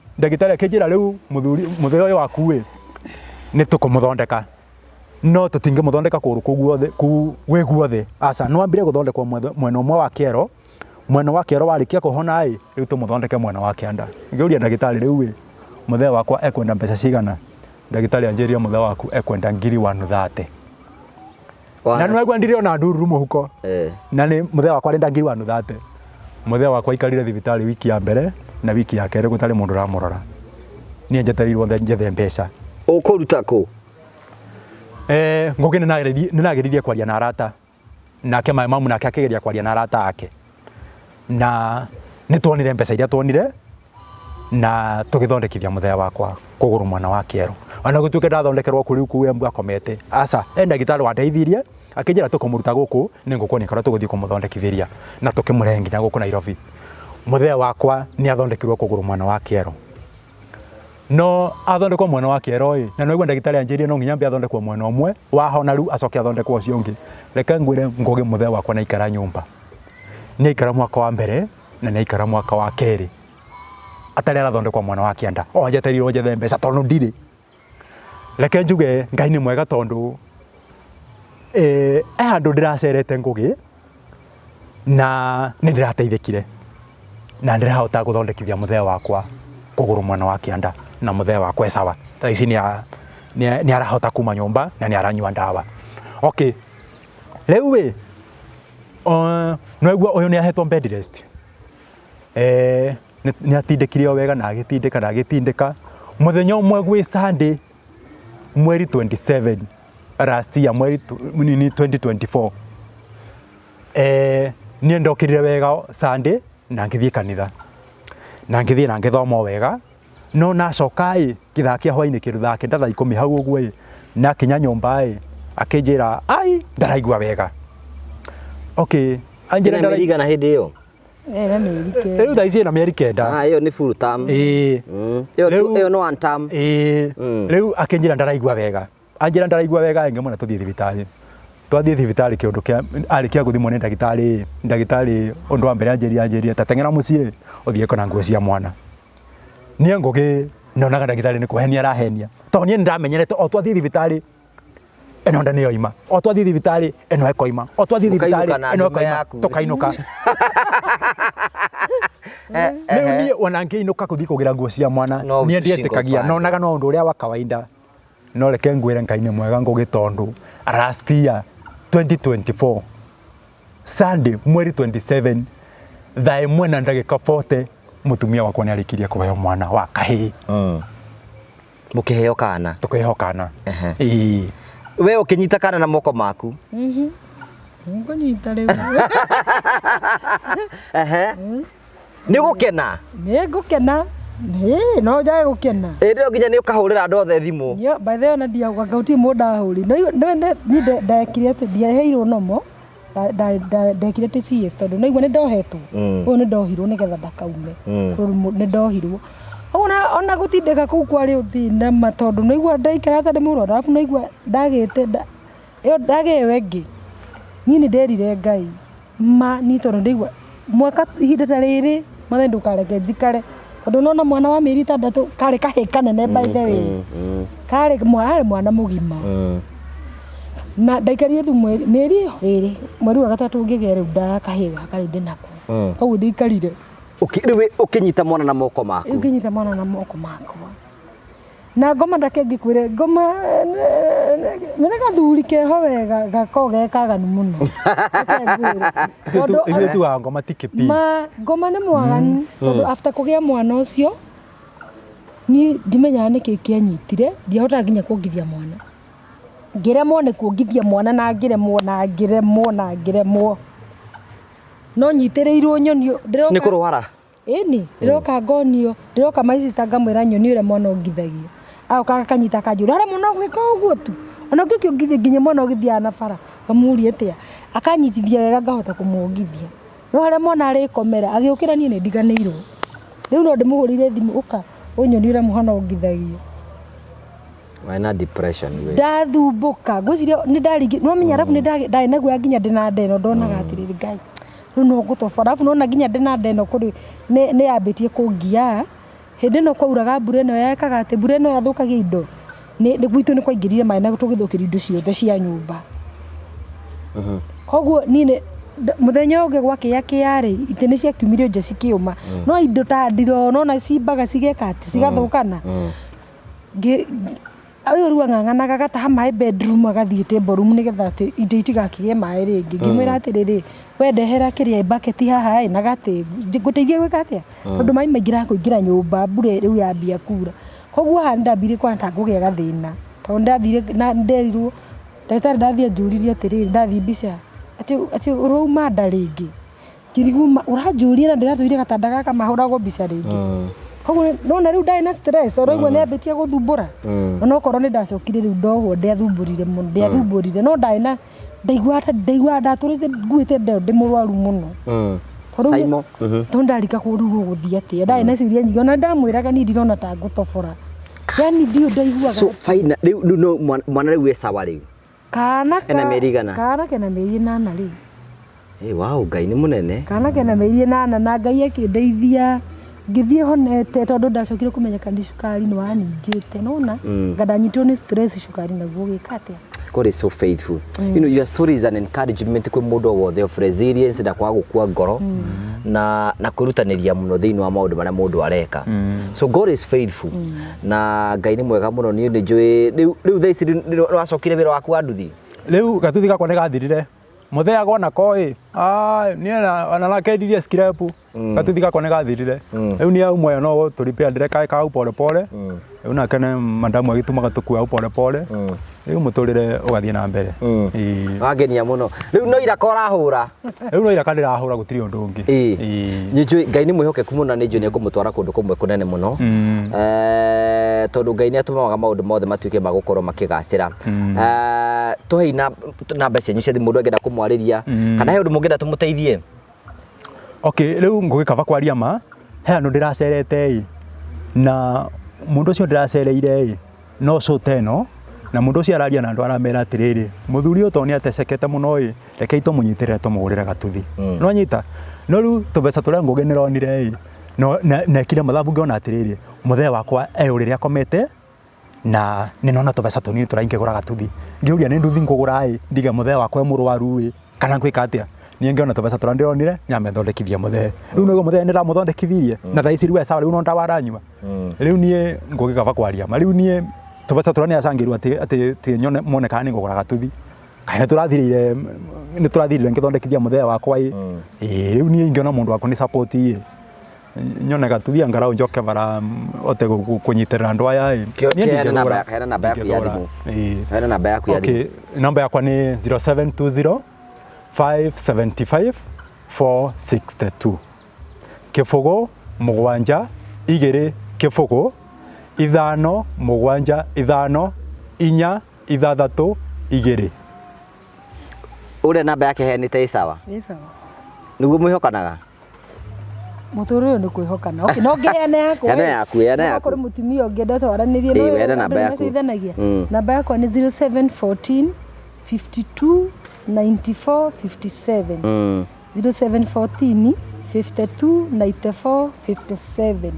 akinjira riu muthe uyu waku we ni tukumuthondeka no tutinge muthondeka kuru kuguothe we guothe asa no ambire guthondekwa mwena umwe wa Kiero mwena wa Kiero warikia kuhona riu tumuthondeke mwena wa Kianda ngeuria ndagitari riu we muthe wakwa ekwenda mbeca cigana ndagitari anjiria muthe waku ekwenda ngiri 130 na nwegwa ndire ona nduru muhuko na ni muthe wakwa arenda ngiri 130 muthe wakwa ikarire thibitari wiki ya mbere na wiki ya kere gutari mundu ramurora nie njeterirwo njethe mbeca ukuruta ku ngugi ninagiririe kwaria na arata nake my mom nake akigeria kwaria na arata ake na nitwonire mbeca iria twonire na tugithondekithia muthe wakwa kuguru mwana wa Kiero ona gutuike ndathondekerwo kuri ku Embu akomete asa ndagitari wandeithirie akinjira tukumuruta guku ni ngukoni kara tuguthii kumuthondekithiria na tukimurenginya guku Nairobi muthe wakwa ni athondekirwo kuguru mwana wa Kiero no athondekwo mwana wa Kiero na no igwa ndagitari anjirie no nginya mbe athondekwo mwana umwe wahona riu acoke athondekwo ucio ungi reke ngwire ngugi muthe wakwa na ikara nyumba ni ikara mwaka wa mbere na ni ikara mwaka wa keri atari arathondekwa mwana wa Kianda o njeterirwo njethe mbeca tondu ndiri reke njuge Ngai ni mwega tondu andu ndiracerete ngugi na ni ndirateithikire na ndirahota guthondekithia muthe wakwa kuguru mwana wa Kianda na muthe wakwa sawa taici ni arahota kuma nyumba na ni aranyua ndawa okay riu we noigua uyu ni ahetwo bed rest ni atindikire wega na agitindika muthenya umwe gwi Sunday mweri 27 last year mweri 2024 ni ndokirire wega Sunday na ngithie kanitha na ngithie na ngithoma wega no na coka kithakia hwaini kirutha thaa 10 hau uguo na kinya nyumba akinjira ndaraigua wega okay anjira ndaraigua na hindi iyo riu thaa ici na mieri kenda iyo ni full term iyo no one term riu akinjira ndaraigua wega anjira ndaraigua wega ngemona tuthie thibitari twathie thibitari kiundu kia arikia guthimwo ni ndagitari undu wa mbere anjiria tatengera mucii uthie kona nguo cia mwana nie ngugi nonaga ndagitari ni kuhenia arahenia to nie ndamenyerete o twathie thibitari eno nda niyo ima o twathie thibitari eno ekoima o twathie thibitari eno ekoima tukainuka nie wana ngeinuka kuthie kugira nguo cia mwana nie ndietikagia nonaga no undu uria wa kawaida no reke ngwire Ngai ni mwega ngugi tondu last year 2024 Sunday mweri 27 thaa imwe na ndagika 40 mutumia wakwa ni arikiria kuheo mwana wa kahii mukiheo kana tukiheo kana we ukinyita kana na moko maku ngonyita riu ni gukena no jae gukena ndio nginya ni ukahurira andu othe thimu yo by the way na ndiauga ngauti mundu ahuri no ni ndekire ati ndiaheirwo nomo ndekire ati CS tondu no igwa ni ndohetwo uyu ni ndohirwo nigetha ndakaume ni ndohirwo ona gutindika kuu kwari uthina matondu no igwa ndaikara ata ndimurora arafu no igwa ndagite yo ndagewe ngi ni nderire Ngai ma ni tondu ndigwa mwaka ihinda ta riri mathe ndukareke njikare tondu nona mwana wa mieri 6 kari kahi kanene by the way kari mwana mugima na ndaikarire tu mieri iri mweri wa gatatu ngigera riu ndakahiga kari ndinako koguo ndikarire ukinyita mwana na moko maku ukinyita mwana na moko makwa na ngoma ndake ngikwire ngoma mena gathuri keho wega gakoge kaganu muno ithuĩ tugaga ngoma tikipi ngoma nĩ mwaganu tondũ after kũgĩa mwana ũcio niĩ ndimenyaga nĩkĩ kĩanyitire ndiahota nginya kuongithia mwana ngĩremwo nĩ kuongithia mwana na ngĩremwo no nyitĩrĩirwo nyonio nĩ kũrwara ĩni ndĩroka ngonio ndĩroka my sister ngamwĩra nyoni ũrĩa mwana ongithagio aũkaga kanyita kanjũra harĩa mwana gwĩka ũguo tu ona ũngĩkĩongithia nginya mwana ũgĩthiaga na bara ngamũria atĩa akanyitithia wega ngahota kũmwongithia no harĩa mwana arĩkomera agĩũkĩra niĩ nĩ ndiganĩirwo rĩu no ndĩmũhũrĩire thimũ ũka ũnyoni ũrĩa mwana ongithagio wena depression we ndathumbũka ngwĩciria nĩ ndaringi no menya arabu nĩ ndarĩ naguo nginya ndĩna ndeno ndonaga atĩrĩrĩ Ngai rĩu no ngũtoba arabu nona nginya ndĩna ndeno kũrĩ nĩ yambĩtie kũngia hĩndĩ ĩno kwauraga mbura ĩno yekaga atĩ mbura ĩno yathũkagia indo gwitũ nĩ kwaingĩrire maĩ na tũgĩthũkĩria indo ciothe cia nyũmba koguo niĩ mũthenya ũngĩ gwakĩa kĩarĩ itĩ nĩ ciakiumire nja cikĩũma no indo ta ndirona ona cimbaga cigeka atĩ cigathũkana ũyũ rĩu ang'ang'anaga agataha maĩ bedroom agathiĩte borum nĩgetha atĩ indo itigakĩgĩe maĩ rĩngĩ ngĩmwĩra atĩrĩrĩ we ndehera kĩrĩa baketi haha na gatĩ ngũteithie gwĩka atĩa tondũ maĩ maingĩraga kũingĩra nyũmba mbura rĩu yambia kuura koguo haha nĩndambire kuona ta ngũgĩa gathĩna tondũ ndathire na nderirwo ndagĩtarĩ ndathiĩ anjũririe atĩrĩrĩ ndathiĩ mbica atĩ ũrauma nda rĩngĩ ngĩriguma ũranjũria na ndĩratũire gatanda gaka mahũragwo mbica rĩngĩ koguo nona rĩu ndarĩ na stress ũraigua nĩambĩtie gũthumbũra onokorwo nĩ ndacokire rĩu ndohwo ndiathumbũrire mũno ndiathumbũrire no ndarĩ na ndaigua ndatũrĩte nguĩte ndeo ndĩ mũrwaru mũno Saimo tondũ ndarika kũrugwo gũthiĩ atĩa ndarĩ na ciũria nyingĩ ona ndamwĩraga niĩ ndirona ta ngũtobora yani ndio ndaiguaga so fine rĩu no mwana rĩu e sawa rĩu kana ena mĩeri igana kana kena mĩeri 8 rĩu wow Ngai nĩ mũnene kana kena mĩeri 8 na Ngai akĩndeithia ngĩthiĩ honete tondũ ndacokire kũmenyeka nĩ cukari nĩ waningĩte nona ngandanyitwo nĩ stress cukari naguo gĩka atĩa God is so faithful. You know, your story is an encouragement kwa mũndũ wothe of resilience na kwaga gũkua ngoro na kwĩrutanĩria mũno thĩinĩ wa maũndũ marĩa mũndũ areka. So God is faithful. Na Ngai nĩ mwega mũno niĩ nĩnjũĩ rĩu thaa ici nĩ wacokire wĩra waku wa nduthi. Rĩu gatuthi gakwa nĩ gathirire mũthea gona koĩ niĩ ona nakedirie scrap gatuthi gakwa nĩ gathirire rĩu niĩ umwe no tũripe ndireka kau pole pole rĩu nake mandamu agĩtumaga tũkua pole pole rĩu mũtũrĩre ũgathiĩ na mbere wangenia mũno rĩu no iraka ũrahũra rĩu no iraka ndĩrahũra gũtirĩ ũndũ ũngĩ nĩnjũĩ Ngai nĩ mwĩhokeku mũno na nĩnjũĩ nĩ ngũmũtwara kũndũ kũmwe kũnene mũno tondũ Ngai nĩ atũmaga maũndũ mothe matuĩke ma gũkorwo makĩgacĩra tũhei namba cianyu cia thimũ mũndũ angĩenda kũmwarĩria kana he ũndũ mũngĩenda tũmũteithie okay rĩu ngũgĩkaba kwaria ma he andũ ndĩracerete na mũndũ ũcio ndĩracereire no coteno na mũndũ ũcio araria na andũ aramera atĩrĩrĩ mũthuri ũyũ to nĩ atecekete mũno rekei tũmũnyitĩrĩre tũmũgũrĩre gatuthi no nyita no rĩu tũbeca tũrĩa ngũgĩ nĩronire no nekire mathabu ngĩona atĩrĩrĩ mũthee wakwa ũrĩrĩa akomete na nĩnona tũbeca tũnini tũraingĩgũra gatuthi ngĩũria nĩ nduthi ngũgũra ndiga mũthee wakwa mũrwaru kana gwĩka atĩa niĩ ngĩona tũbeca tũrĩa ndĩronire nyamethondekithia mũthee rĩu nĩguo mũthee nĩndamũthondekithirie na thaa ici rĩu sawa rĩu no ndawa aranyua rĩu niĩ ngũgĩkaba kwaria ma rĩu niĩ tũbeca tũrĩa nĩacangĩirwo atĩ nyone mone kana nĩngũgũra gatuthi kana nĩ tũrathirire ngĩthondekithia mũthee wakwa rĩu niĩ ingĩona mũndũ wakwa nĩ support nyone gatuthi angarau njoke bara ote kũnyitĩrĩra andũ aya heana namba yaku ya thimũ heana namba yaku ya thimũ namba yakwa nĩ 0720 575 462 kĩbũgũ mũgwanja igĩrĩ kĩbũgũ ithano mũgwanja ithano inya ithathatũ igĩrĩ ũrĩa namba yake heanĩte ĩ sawa nĩguo mwĩhokanaga mũtũrĩ ũyũ nĩ kwĩhokana okay no ngĩheane yaku heana yaku kũrĩ mũtumia ũngĩenda twaranĩrie no heana namba yaku namba yakwa nĩ 0714 52 94 57 0714 52 94 57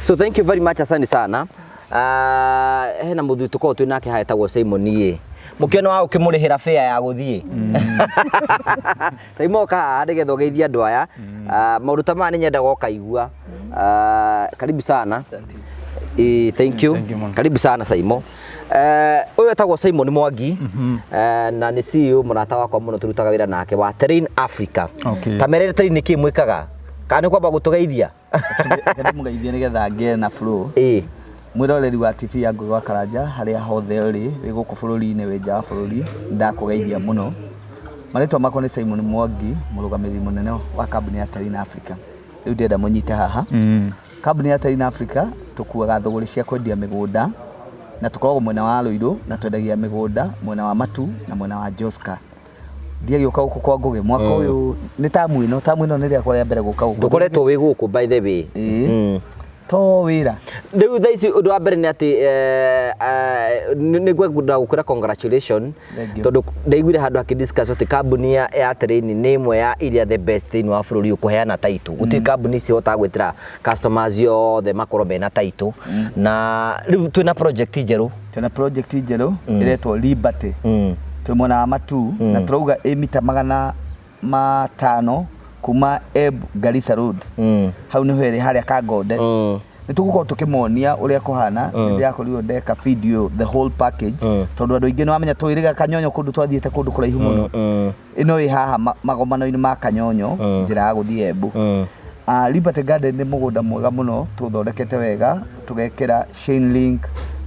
so thank you very much asante sana hena mũthuri tũkorwo twĩ nake haetagwo Simon mukiona wa ukimurihira fare ya guthie Saimo ka adegetho geithia andu aya maundu ta mani nyenda goka igua karibu sana thank you karibu sana Saimo uyu etagwo Simon Mwangi na ni CEO murata wakwa muno turutaga wira nake wa Train Africa kamerere train ni kimwikaga kana kwamba gutugeithia kada mugeithia nigetha ngie na flow mwiroreri wa TV ya Ngũgĩ wa Karanja haria hothe uri wiguku bururi-ini winja wa bururi ndakugeithia muno maritwa makwa ni Simon Mwangi murugamiri munene wa kambuni ya Train Africa riu ndenda munyite haha kambuni ya Train Africa tukuaga thogori cia kwendia migunda na tukoragwo mwena wa Ruiru na twendagia migunda mwena wa Matu na mwena wa Joska ndiye gioka guku kwa Ngũgĩ mwaka uyu ni tamu ino ni ria kwa mbere guka guku dukoretwo wi guku by the way to wira riu thaici undu wa mbere ni ati ni gwenda gukira congratulation tondu ndaiguire handu akidiscuss ati kambuni ya Train ni imwe ya iria the best thini wa bururi ukuheana title guti kambuni cihota gwitira customers yothe makorwo mena title na riu twina project njeru iretwo Liberty twi mwena wa Matu na turauga mita 500 kuma Garissa Road hau ni hwere haria Kangonde nitugukorwo tukimonia uria kuhana ndi yakorirwo ndeka video the whole package tondu andu aingi no amenya twiriga Kanyonyo kundu twathiete kundu kuraihu muno ino i haha magomano-ini ma Kanyonyo njira ya guthie Embu Liberty Garden ni mugunda mwega muno tuthondekete wega tugekira chain link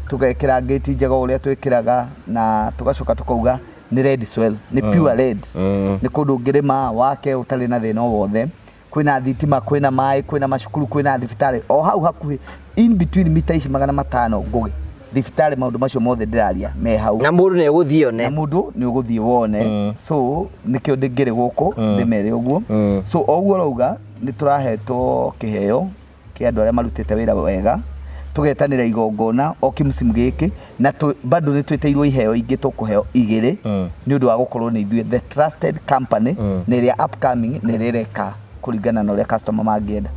tugekira gate njega uria twikiraga na tugacoka tukauga ni red swell ni pure red ni kundu ngirima wake utari na thina wothe kwina thitima kwina mai kwina mashukuru kwina thibitari o hau hakuhi in between mita ici 500 Ngũgĩ thibitari maundu macio mothe ndiraria me hau na mundu ni uguthie one na mundu ni uguthie wone so nikio ndingire guku ndimere uguo so oguo rauga ni turahetwo kiheo kia andu aria marutite wira wega tugetanira igongona o kimsimu giki na bado ni twiteirwo iheo ingi tukuheo igiri ni undu wa gukorwo ni ithuĩ the trusted company ni iria upcoming ni iria reka kuringana na uria customer mangienda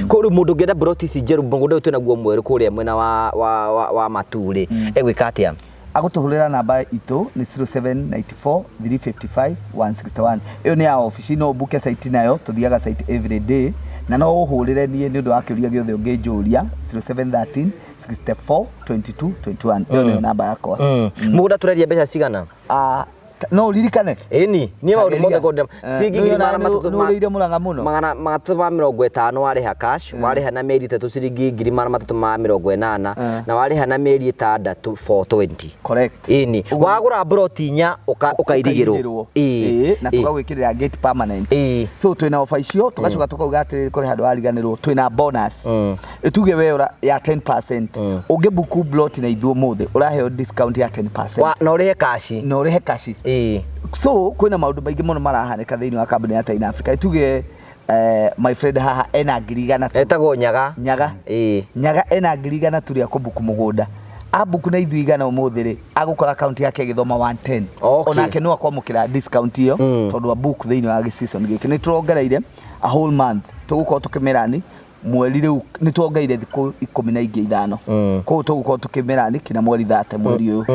ko ru mundu ngenda broti ci njeru mbongo twina guo mweru kuria mwena wa Maturi egwika atia agutuhurira namba itu ni 0794 355 161 iyo ni ya office no book site nayo tuthiaga site every day na no uhurire nie ni undu wa kiuria giothe ungijuria 0713 64 22 21 iyo ni namba yakwa mugunda tureria mbeca cigana no ririkane ni maundu mothe gonda ciringi muranga muno magana 350 wariha cash wariha na mieri 3 ciringi 380 na wariha na mieri 6 420 correct ni wagura broti nya ukairigirwo na tukagwikirira gate permanent so twina offer icio tugacoka tukauga ati kuri handu ariganirwo twina bonus ituge we ya 10% ungibuku plot na ithuo mothe uraheo discount ya 10% na urihe cash so kwina maundu maingi muno marahanika thiini wa kambuni ya Train Africa ituge my friend haha ena ngirigana etagwo nyaga nyaga ena ngirigana turia kubuku mugunda abuku na ithu igana umuthi ri agukora account yake githoma 110 onake no akwamukira discount iyo tondu wa book thiini wa season giki ni turongereire a whole month tugukorwo tukimerani mweri riu ni tuongeire thiku 15 ko tugukorwo tukimerani kina mweri 30 mweri uyu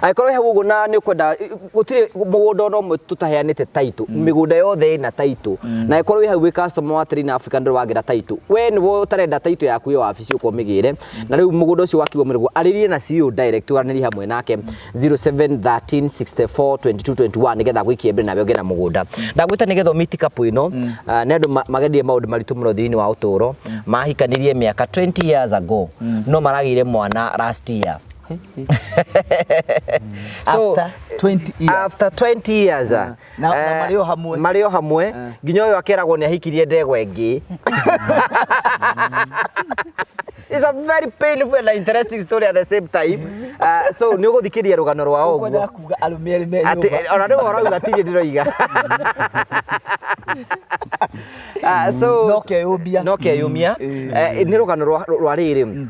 aikorwo he gugu na ni kwenda gutire mugunda no tutaheanite title migunda yothe ina title na aikorwo hau wi customer wa Train Africa ndio wagira title we ni wo tarenda title yaku yo office uko migire na riu mugunda ucio wakiwa mirigo aririe na CEO direct waraniri hamwe nake 0713642221 nigetha gwikie mbere na we ngena mugunda ndagwita nigetha meet up ino ne andu magendie maundu maritu muno thiini wa uturo mahikanirie miaka 20 years ago no maragire mwana last year so after 20 years na mario hamwe nginya uyu akeragwo ni ahikirie ndegwa ingi It's a very painful and interesting story at the same time. So ni uguthikiria rugano rwa oguo. Ukwenda kuga alumiere me. Ati ona ndio urauga tije ndiroiga. So noke yumia ni rugano rwa riri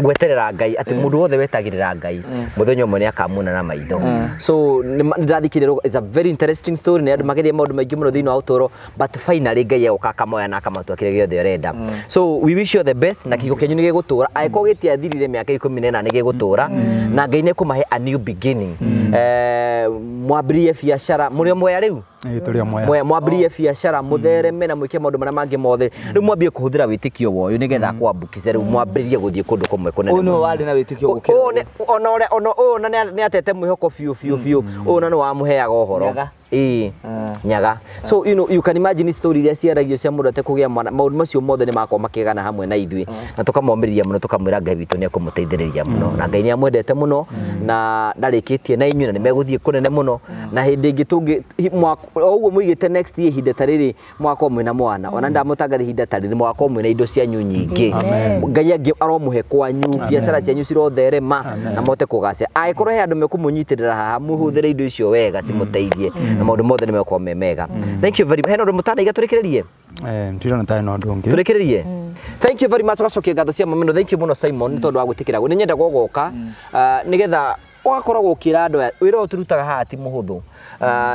gweterera Ngai ati mundu wothe wetagirira Ngai muthenya umwe ni akamuna na maitho so ndathikire it's a very interesting story ni andu mageria maundu maingi muno thiini wa utoro but finally Ngai akamoya na akamatwakire giothe urenda so we wish you the best na kigo kenyu ni gigutura aiko gitia thirire miaka 14 ni gigutura na Ngai nĩ kũmahe a new beginning mwambirie biacara mũrĩ mwe rĩu tũrĩ mwe mwambirie biacara mũthereme na mwĩke maũndũ marĩa mangĩ mothe rĩu mwambie kũhũthĩra wĩtĩkio woyũ nĩgetha kwambukice rĩu mwambĩrie gũthiĩ kũndũ kũmwe kũnene ũyũ nĩ warĩ na wĩtĩkio gũkĩra ona nĩ atete mwĩhoko biũ ũyũ na nĩ wamũheaga ũhoro nyaga so you can imagine story iria ciaragio cia mũndũ ate kũgĩa mwana maũndũ macio mothe nĩ makoma kĩgana hamwe na ithuĩ na tũkamomĩrĩria mũno tũkamwĩra Ngai witũ nĩ ekũmũteithĩrĩria mũno na Ngai nĩ amwendete mũno na ndarĩkĩtie na inyuĩ na nĩ megũthiĩ kũnene mũno na hĩndĩ ĩngĩ tũngĩ ũguo mũigĩte next year ihinda ta rĩrĩ mwaka ũmwe na mwana ona ndamutangatha ihinda ta rĩrĩ mwaka ũmwe na indo cianyu nyingĩ Ngai angĩ aromũhe kwanyu biacara cianyu cirotherema na mote kũgacĩra angĩkorwo he andũ mekũmũnyitĩrĩra haha mũhũthĩre indo icio wega cimũteithie na maũndũ mothe nĩ mekũa mega thank you very much heno mũtana iga tũrekererie ndĩrona ta no ndũ ũngĩ tũrekererie thank you very much ũgacokia ngatho cia mameno thank you mũno Simon nĩ tondũ wa gwĩtĩkĩra nĩ nyendaga ũgoka nĩgetha ũgakorwo gũkĩra andũ wĩra ũturutaga haha ti mũhũthũ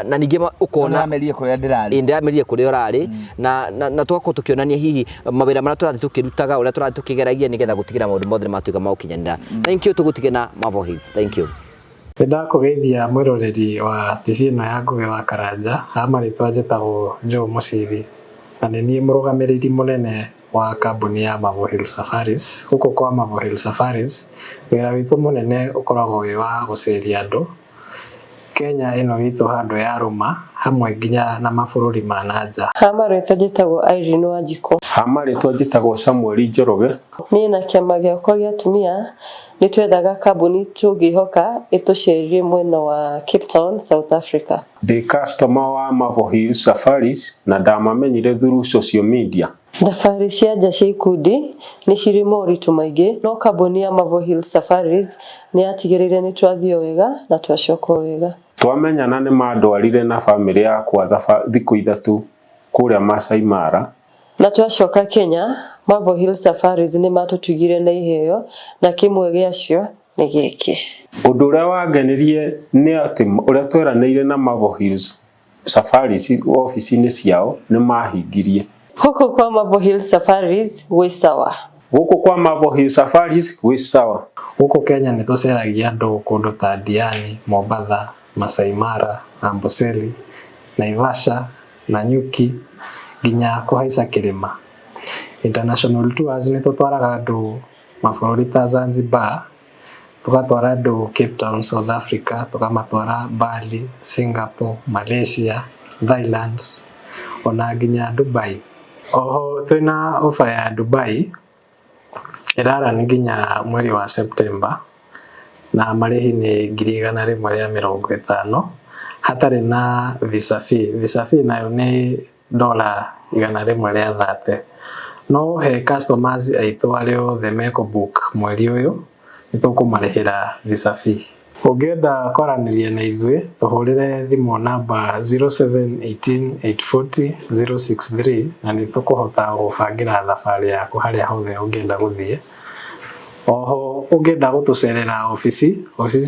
na ningĩ ukona ndĩramerie kũrĩa ndĩrarĩ ndĩramerie kũrĩa ũrarĩ na twakorwo tukionania hihi mawĩra marĩa tũrathiĩ tukĩrutaga ũrĩa tũrathiĩ tukĩgeragia nĩgetha gũtigĩra maũndũ mothe matuĩka ma gũkinyanĩra thank you tũgũtige na Marvel Hills thank you Ndakugeithia mwĩroreri wa TV ĩno ya Ngugi wa Karanja amarĩtwa njĩtagwo Joe Mucithi na nĩ niĩ mũrũgamĩrĩri mũnene wa kambuni ya Marvel Hills Safaris gũkũ kwa Marvel Hills Safaris wĩra witũ mũnene ũkoragwo wĩ wa gũceria andũ Kenya ĩno witũ handũ ya rũma hamwe nginya na mabũrũri ma nanja Hamarĩtwa njĩtagwo Irene Wanjikũ Hamarĩtwa njĩtagwo Samuel Njoroge niĩ na kĩama gĩakwa gĩa atumia nĩ twethaga kambuni tũngĩhoka ĩtũcerie mwena wa Cape Town South Africa ndĩ customer wa Marvel Hills Safaris na ndamamenyire through social media thabarĩ cia nja cia ikundi nĩ cirĩ moritũ maingĩ no kambuni ya Marvel Hills Safaris nĩ yatigĩrĩire nĩ twathiĩ wega na twacoka wega twamenyana nĩ mandwarire na family yakwa thikũ ithatũ kũrĩa Masai Mara na twacoka Kenya Marvel Hills Safaris nĩ matũtugire na iheo na kimwe gĩacio nĩ gĩkĩ ũndũ ũrĩa wangenirie nĩ atĩ ũrĩa tweranĩire na Marvel Hills Safaris ofici-inĩ ciao nĩ mahingirie gũkũ kwa Marvel Hills Safaris gwĩ sawa gũkũ kwa Marvel Hills Safaris gwĩ sawa gũkũ Kenya nĩ tũceragia andũ kũndũ ta Diani Mombasa Masai Mara Amboseli Naivasha Nanyuki nginya kũhaica kĩrĩma international tours nĩ tũtwaraga andũ mabũrũri ta Zanzibar tũgatwara andũ Cape Town South Africa tũkamatwara Bali Singapore Malaysia Thailand ona nginya Dubai oho twĩna offer ya Dubai ĩrara nginya mweri wa September na marĩhi nĩ 150 hatarĩ na visa fee nayo nĩ $130 no he customers aitũ arĩa othe meko book mweri ũyũ nĩ tũkũmarĩhĩra visa fee ũngĩenda kwaranĩria na ithuĩ tũhũrĩre thimũ namba 0718840063 na nĩ tũkũhota gũbangĩra thabarĩ yaku harĩa hothe ũngĩenda gũthiĩ oho ũngĩenda gũtũcerera ofici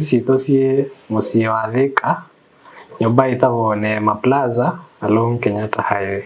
citũ ciĩ mũciĩ wa Thika nyũmba ĩtagwo Neema Plaza along Kenyatta Highway